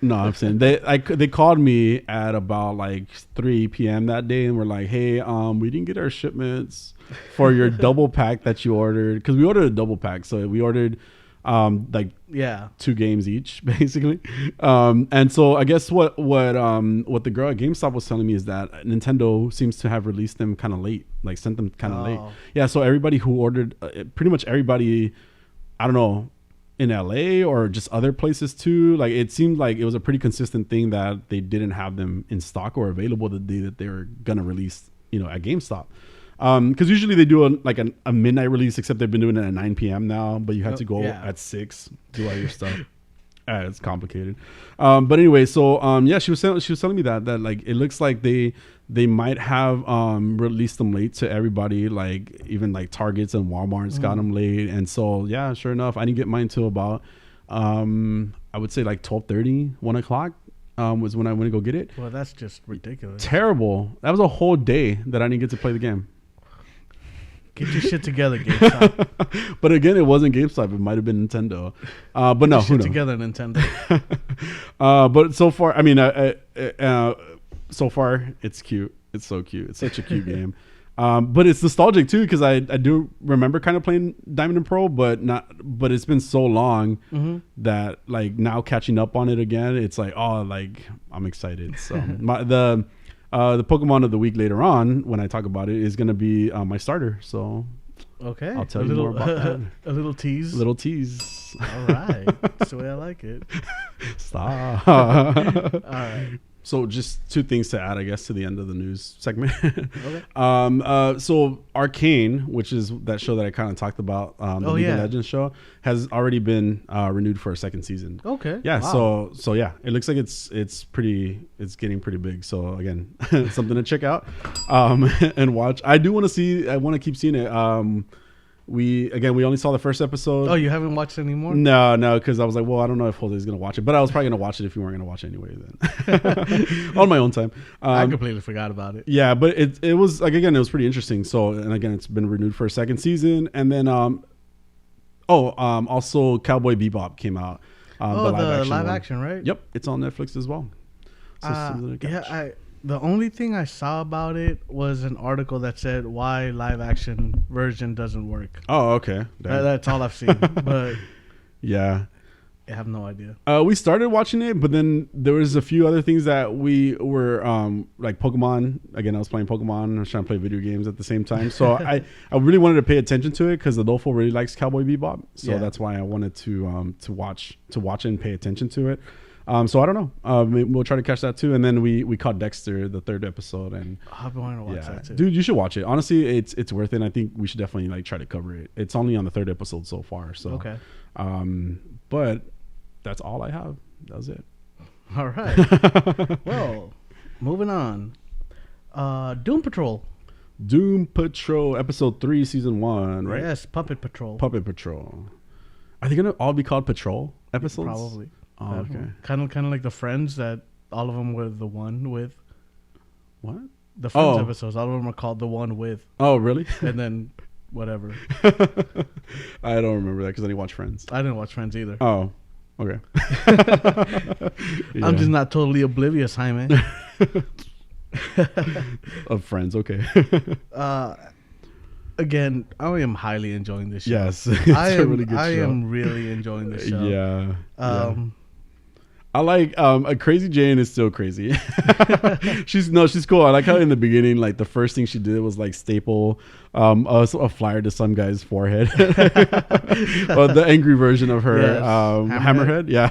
No, I'm saying they called me at about like 3 p.m. that day and were like, "Hey, we didn't get our shipments for your double pack that you ordered, because we ordered a double pack. So we ordered 2 games each, basically. And so I guess what the girl at GameStop was telling me is that Nintendo seems to have released them kind of late, like sent them kind of late. Yeah, so everybody who ordered, pretty much everybody, I don't know, in LA or just other places too, like it seemed like it was a pretty consistent thing that they didn't have them in stock or available the day that they were gonna release, at GameStop. Because usually they do a midnight release, except they've been doing it at 9 p.m. now, but you have to go at 6 do all your stuff. It's complicated. But anyway, so she was telling me that like it looks like they might have released them late to everybody, like even like Targets and Walmart's got them late. And so yeah, sure enough, I didn't get mine till about I would say like 12:30, 1 o'clock was when I went to go get it. Well, that's just ridiculous. Terrible. That was a whole day that I didn't get to play the game. Get your shit together, GameStop. But again, it wasn't GameStop. It might have been Nintendo. But no, who knows? Together, Nintendo. But so far, I mean, so far it's cute. It's so cute. It's such a cute game. But it's nostalgic too, because I do remember kind of playing Diamond and Pearl, but it's been so long that like now catching up on it again, it's like, oh, like I'm excited. So the Pokemon of the week later on, when I talk about it, is going to be my starter. So okay, I'll tell you more about that. A little tease. Little tease. All right, that's the way I like it. Stop. All right. So just 2 things to add, I guess, to the end of the news segment. Okay. So Arcane, which is that show that I kind of talked about, the League of Legends show, has already been renewed for a 2nd season. Okay. Yeah. Wow. So yeah, it looks like it's getting pretty big. So again, something to check out and watch. I want to keep seeing it. We only saw the first episode. Oh, you haven't watched it anymore? No, because I was like, well, I don't know if Jose's gonna watch it, but I was probably gonna watch it if you weren't gonna watch it anyway. Then on my own time. I completely forgot about it. Yeah, but it was like, again, it was pretty interesting. So, and again, it's been renewed for a 2nd season, and then also Cowboy Bebop came out. The live action, right? Yep, it's on Netflix as well. So the only thing I saw about it was an article that said why live action version doesn't work. Oh, okay. That's all I've seen. But yeah, I have no idea. We started watching it, but then there was a few other things that we were like Pokemon. Again, I was playing Pokemon. I was trying to play video games at the same time. So I really wanted to pay attention to it because Adolfo really likes Cowboy Bebop. So that's why I wanted to watch it and pay attention to it. So I don't know. We'll try to catch that too. And then we caught Dexter, the 3rd episode, and I've been wanting to watch that too. Dude, you should watch it. Honestly, it's worth it. I think we should definitely like try to cover it. It's only on the 3rd episode so far. So okay. But that's all I have. That was it. All right. Well, moving on. Doom Patrol. Doom Patrol, episode 3, season 1, right? Yes, Puppet Patrol. Puppet Patrol. Are they gonna all be called Patrol episodes? Probably. Oh, okay. Kind of like the Friends, that all of them were the one with. What? The Friends episodes, all of them are called the one with. Oh, really? And then whatever. I don't remember that because I didn't watch Friends. I didn't watch Friends either. Oh, okay. I'm just not totally oblivious, Jaime. Of Friends, okay. Again, I am highly enjoying this show. Yes, it's a really good show. I am really enjoying this show. Yeah. I like a Crazy Jane is still crazy. she's cool. I like how in the beginning, like the first thing she did was like staple a flyer to some guy's forehead. Well, the angry version of her, yes. Hammerhead. Yeah.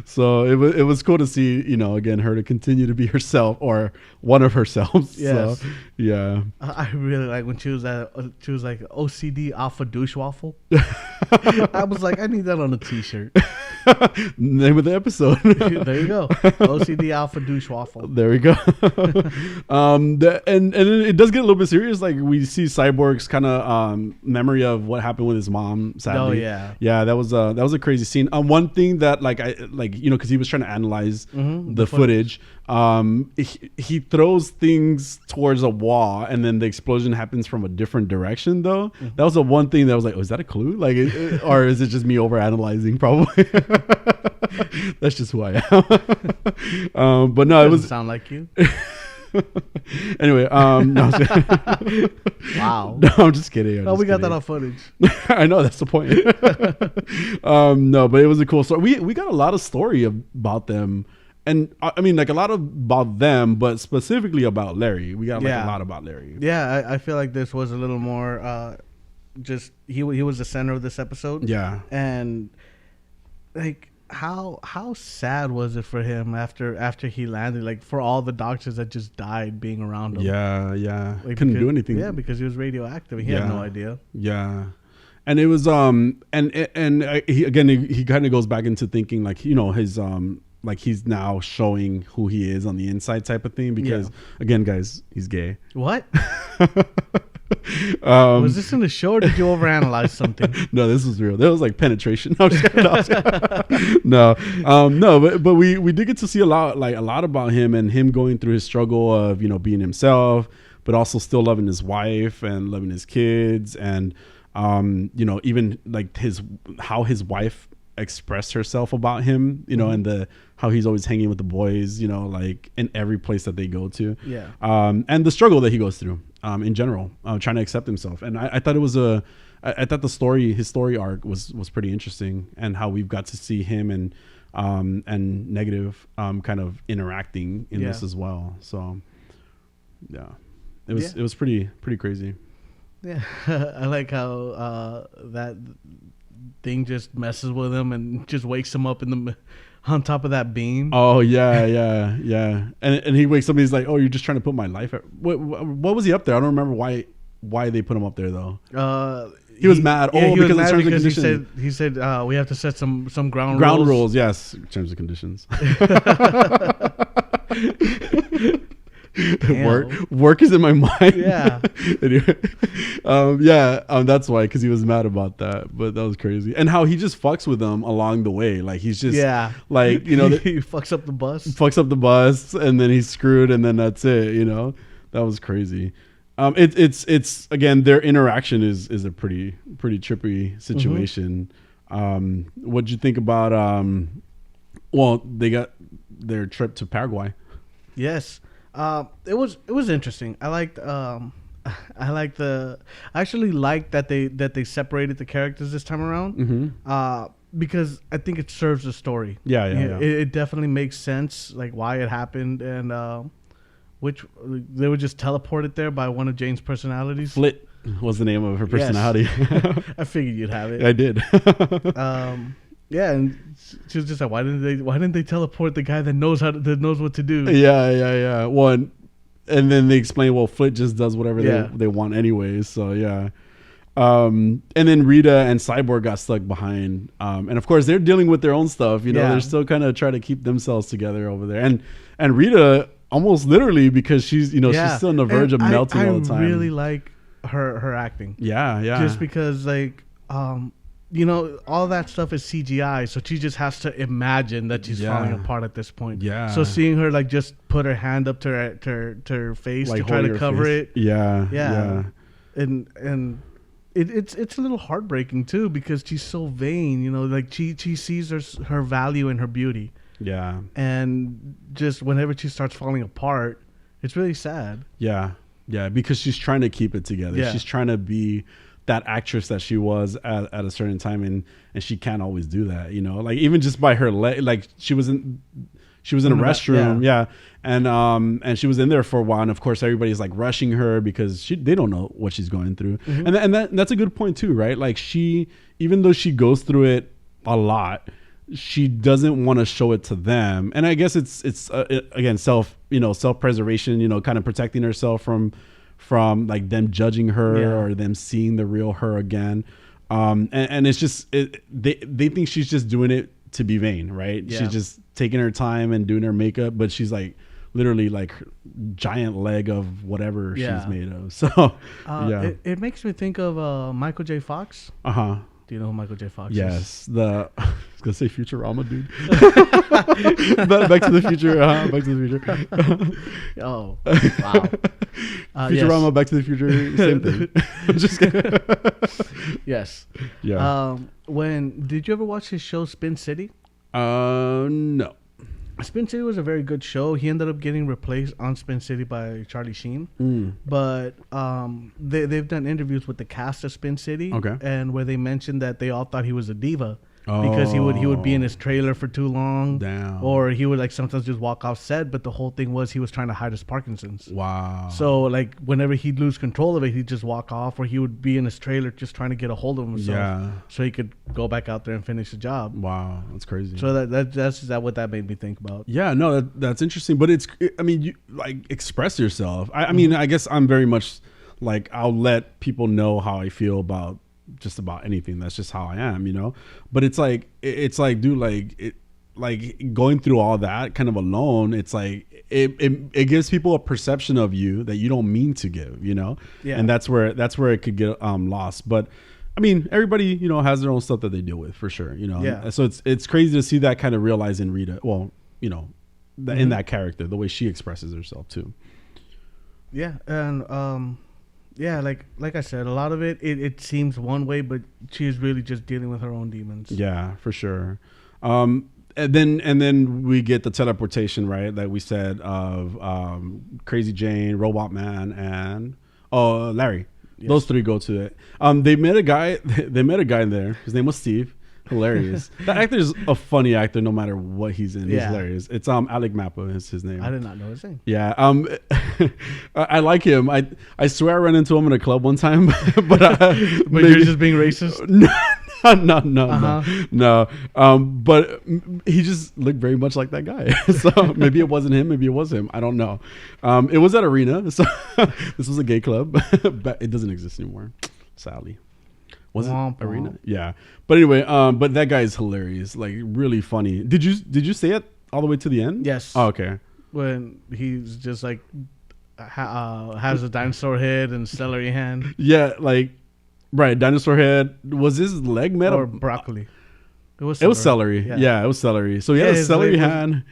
So it was cool to see, again, her to continue to be herself, or one of herself. Yes. So, yeah. I really like when she was like OCD Alpha Douche Waffle. I was like, I need that on a t-shirt. Name of the episode. There you go. OCD Alpha Douche Waffle. There we go. And it does get a little bit serious. Like we see Cyborg's kind of memory of what happened with his mom. Sadly. Oh yeah. Yeah, that was a crazy scene. One thing that because he was trying to analyze the footage. He throws things towards a wall, and then the explosion happens from a different direction. Though that was the one thing that was like, oh, is that a clue? Like, or is it just me over analyzing? Probably. That's just who I am. But no, it was sound like you. Anyway, no. Wow. No, I'm just kidding. We got that on footage. I know, that's the point. No, but it was a cool story. We got a lot of story about them. And I mean, like a lot about them, but specifically about Larry. We got a lot about Larry. Yeah, I feel like this was a little more just he was the center of this episode. Yeah. And like how sad was it for him after he landed? Like for all the doctors that just died being around him. Yeah. Like, couldn't do anything. Yeah, because he was radioactive. He had no idea. Yeah. And it was he kind of goes back into thinking like, his like he's now showing who he is on the inside type of thing, because again, guys, he's gay. What? Was this in the show, or did you overanalyze something? No, this was real. That was like penetration. No, but we did get to see a lot about him, and him going through his struggle of being himself, but also still loving his wife and loving his kids, and even like how his wife expressed herself about him, and how he's always hanging with the boys, like in every place that they go to. Yeah. And the struggle that he goes through, in general, trying to accept himself. And I thought it was I thought his story arc was pretty interesting, and how we've got to see him and Negative kind of interacting in this as well. So yeah, it was pretty crazy. Yeah. I like how that thing just messes with him and just wakes him up on top of that beam. Oh yeah. And he wakes up and he's like, "Oh, you're just trying to put my life at..." What was he up there? I don't remember why they put him up there though. He was mad. Yeah, because of terms and conditions. He said we have to set some ground rules. Yes, terms and conditions. Work is in my mind. Yeah. Anyway, that's why, because he was mad about that. But that was crazy, and how he just fucks with them along the way. Like he's just like he fucks up the bus, and then he's screwed, and then that's it. That was crazy. It's again, their interaction is a pretty trippy situation. What'd you think about they got their trip to Paraguay? Yes. It was interesting. I actually liked that they separated the characters this time around. Because I think it serves the story. Yeah. It definitely makes sense, like why it happened, and which they were just teleported there by one of Jane's personalities. Flit was the name of her personality. Yes. I figured you'd have it. I did. Yeah, and she was just like, why didn't they teleport the guy that knows what to do? Yeah. One, and then they explain, well, Flit just does whatever they want anyways. So yeah. And then Rita and Cyborg got stuck behind. And of course they're dealing with their own stuff. You know, they're still kind of trying to keep themselves together over there. And Rita almost literally, because she's, you know, she's still on the verge of melting all the time. I really like her acting. Yeah. Just because like, you know, all that stuff is CGI, so she just has to imagine that she's falling apart at this point. Yeah. So seeing her like just put her hand up to her face like to try to cover it. Yeah. And it's a little heartbreaking too, because she's so vain. You know, like she sees her value in her beauty. Yeah. And just whenever she starts falling apart, it's really sad. Yeah. Yeah. Because she's trying to keep it together. Yeah. She's trying to be that actress that she was at a certain time, and she can't always do that, you know, like even just by her like she was in a restroom. And she was in there for a while, and of course everybody's like rushing her because they don't know what she's going through. And that's a good point too, right? Like even though she goes through it a lot, she doesn't want to show it to them. And I guess it's again self-preservation, you know, kind of protecting herself from like them judging her or them seeing the real her again. And it's just they think she's just doing it to be vain, right? She's just taking her time and doing her makeup, but she's like literally like giant leg of whatever she's made of. So it makes me think of Michael J. Fox. Do you know who Michael J. Fox is? Yes, I was gonna say Futurama, dude. Back to the Future. Back to the Future. Oh, wow. Futurama, yes. Back to the Future, same thing. I'm just kidding. Yes. Yeah. Did you ever watch his show Spin City? No. Spin City was a very good show. He ended up getting replaced on Spin City by Charlie Sheen. But they've done interviews with the cast of Spin City, and where they mentioned that they all thought he was a diva. Because he would be in his trailer for too long. Damn. Or he would like sometimes just walk off set, but the whole thing was he was trying to hide his Parkinson's. Wow. So like whenever he'd lose control of it, he'd just walk off, or he would be in his trailer just trying to get a hold of himself so he could go back out there and finish the job. Wow, that's crazy. So that's what that made me think about. Yeah, no, that's interesting. But I mean, you like express yourself. I mean, I guess I'm very much like I'll let people know how I feel about just about anything. That's just how I am, you know. But it's like dude, like going through all that kind of alone, it's like it gives people a perception of you that you don't mean to give, you know. And that's where it could get lost. But I mean, everybody, you know, has their own stuff that they deal with for sure, you know. So it's crazy to see that kind of realize in Rita, well, you know, in that character, the way she expresses herself too. And yeah, like I said, a lot of it seems one way, but she is really just dealing with her own demons. Yeah, for sure. And then we get the teleportation, right? That we said of Crazy Jane, Robot Man, and Larry. Yes. Those three go to it. They met a guy. They met a guy in there. His name was Steve. Hilarious. That actor is a funny actor no matter what he's in. He's hilarious. It's Alec Mappa is his name. I did not know his name. Yeah. I like him. I swear I ran into him in a club one time, but you're just being racist? No. But he just looked very much like that guy. So maybe it wasn't him, maybe it was him. I don't know. It was at Arena. So this was a gay club. But it doesn't exist anymore, sadly. Was it Arena? Yeah. But anyway, but that guy is hilarious. Like really funny. Did you say it all the way to the end? Yes. Oh, okay. When he's just like has a dinosaur head and celery hand. Yeah, like right, dinosaur head. Was his leg metal or broccoli? It was celery. Yeah, it was celery. So he had a celery hand.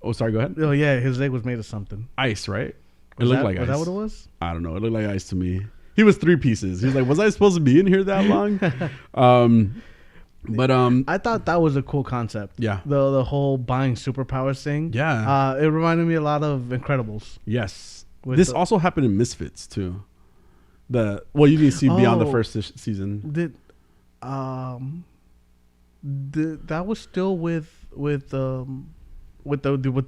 Oh, sorry, go ahead. Oh yeah, his leg was made of something. Ice, right? It looked like ice. Was that what it was? I don't know. It looked like ice to me. He was 3 pieces. He's like, was I supposed to be in here that long? But I thought that was a cool concept. Yeah. The whole buying superpowers thing. Yeah. It reminded me a lot of Incredibles. Yes. This also happened in Misfits too. You didn't see beyond the first season. That was still with the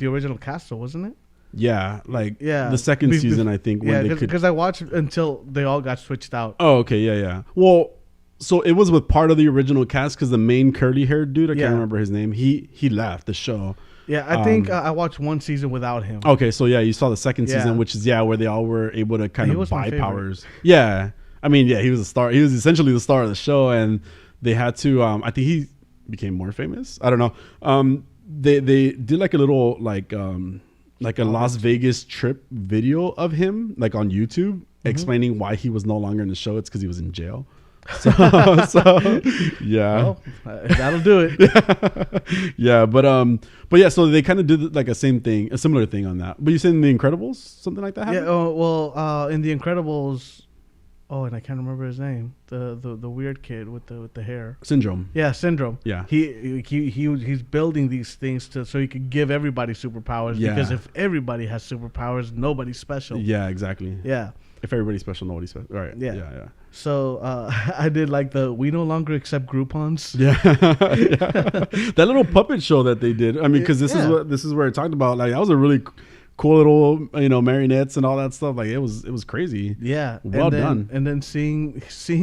original cast, though, wasn't it? Yeah, the second season, I think. Because I watched until they all got switched out. Oh, okay, yeah. Well, so it was with part of the original cast because the main curly-haired dude, I can't remember his name, he left the show. Yeah, I think I watched one season without him. Okay, so yeah, you saw the second season, which is where they all were able to kind of buy powers. Yeah, I mean, yeah, he was a star. He was essentially the star of the show, and they had to. I think he became more famous. I don't know. They did like a little like a Las Vegas trip video of him like on YouTube explaining why he was no longer in the show. It's because he was in jail. So yeah, well, that'll do it. Yeah, but yeah, so they kind of did like a similar thing on that. But you said in The Incredibles, something like that happened? Yeah. Oh well, in The Incredibles. Oh, and I can't remember his name. The weird kid with the hair. Syndrome. Yeah, Syndrome. Yeah. He's building these things so he could give everybody superpowers. Yeah. Because if everybody has superpowers, nobody's special. Yeah, exactly. Yeah. If everybody's special, nobody's special. All right. Yeah. Yeah. So I did like we no longer accept Groupons. Yeah. That little puppet show that they did. I mean, because this is where I talked about. Like, that was a really cool little, marionettes and all that stuff. Like, it was crazy. Yeah. Well done. And then seeing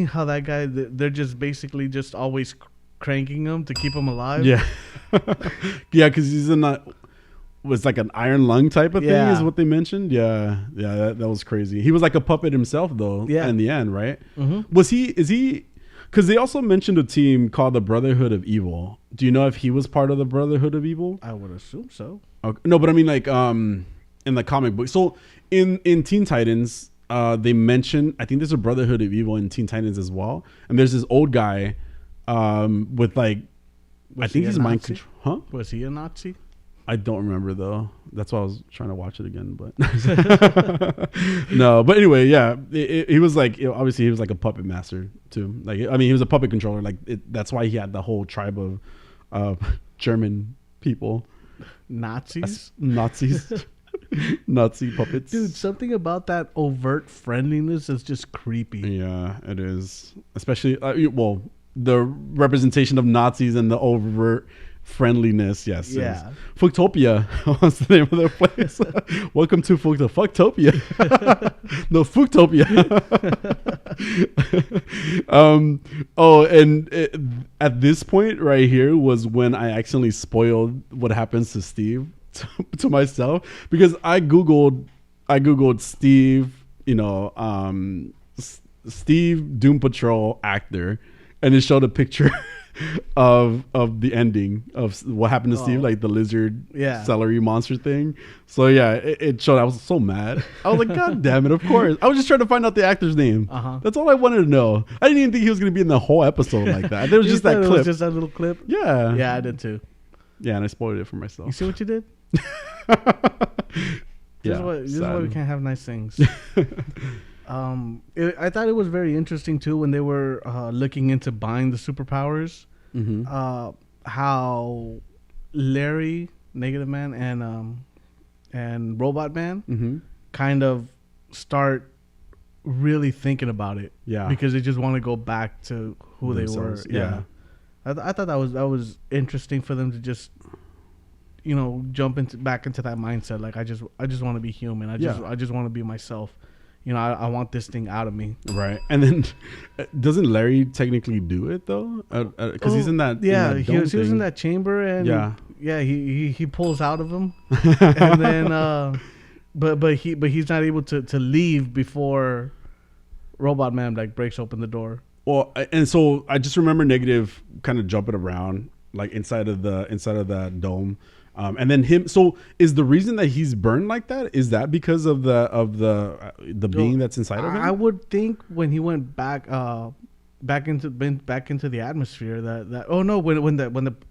how that guy, they're just basically just always cranking him to keep him alive. Yeah. Yeah, because he's in that. Was like an iron lung type of thing is what they mentioned. Yeah, that was crazy. He was like a puppet himself though. Yeah. In the end, right? Mm-hmm. Is he? Because they also mentioned a team called the Brotherhood of Evil. Do you know if he was part of the Brotherhood of Evil? I would assume so. Okay. No, but I mean like in the comic book. So in Teen Titans, they mentioned, I think there's a Brotherhood of Evil in Teen Titans as well. And there's this old guy with like, I think he's mind control. Huh? Was he a Nazi? I don't remember though. That's why I was trying to watch it again. But no. But anyway, yeah, he was like, obviously he was like a puppet master too. Like, I mean, he was a puppet controller. Like, that's why he had the whole tribe of German people, Nazis, Nazi puppets. Dude, something about that overt friendliness is just creepy. Yeah, it is. Especially the representation of Nazis and the overt friendliness. Yes. Fuktopia was the name of their place. Welcome to Fuktopia. No, Fuktopia. At this point right here was when I accidentally spoiled what happens to Steve to myself, because I googled Steve, Steve Doom Patrol actor, and it showed a picture of the ending of what happened to Steve, like the lizard celery monster thing. So yeah, it showed. I was so mad. I was like, God damn it, of course. I was just trying to find out the actor's name. That's all I wanted to know. I didn't even think he was going to be in the whole episode like that. There was just that clip. It was just that little clip? Yeah. Yeah, I did too. Yeah, and I spoiled it for myself. You see what you did? This is why we can't have nice things. I thought it was very interesting too when they were looking into buying the superpowers. How Larry, Negative Man, and Robot Man kind of start really thinking about it. Yeah, because they just want to go back to who themselves. They were. Yeah, I thought that was interesting for them to just jump back into that mindset. Like, I just want to be human. I just want to be myself. I want this thing out of me. Right. And then doesn't Larry technically do it though? Because he's in that. Yeah, he was in that chamber, and he pulls out of him, and then but he's not able to leave before Robot Man like breaks open the door. Well, and so I just remember Negative kind of jumping around like inside of that dome. And then him. So is the reason that he's burned like that? Is that because of the being that's inside of him? I would think when he went back into the atmosphere that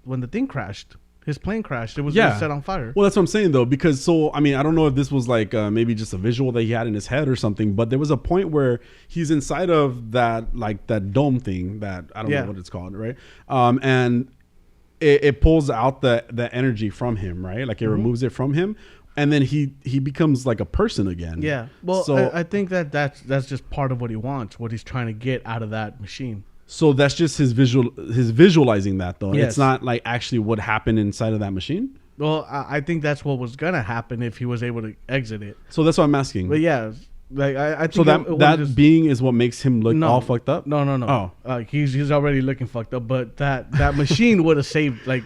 when the thing crashed, his plane crashed. It was set on fire. Well, that's what I'm saying though, because I mean, I don't know if this was like maybe just a visual that he had in his head or something, but there was a point where he's inside of that dome thing that I don't know what it's called, right? And it pulls out the energy from him, right? Like it removes it from him, and then he becomes like a person again. Yeah. Well, so I think that's just part of what he wants, what he's trying to get out of that machine. So that's just his visualizing that though. Yes. It's not like actually what happened inside of that machine. Well, I think that's what was gonna happen if he was able to exit it. So that's what I'm asking. But yeah. Like I think so that being is what makes him look all fucked up. No. Oh, he's already looking fucked up. But that machine would have saved. Like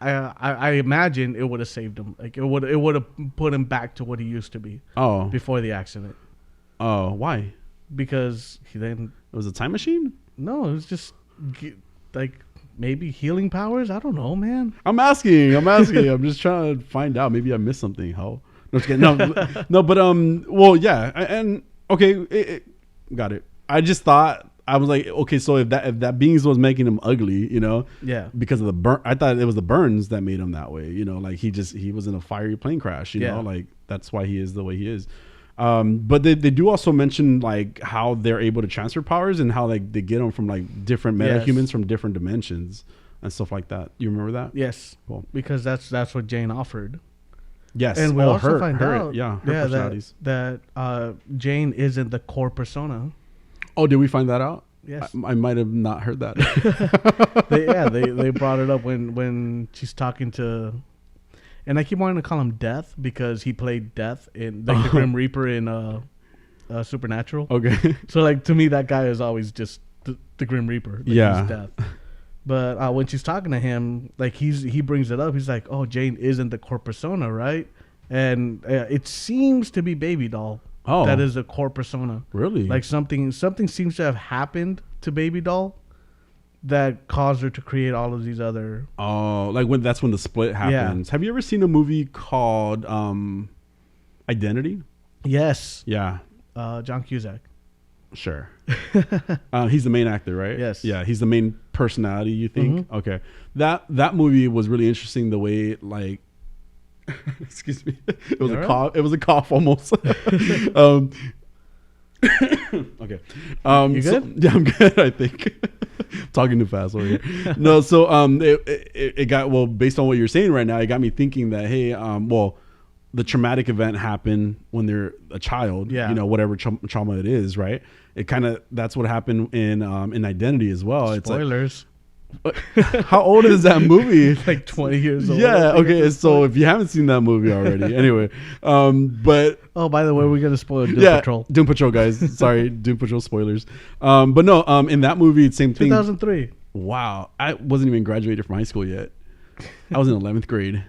I imagine it would have saved him. Like it would have put him back to what he used to be. Oh, before the accident. Oh, why? because he then It was a time machine. no, it was just like maybe healing powers. I don't know, man. I'm asking. I'm just trying to find out. Maybe I missed something. How? No, just kidding. No, but well, yeah, and okay, got it. I just thought I was like, okay, so if that beings was making him ugly, Yeah, because of the burn, I thought it was the burns that made him that way. Like he was in a fiery plane crash. Like that's why he is the way he is. But they do also mention like how they're able to transfer powers and how like they get them from like different metahumans from different dimensions and stuff like that. You remember that? yes, Cool. Because that's what Jane offered. Yes, And we also find out, her personalities. that Jane isn't the core persona. Oh, did we find that out? Yes, I might have not heard that. they brought it up when she's talking to, and I keep wanting to call him Death because he played Death in like the Grim Reaper in Supernatural. Okay. So like to me that guy is always just the Grim Reaper. Like, Yeah. he's Death. But when she's talking to him, like he brings it up. He's like, "Oh, Jane isn't the core persona, right?" And it seems to be Baby Doll. Oh, That is a core persona. really? Like something seems to have happened to Baby Doll that caused her to create all of these other. Oh, like that's when the split happens. Have you ever seen a movie called Identity? Yes. Yeah, John Cusack. sure. He's the main actor, right? Yes. Yeah, he's the main personality. You think? Mhm. Okay. That movie was really interesting. The way like. Excuse me. It was You a all cough. It was a cough almost. Okay. You good? Yeah, I'm good. I think. Talking too fast over here. No, so it got, well, based on what you're saying right now, it got me thinking that hey, well, the traumatic event happened when they're a child. Yeah. Whatever trauma it is, right? It kind of that's what happened in Identity as well. Spoilers. It's like, how old is that movie? Like 20 years old. Yeah. Okay. So if you haven't seen that movie already, anyway, but Oh, by the way, we're gonna spoil Doom yeah, Patrol. Doom Patrol, guys. Sorry, Doom Patrol spoilers. But no, in that movie, it's same thing. 2003. Wow, I wasn't even graduated from high school yet. I was in 11th grade.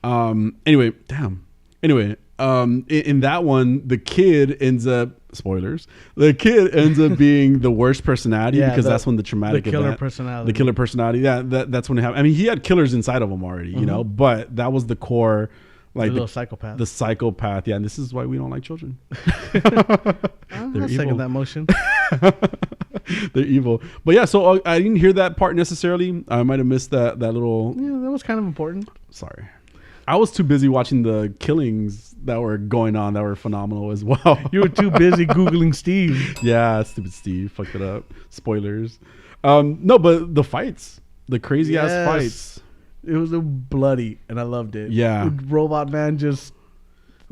Anyway, damn. Anyway, in that one, the kid ends up, spoilers, the kid ends up being the worst personality because that's when the traumatic the killer event, personality. the killer personality. Yeah, that's when it happened. I mean, he had killers inside of him already, but that was the core, like the little psychopath. the psychopath. Yeah, and this is why we don't like children. I'll second that motion. They're evil. But yeah, so I didn't hear that part necessarily. I might have missed that little. Yeah, that was kind of important. Sorry. I was too busy watching the killings that were going on that were phenomenal as well. You were too busy Googling Steve. Yeah, stupid Steve. Fucked it up. Spoilers. No, but the fights. The crazy ass fights. It was bloody, and I loved it. Yeah. With Robot Man just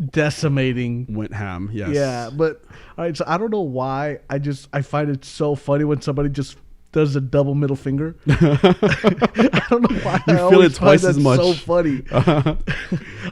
decimating. Went ham, yes. Yeah, but all right, so I don't know why. I find it so funny when somebody just does a double middle finger. I don't know why. You feel it twice as much. So funny. Yeah.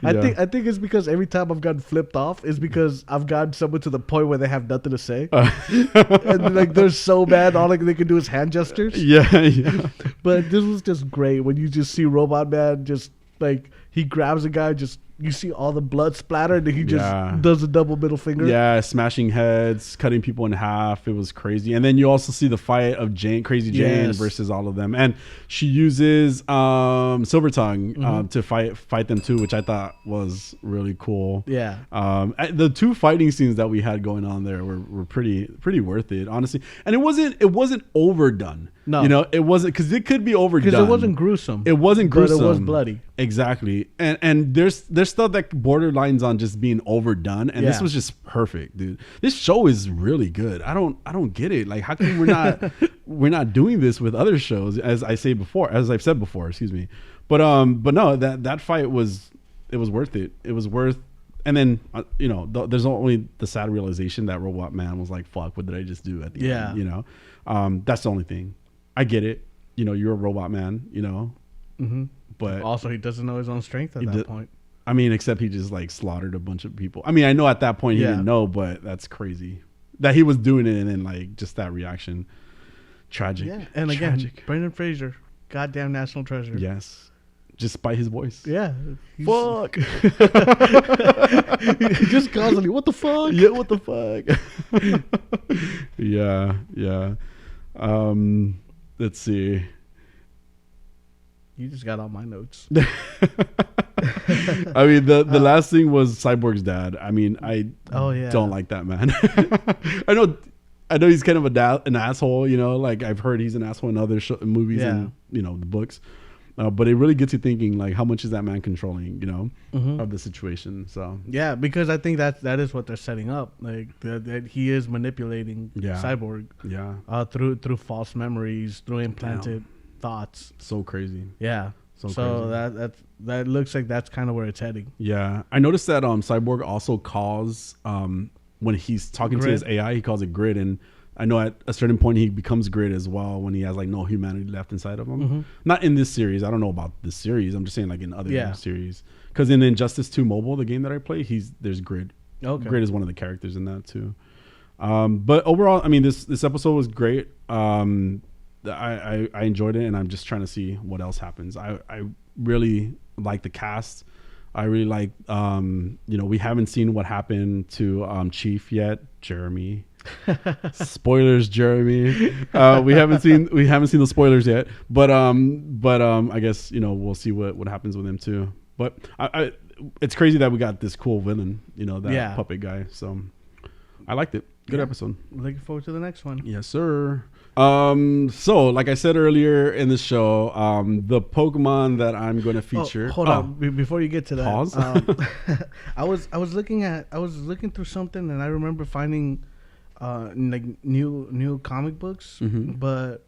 I think it's because every time I've gotten flipped off is because I've gotten someone to the point where they have nothing to say, and like they're so bad, all like they can do is hand gestures. Yeah. But this was just great when you just see Robot Man just like he grabs a guy, just you see all the blood splatter, and then he just does a double middle finger. Yeah, smashing heads, cutting people in half. It was crazy. And then you also see the fight of Crazy Jane versus all of them. And she uses Silver Tongue to fight them too, which I thought was really cool. Yeah. The two fighting scenes that we had going on there were pretty worth it, honestly. And it wasn't overdone. No. It wasn't, because it could be overdone. Because it wasn't gruesome. It wasn't gruesome. But it was bloody. Exactly. And there's stuff that borderlines on just being overdone, and this was just perfect, dude. This show is really good. I don't get it. Like, how come we're not doing this with other shows, as I've said before, excuse me. But no, that fight was worth it. It was worth. And then there's only the sad realization that Robot Man was like, fuck, what did I just do at the end? That's the only thing. I get it. You're a robot man, Mm-hmm. But also he doesn't know his own strength at that point. I mean, except he just like slaughtered a bunch of people. I mean, I know at that point he didn't know, but that's crazy that he was doing it, and then like just that reaction. Tragic. Yeah. And again, Brendan Fraser, goddamn national treasure. Yes. just by his voice. Yeah. Fuck. Just constantly, what the fuck? Yeah, what the fuck? Yeah. Let's see. You just got all my notes. I mean, the last thing was Cyborg's dad. I mean, I don't like that man. I know he's kind of an asshole, you know, like I've heard he's an asshole in other movies and, you know, the books. But it really gets you thinking, like, how much is that man controlling, you know, of the situation? So yeah, because I think that is what they're setting up, like that he is manipulating Cyborg, through false memories, through implanted thoughts. So crazy. Yeah. So that looks like that's kind of where it's heading. Yeah, I noticed that Cyborg also calls when he's talking to his AI, he calls it grid, and I know at a certain point he becomes grid as well when he has like no humanity left inside of him. Not in this series. I don't know about this series. I'm just saying like in other series. Because in Injustice 2 Mobile, the game that I play, there's Grid. Okay. Grid is one of the characters in that too. But overall, I mean, this episode was great. I enjoyed it, and I'm just trying to see what else happens. I really like the cast. I really like, you know, we haven't seen what happened to Chief yet, Jeremy. Spoilers, Jeremy. We haven't seen the spoilers yet, but I guess, you know, we'll see what happens with him too. But it's crazy that we got this cool villain, you know, that puppet guy. So I liked it. Good episode. Looking forward to the next one. Yes, sir. So like I said earlier in the show, the Pokemon that I'm going to feature. Hold on, before you get to that. Pause. I was looking through something, and I remember finding like new comic books, but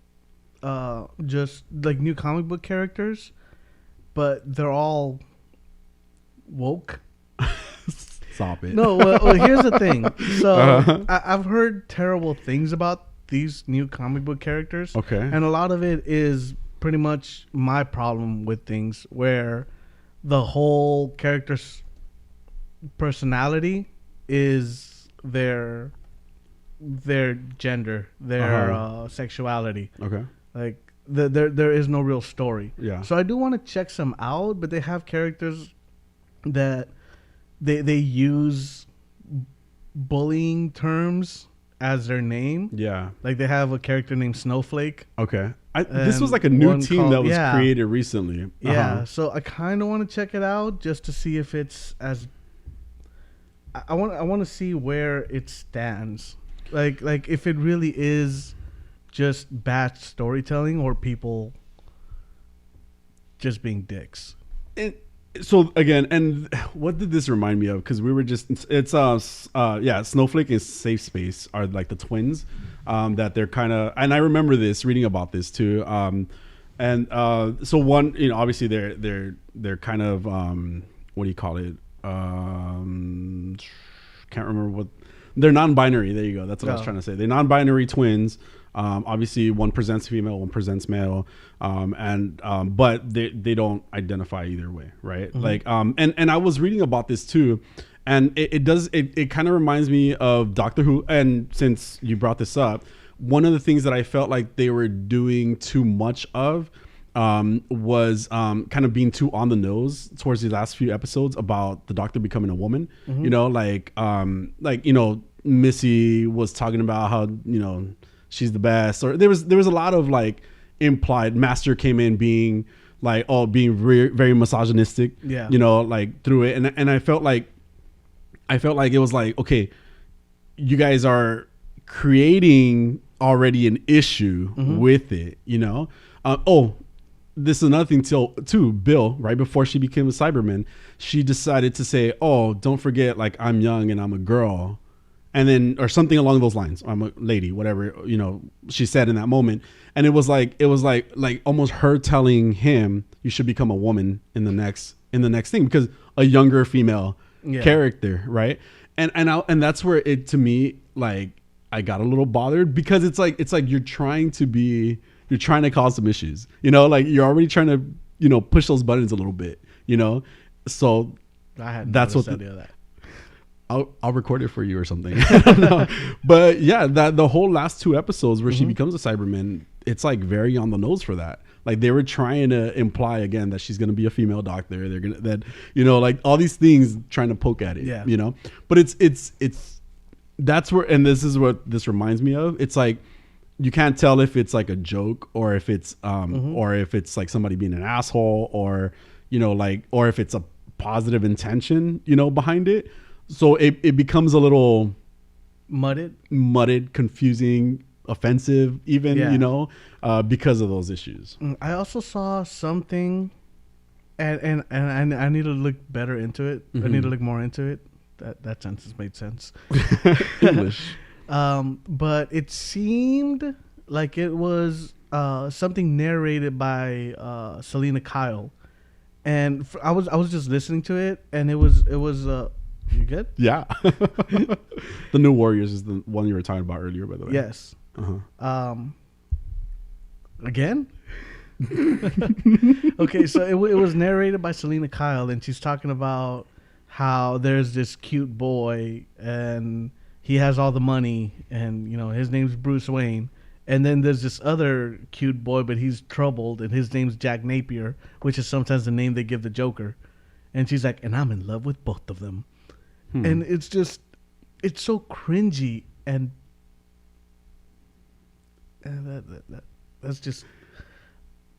just like new comic book characters, but they're all woke. Stop it. No, well, here's the thing. So I've heard terrible things about these new comic book characters. Okay. And a lot of it is pretty much my problem with things, where the whole character's personality is their gender, their sexuality. Okay. Like there is no real story. Yeah. So I do want to check some out, but they have characters that they use bullying terms as their name. Yeah. Like they have a character named Snowflake. Okay. This was like a new team that was created recently. Yeah. So I kind of want to check it out just to see if it's as. I want to see where it stands. Like if it really is just bad storytelling or people just being dicks. So again, and what did this remind me of? Because we were just, Snowflake and Safe Space are like the twins, that they're kind of, and I remember this, reading about this too. So one, you know, obviously they're kind of, what do you call it? Can't remember what, they're non-binary. There you go. That's what I was trying to say. They're non-binary twins. Obviously one presents female, one presents male, but they don't identify either way, right? Like, and I was reading about this too, and it kind of reminds me of Doctor Who. And since you brought this up, one of the things that I felt like they were doing too much of was kind of being too on the nose towards the last few episodes about the Doctor becoming a woman. You know, like you know, Missy was talking about how, you know, she's the best, or there was a lot of like implied. Master came in being like, being very misogynistic, you know, like through it, and I felt like it was like, okay, you guys are creating already an issue with it, you know. This is another thing too. Bill, right before she became a Cyberman, she decided to say, don't forget, like, I'm young and I'm a girl. And then, or something along those lines. I'm a lady, whatever, you know, she said in that moment. And it was like almost her telling him, you should become a woman in the next thing, because a younger female character, right? And that's where it, to me, like, I got a little bothered, because it's like you're trying to cause some issues, you know, like you're already trying to, you know, push those buttons a little bit, you know. So that's what that. I'll record it for you or something. I don't know. But yeah, that the whole last two episodes where she becomes a Cyberman, it's like very on the nose for that. Like they were trying to imply again that she's going to be a female doctor. They're going to, that, you know, like all these things trying to poke at it, Yeah. you know, but it's, that's where, and this is what this reminds me of. It's like, you can't tell if it's like a joke or if it's, or if it's like somebody being an asshole or, you know, like, or if it's a positive intention, you know, behind it. So it becomes a little mudded, confusing, offensive, even, you know, because of those issues. I also saw something, and I need to look better into it. I need to look more into it. That sentence made sense. English. But it seemed like it was something narrated by Selena Kyle, and I was just listening to it, and it was you good? Yeah. The New Warriors is the one you were talking about earlier, by the way. Yes. Again? Okay, so it was narrated by Selena Kyle, and she's talking about how there's this cute boy and he has all the money, and you know his name's Bruce Wayne, and then there's this other cute boy, but he's troubled, and his name's Jack Napier, which is sometimes the name they give the Joker. And she's like, and I'm in love with both of them. And it's just, it's so cringy, and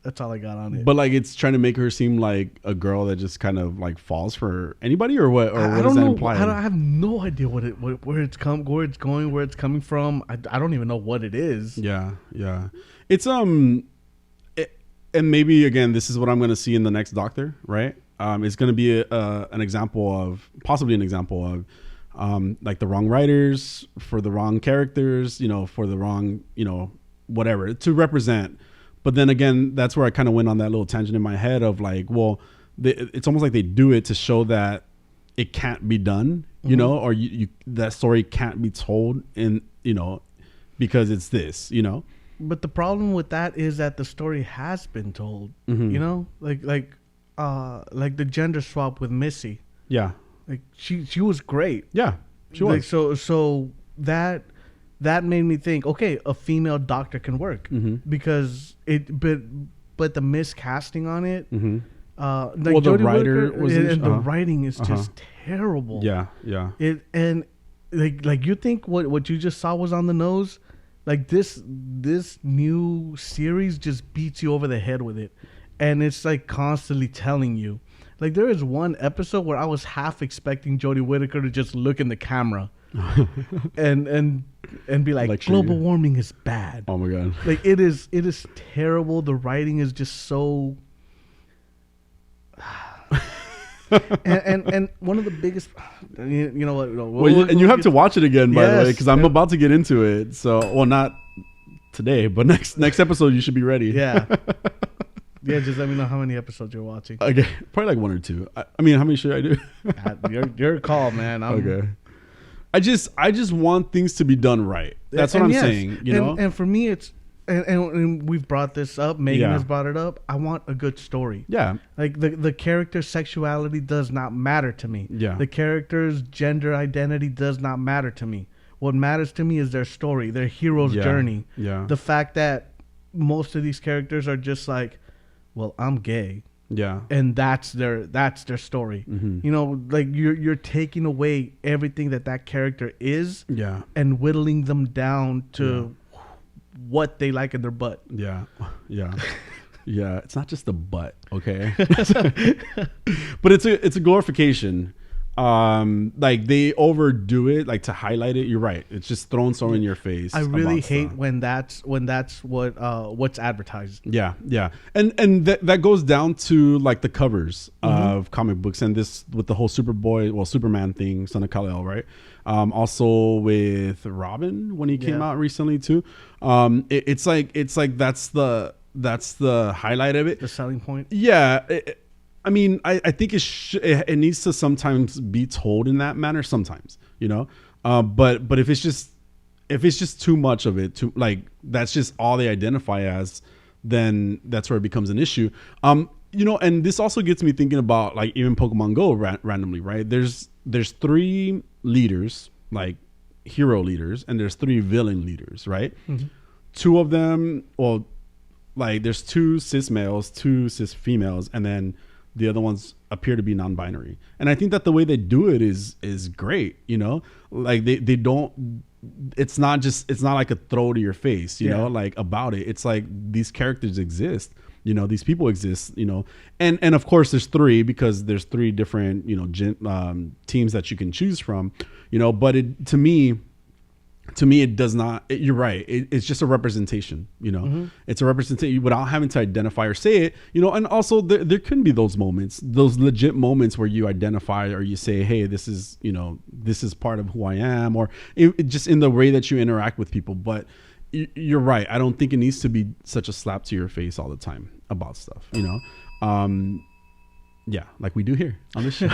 that's all I got on it. But like, it's trying to make her seem like a girl that just kind of like falls for anybody, or what? Or what does that imply? I have no idea where it's going, where it's coming from. I don't even know what it is. Yeah. It's and maybe again, this is what I'm going to see in the next Doctor, right? It's going to be possibly an example of like the wrong writers for the wrong characters, you know, for the wrong, you know, whatever to represent. But then again, that's where I kind of went on that little tangent in my head of like, well, it's almost like they do it to show that it can't be done, you know, or you that story can't be told in, you know, because it's this, you know. But the problem with that is that the story has been told, you know, like the gender swap with Missy. Yeah. Like she was great. Yeah, she was. Like, so that made me think, okay, a female doctor can work because but the miscasting on it. Like well, the Jodie writer Whittaker, and the writing is just terrible. Yeah. It and like you think what you just saw was on the nose. Like this new series just beats you over the head with it, and it's like constantly telling you. Like there is one episode where I was half expecting Jodie Whittaker to just look in the camera, and be like, global warming is bad. Oh my god! Like it is terrible. The writing is just so. and one of the biggest, you know what? And you have to watch it again, by the way, because I'm about to get into it. So, well, not today, but next episode you should be ready. Yeah. Yeah, just let me know how many episodes you're watching. Okay, probably like 1 or 2. I mean, how many should I do? Your call, man. Okay. I just want things to be done right. That's what I'm saying. You know, and for me, it's and we've brought this up. Megan has brought it up. I want a good story. Yeah, like the character's sexuality does not matter to me. Yeah, the character's gender identity does not matter to me. What matters to me is their story, their hero's journey. Yeah, the fact that most of these characters are just like, well, I'm gay. Yeah. And that's their story. You know, like you're taking away everything that character is. Yeah. And whittling them down to what they like in their butt. Yeah. Yeah. Yeah. It's not just the butt, okay? But it's a glorification. Like they overdo it, like to highlight it. You're right. It's just throwing so in your face. I really hate when that's what's advertised. Yeah, yeah, and that goes down to like the covers of comic books, and this with the whole Superman thing, Son of Kal-El, right? Also with Robin when he came out recently too. It's like that's the highlight of it, the selling point. Yeah. I mean, I think it needs to sometimes be told in that manner. Sometimes, you know, but if it's just too much of it, like that's just all they identify as, then that's where it becomes an issue. You know, and this also gets me thinking about like even Pokemon Go randomly, right? There's 3 leaders, like hero leaders, and there's 3 villain leaders, right? 2 of them, well, like there's 2 cis males, 2 cis females, and then the other ones appear to be non-binary. And I think that the way they do it is great, you know? Like they don't, it's not like a throw to your face, you know, like about it. It's like these characters exist, you know, these people exist, you know, and of course there's 3 because there's 3 different, you know, teams that you can choose from, you know, but to me it does not, you're right. It's just a representation, you know, it's a representation without having to identify or say it, you know, and also there can be those moments, those legit moments where you identify or you say, hey, this is, you know, this is part of who I am, or it just in the way that you interact with people. But you're right. I don't think it needs to be such a slap to your face all the time about stuff, you know? Yeah. Like we do here on this show.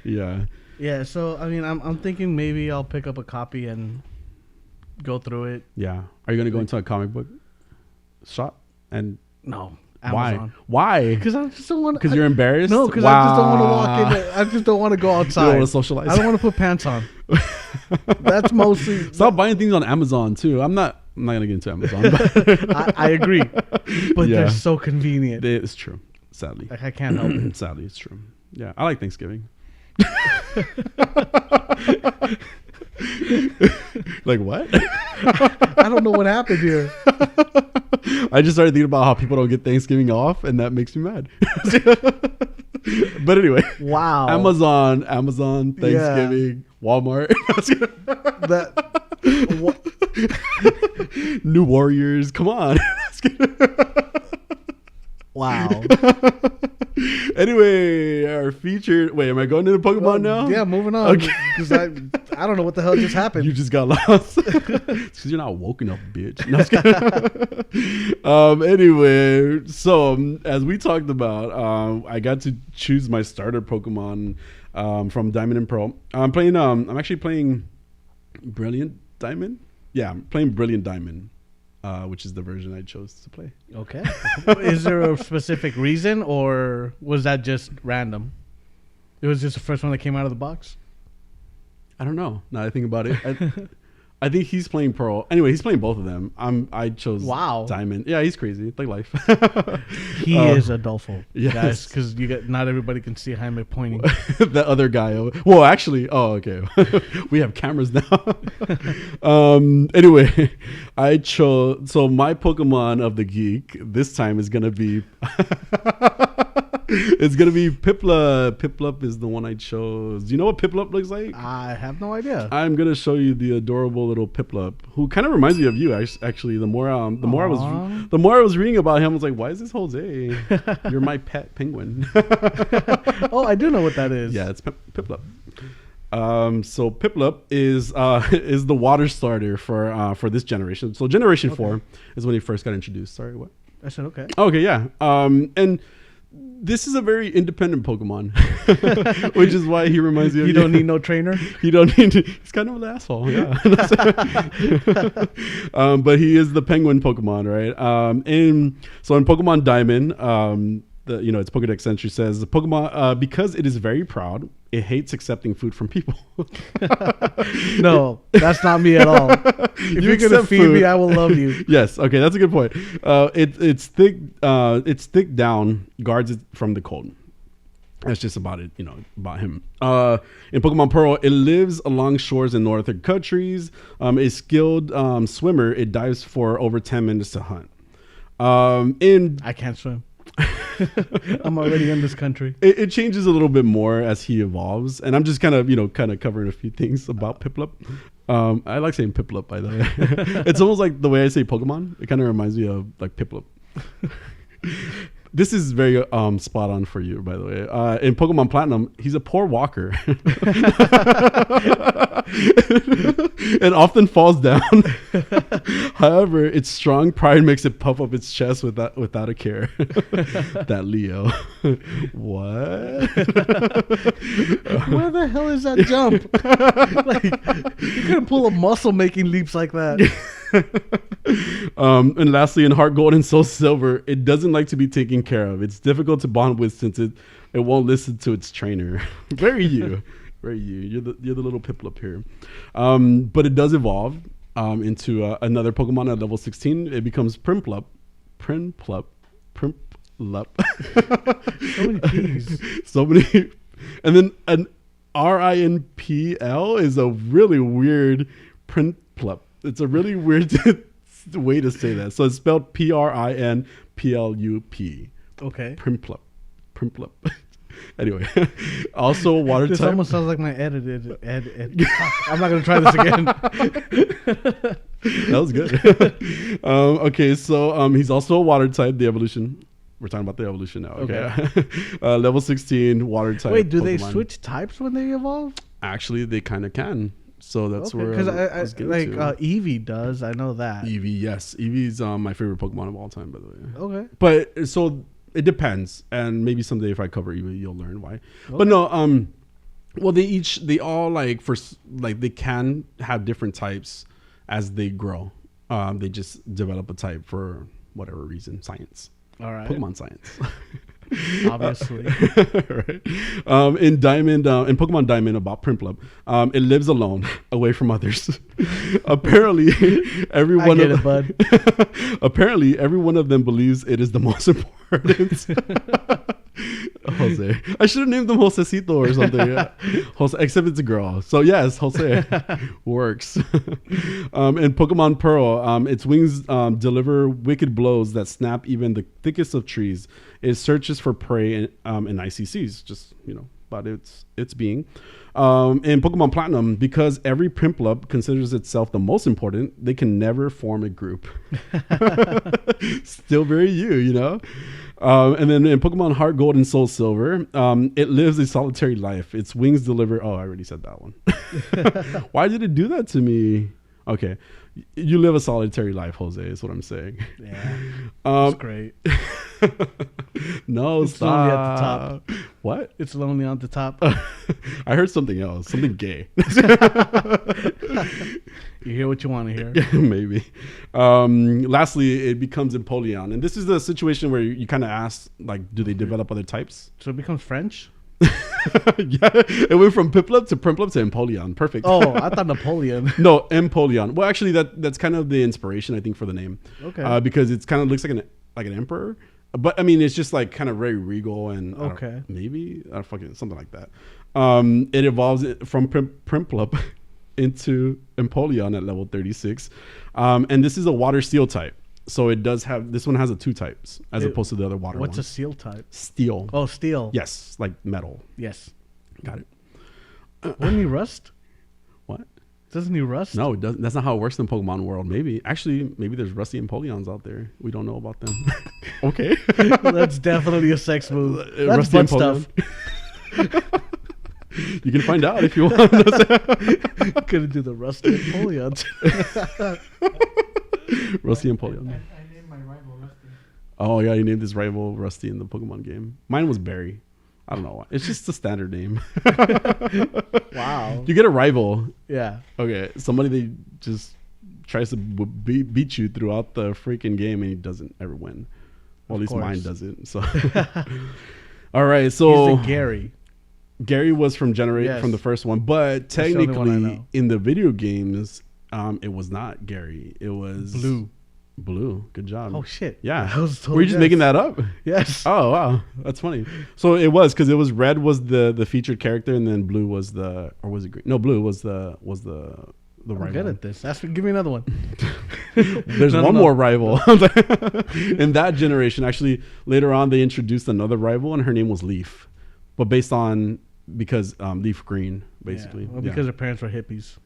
Yeah. Yeah, so I mean, I'm thinking maybe I'll pick up a copy and go through it. Yeah. Are you gonna go into a comic book shop and no? Amazon. Why? Because I just don't want. Because you're embarrassed. No, because I just don't want to walk in. I just don't want to go outside. You don't want to socialize. I don't want to put pants on. That's mostly. Stop buying things on Amazon too. I'm not gonna get into Amazon. But I agree, but they're so convenient. It's true. Sadly, like I can't help it. Sadly, it's true. Yeah, I like Thanksgiving. Like what? I don't know what happened here. I just started thinking about how people don't get Thanksgiving off, and that makes me mad. But anyway, wow. Amazon, Thanksgiving, Walmart. New Warriors. Come on. Wow. Anyway, our featured. Wait, am I going into Pokemon now? Yeah, moving on. Okay. Because I don't know what the hell just happened. You just got lost. It's because you're not woken up, bitch. No, anyway, so as we talked about, I got to choose my starter Pokemon from Diamond and Pearl. I'm playing. I'm actually playing Brilliant Diamond. Yeah, I'm playing Brilliant Diamond. Which is the version I chose to play. Okay. Is there a specific reason, or was that just random? It was just the first one that came out of the box? I don't know. Now that I think about it. I think he's playing Pearl. Anyway, he's playing both of them. I chose Diamond. Yeah, he's crazy. It's like life. He is adultful, yes. guys, because not everybody can see Jaime pointing. The other guy. Well, actually, okay. We have cameras now. Anyway, I chose. So my Pokemon of the Geek this time is gonna be. It's gonna be Piplup. Piplup is the one I chose. Do you know what Piplup looks like? I have no idea. I'm gonna show you the adorable little Piplup, who kind of reminds me of you. Actually, the more I was reading about him, I was like, why is this Jose? You're my pet penguin. Oh, I do know what that is. Yeah, it's Piplup. So Piplup is the water starter for this generation. So Generation 4 is when he first got introduced. Sorry, what? I said okay. Okay, yeah. And this is a very independent Pokemon, which is why he reminds me of you. Don't need no trainer. You don't need to. He's kind of an asshole, yeah. But he is the penguin Pokemon, right? And so in Pokemon Diamond, its Pokedex entry says the Pokemon because it is very proud, it hates accepting food from people. No, that's not me at all. If you're gonna feed me, I will love you. Yes, okay, that's a good point. It's thick. It's thick down, guards it from the cold. That's just about it, about him. In Pokemon Pearl, it lives along shores in northern countries. A skilled swimmer, it dives for over 10 minutes to hunt. I can't swim. I'm already in this country. It changes a little bit more as he evolves, and I'm just kind of covering a few things about Piplup. I like saying Piplup, by the way. It's almost like the way I say Pokemon. It kind of reminds me of like Piplup. This is very spot on for you, by the way. In Pokemon Platinum, he's a poor walker and often falls down. However, its strong pride makes it puff up its chest without a care. That Leo. What? Where the hell is that jump? You couldn't pull a muscle making leaps like that. And lastly, in Heart Gold and Soul Silver, it doesn't like to be taken care of. It's difficult to bond with since it won't listen to its trainer. Very you. You're the little Piplup here. But it does evolve into another Pokemon at level 16. It becomes Primplup. Primplup. Primplup. So many P's. So many. And then an RINPL is a really weird Primplup. It's a really weird way to say that. So it's spelled PRINPLUP. Okay. Primplup. Primplup. Anyway, also water This type. almost sounds like my edited. I'm not gonna try this again. That was good. Okay, so he's also a water type. The evolution. We're talking about the evolution now. Okay. Level 16 water type. Wait, do they Pokemon. switch types when they evolve? Actually, they kind of can. So that's where Because I was getting to. Eevee does. I know that. Eevee, yes. Eevee's my favorite Pokemon of all time, by the way. Okay. But so it depends, and maybe someday if I cover Eevee, you'll learn why. Okay. But no, well, they all they can have different types as they grow. They just develop a type for whatever reason, science. All right. Pokemon science. Obviously. Right. In Diamond, in Pokemon Diamond about Primplup, it lives alone, away from others. Apparently, every one of them believes it is the most important. Jose. I should have named them Josecito or something. Jose, except it's a girl. So yes, Jose works. In Pokemon Pearl, its wings deliver wicked blows that snap even the thickest of trees. It searches for prey in icy seas, just about its being. In Pokemon Platinum, because every Primplup considers itself the most important, they can never form a group. Still very you. And then in Pokemon Heart Gold and Soul Silver, it lives a solitary life. Its wings deliver... Oh, I already said that one. Why did it do that to me? Okay. You live a solitary life, Jose, is what I'm saying. Yeah. That's great. No, it's stop. lonely at the top. What? It's lonely on the top. I heard something else. Something gay. You hear what you want to hear. Maybe. Lastly, it becomes Empoleon. And this is the situation where you kind of ask, do they develop other types? So it becomes French? Yeah, it went from Piplup to Primplup to Empoleon. Perfect. Oh, I thought Napoleon. No, Empoleon. Well, actually, that's kind of the inspiration, I think, for the name. Okay. Because it kind of looks like an emperor. But, I mean, it's just kind of very regal and maybe fucking something like that. It evolves from Primplup into Empoleon at level 36. And this is a water steel type. So it does have, this one has 2 types as opposed to the other water What's ones. a seal type? Steel. Oh, steel. Yes, like metal. Yes. Got it. Wouldn't he rust? What? Doesn't he rust? No, it doesn't. That's not how it works in the Pokemon world. Maybe there's rusty Empoleons out there. We don't know about them. Okay. That's definitely a sex move. That's rusty butt Empoleon. stuff. You can find out if you want. Couldn't do the rusty Empoleons. Rusty Empoleon. I named my rival Rusty. Oh yeah, you named his rival Rusty in the Pokemon game. Mine was Barry. I don't know why. It's just a standard name. Wow. You get a rival. Yeah. Okay. Somebody that just tries to beat you throughout the freaking game and he doesn't ever win. Well, at least mine doesn't. So. All right. So. He's a Gary. Gary was from from the first one, but technically in the video games, it was not Gary. It was Blue. Good job. Oh shit. Yeah. Totally Were you just making that up? Yes. Oh wow, that's funny. So it was because it was Red was the featured character, and then Blue was or was it green? No, Blue was the rival. I'm good at this. Give me another one. There's one more rival in that generation. Actually, later on they introduced another rival, and her name was Leaf, but because Leaf Green basically. Yeah. Well, because her parents were hippies.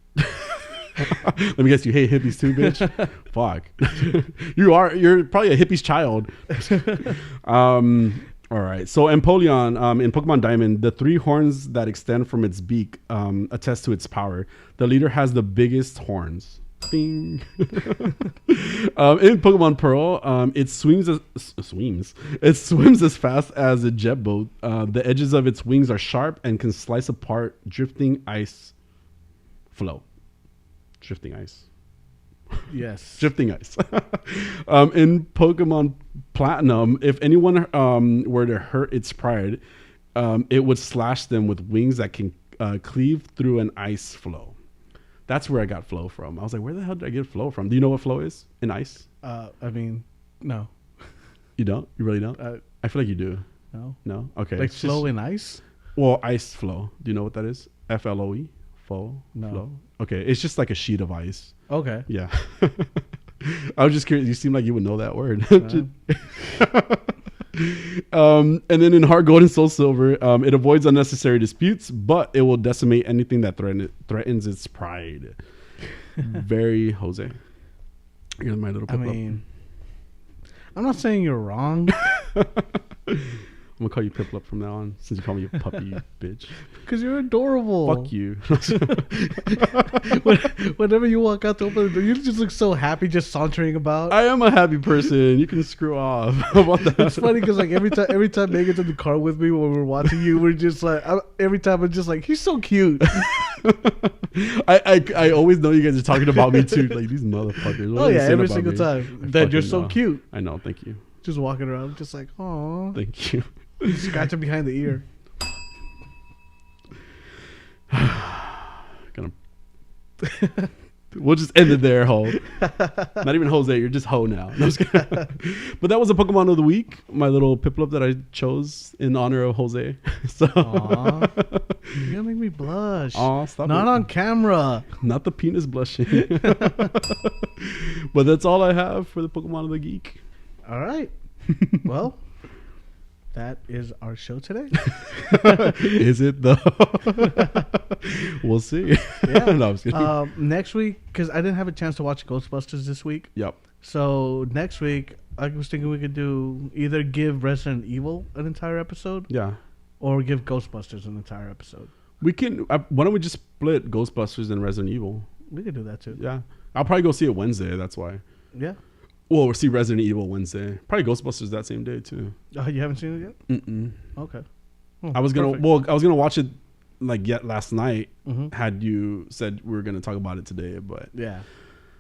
Let me guess, you hate hippies too, bitch. Fuck. You're probably a hippie's child. All right. So Empoleon, in Pokemon Diamond, the 3 horns that extend from its beak attest to its power. The leader has the biggest horns. Bing. In Pokemon Pearl, it swims as fast as a jet boat. The edges of its wings are sharp and can slice apart drifting ice flow. Drifting ice. Yes. Drifting ice. In Pokemon Platinum, if anyone were to hurt its pride, it would slash them with wings that can cleave through an ice flow. That's where I got flow from. I was like, where the hell did I get flow from? Do you know what flow is in ice? I mean, no. You don't? You really don't? I feel like you do. No. No? Okay. Like It's flow just- in ice? Well, ice flow. Do you know what that is? FLOE? Flow? No. Flow? Okay. It's just like a sheet of ice. Okay. Yeah. I was just curious. You seem like you would know that word. And then in Heart Gold and Soul Silver, it avoids unnecessary disputes, but it will decimate anything that threatens its pride. Very Jose. Here's my little I mean, I'm not saying you're wrong. I'm gonna call you Piplup from now on, since you call me a puppy, you bitch. Because you're adorable. Fuck you. Whenever you walk out to open the door, you just look so happy just sauntering about. I am a happy person. You can screw off. How about that? It's funny because like every time Megan's in the car with me when we're watching you, we're just like every time I'm just like, he's so cute. I always know you guys are talking about me too. Like these motherfuckers. What Oh are they yeah, saying every about single me? time. I That you're fucking so know. cute. I know. Thank you. Just walking around, just like, oh, Thank you. scratching behind the ear. Gonna. We'll just end it there, Ho. Not even Jose. You're just Ho now. No, I'm just kidding. But that was a Pokemon of the week. My little Piplup that I chose in honor of Jose. So. Aw, you're gonna make me blush. Aw, stop Not it. on camera. Not the penis blushing. But that's all I have for the Pokemon of the Geek. All right. Well, that is our show today. Is it though? We'll see. Yeah. No, I'm just kidding. Next week, because I didn't have a chance to watch Ghostbusters this week. Yep. So next week, I was thinking we could do either give Resident Evil an entire episode Yeah. or give Ghostbusters an entire episode. We can. Why don't we just split Ghostbusters and Resident Evil? We could do that too. Yeah. I'll probably go see it Wednesday. That's why. Yeah. Well, we'll see Resident Evil Wednesday. Probably Ghostbusters that same day too. Oh, you haven't seen it yet? Mm-mm. Okay. Oh, I was perfect. gonna watch it like yet last night. Mhm. Had you said we were gonna talk about it today, but Yeah.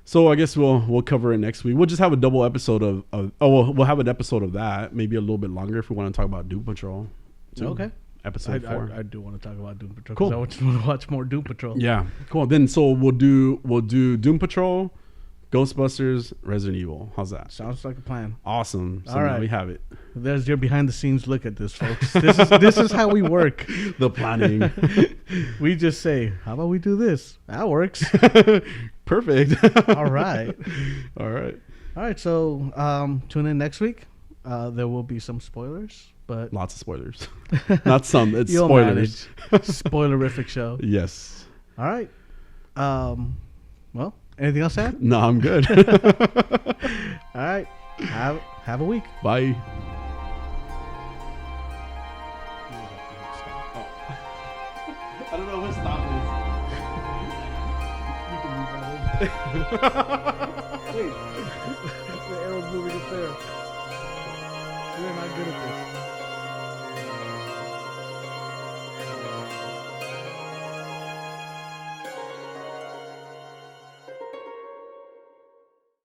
so I guess we'll cover it next week. We'll just have a double episode we'll have an episode of that, maybe a little bit longer if we want to talk about Doom Patrol. too. Okay. Episode 4. I do want to talk about Doom Patrol. Cool. Because I just want to watch more Doom Patrol. Yeah, cool. Then so we'll do Doom Patrol, Ghostbusters, Resident Evil. How's that? Sounds like a plan. Awesome. So All now right. we have it. There's your behind the scenes look at this, folks. This is how we work. The planning. We just say, how about we do this? That works. Perfect. All right. All right. All right. So tune in next week. There will be some spoilers, but Lots of spoilers. Not some. It's you'll spoilers. manage. Spoilerific show. Yes. All right. Well, anything else to add? No, I'm good. All right. Have a week. Bye. I don't know what stop Wait. The arrow's moving up there. We're not good at this.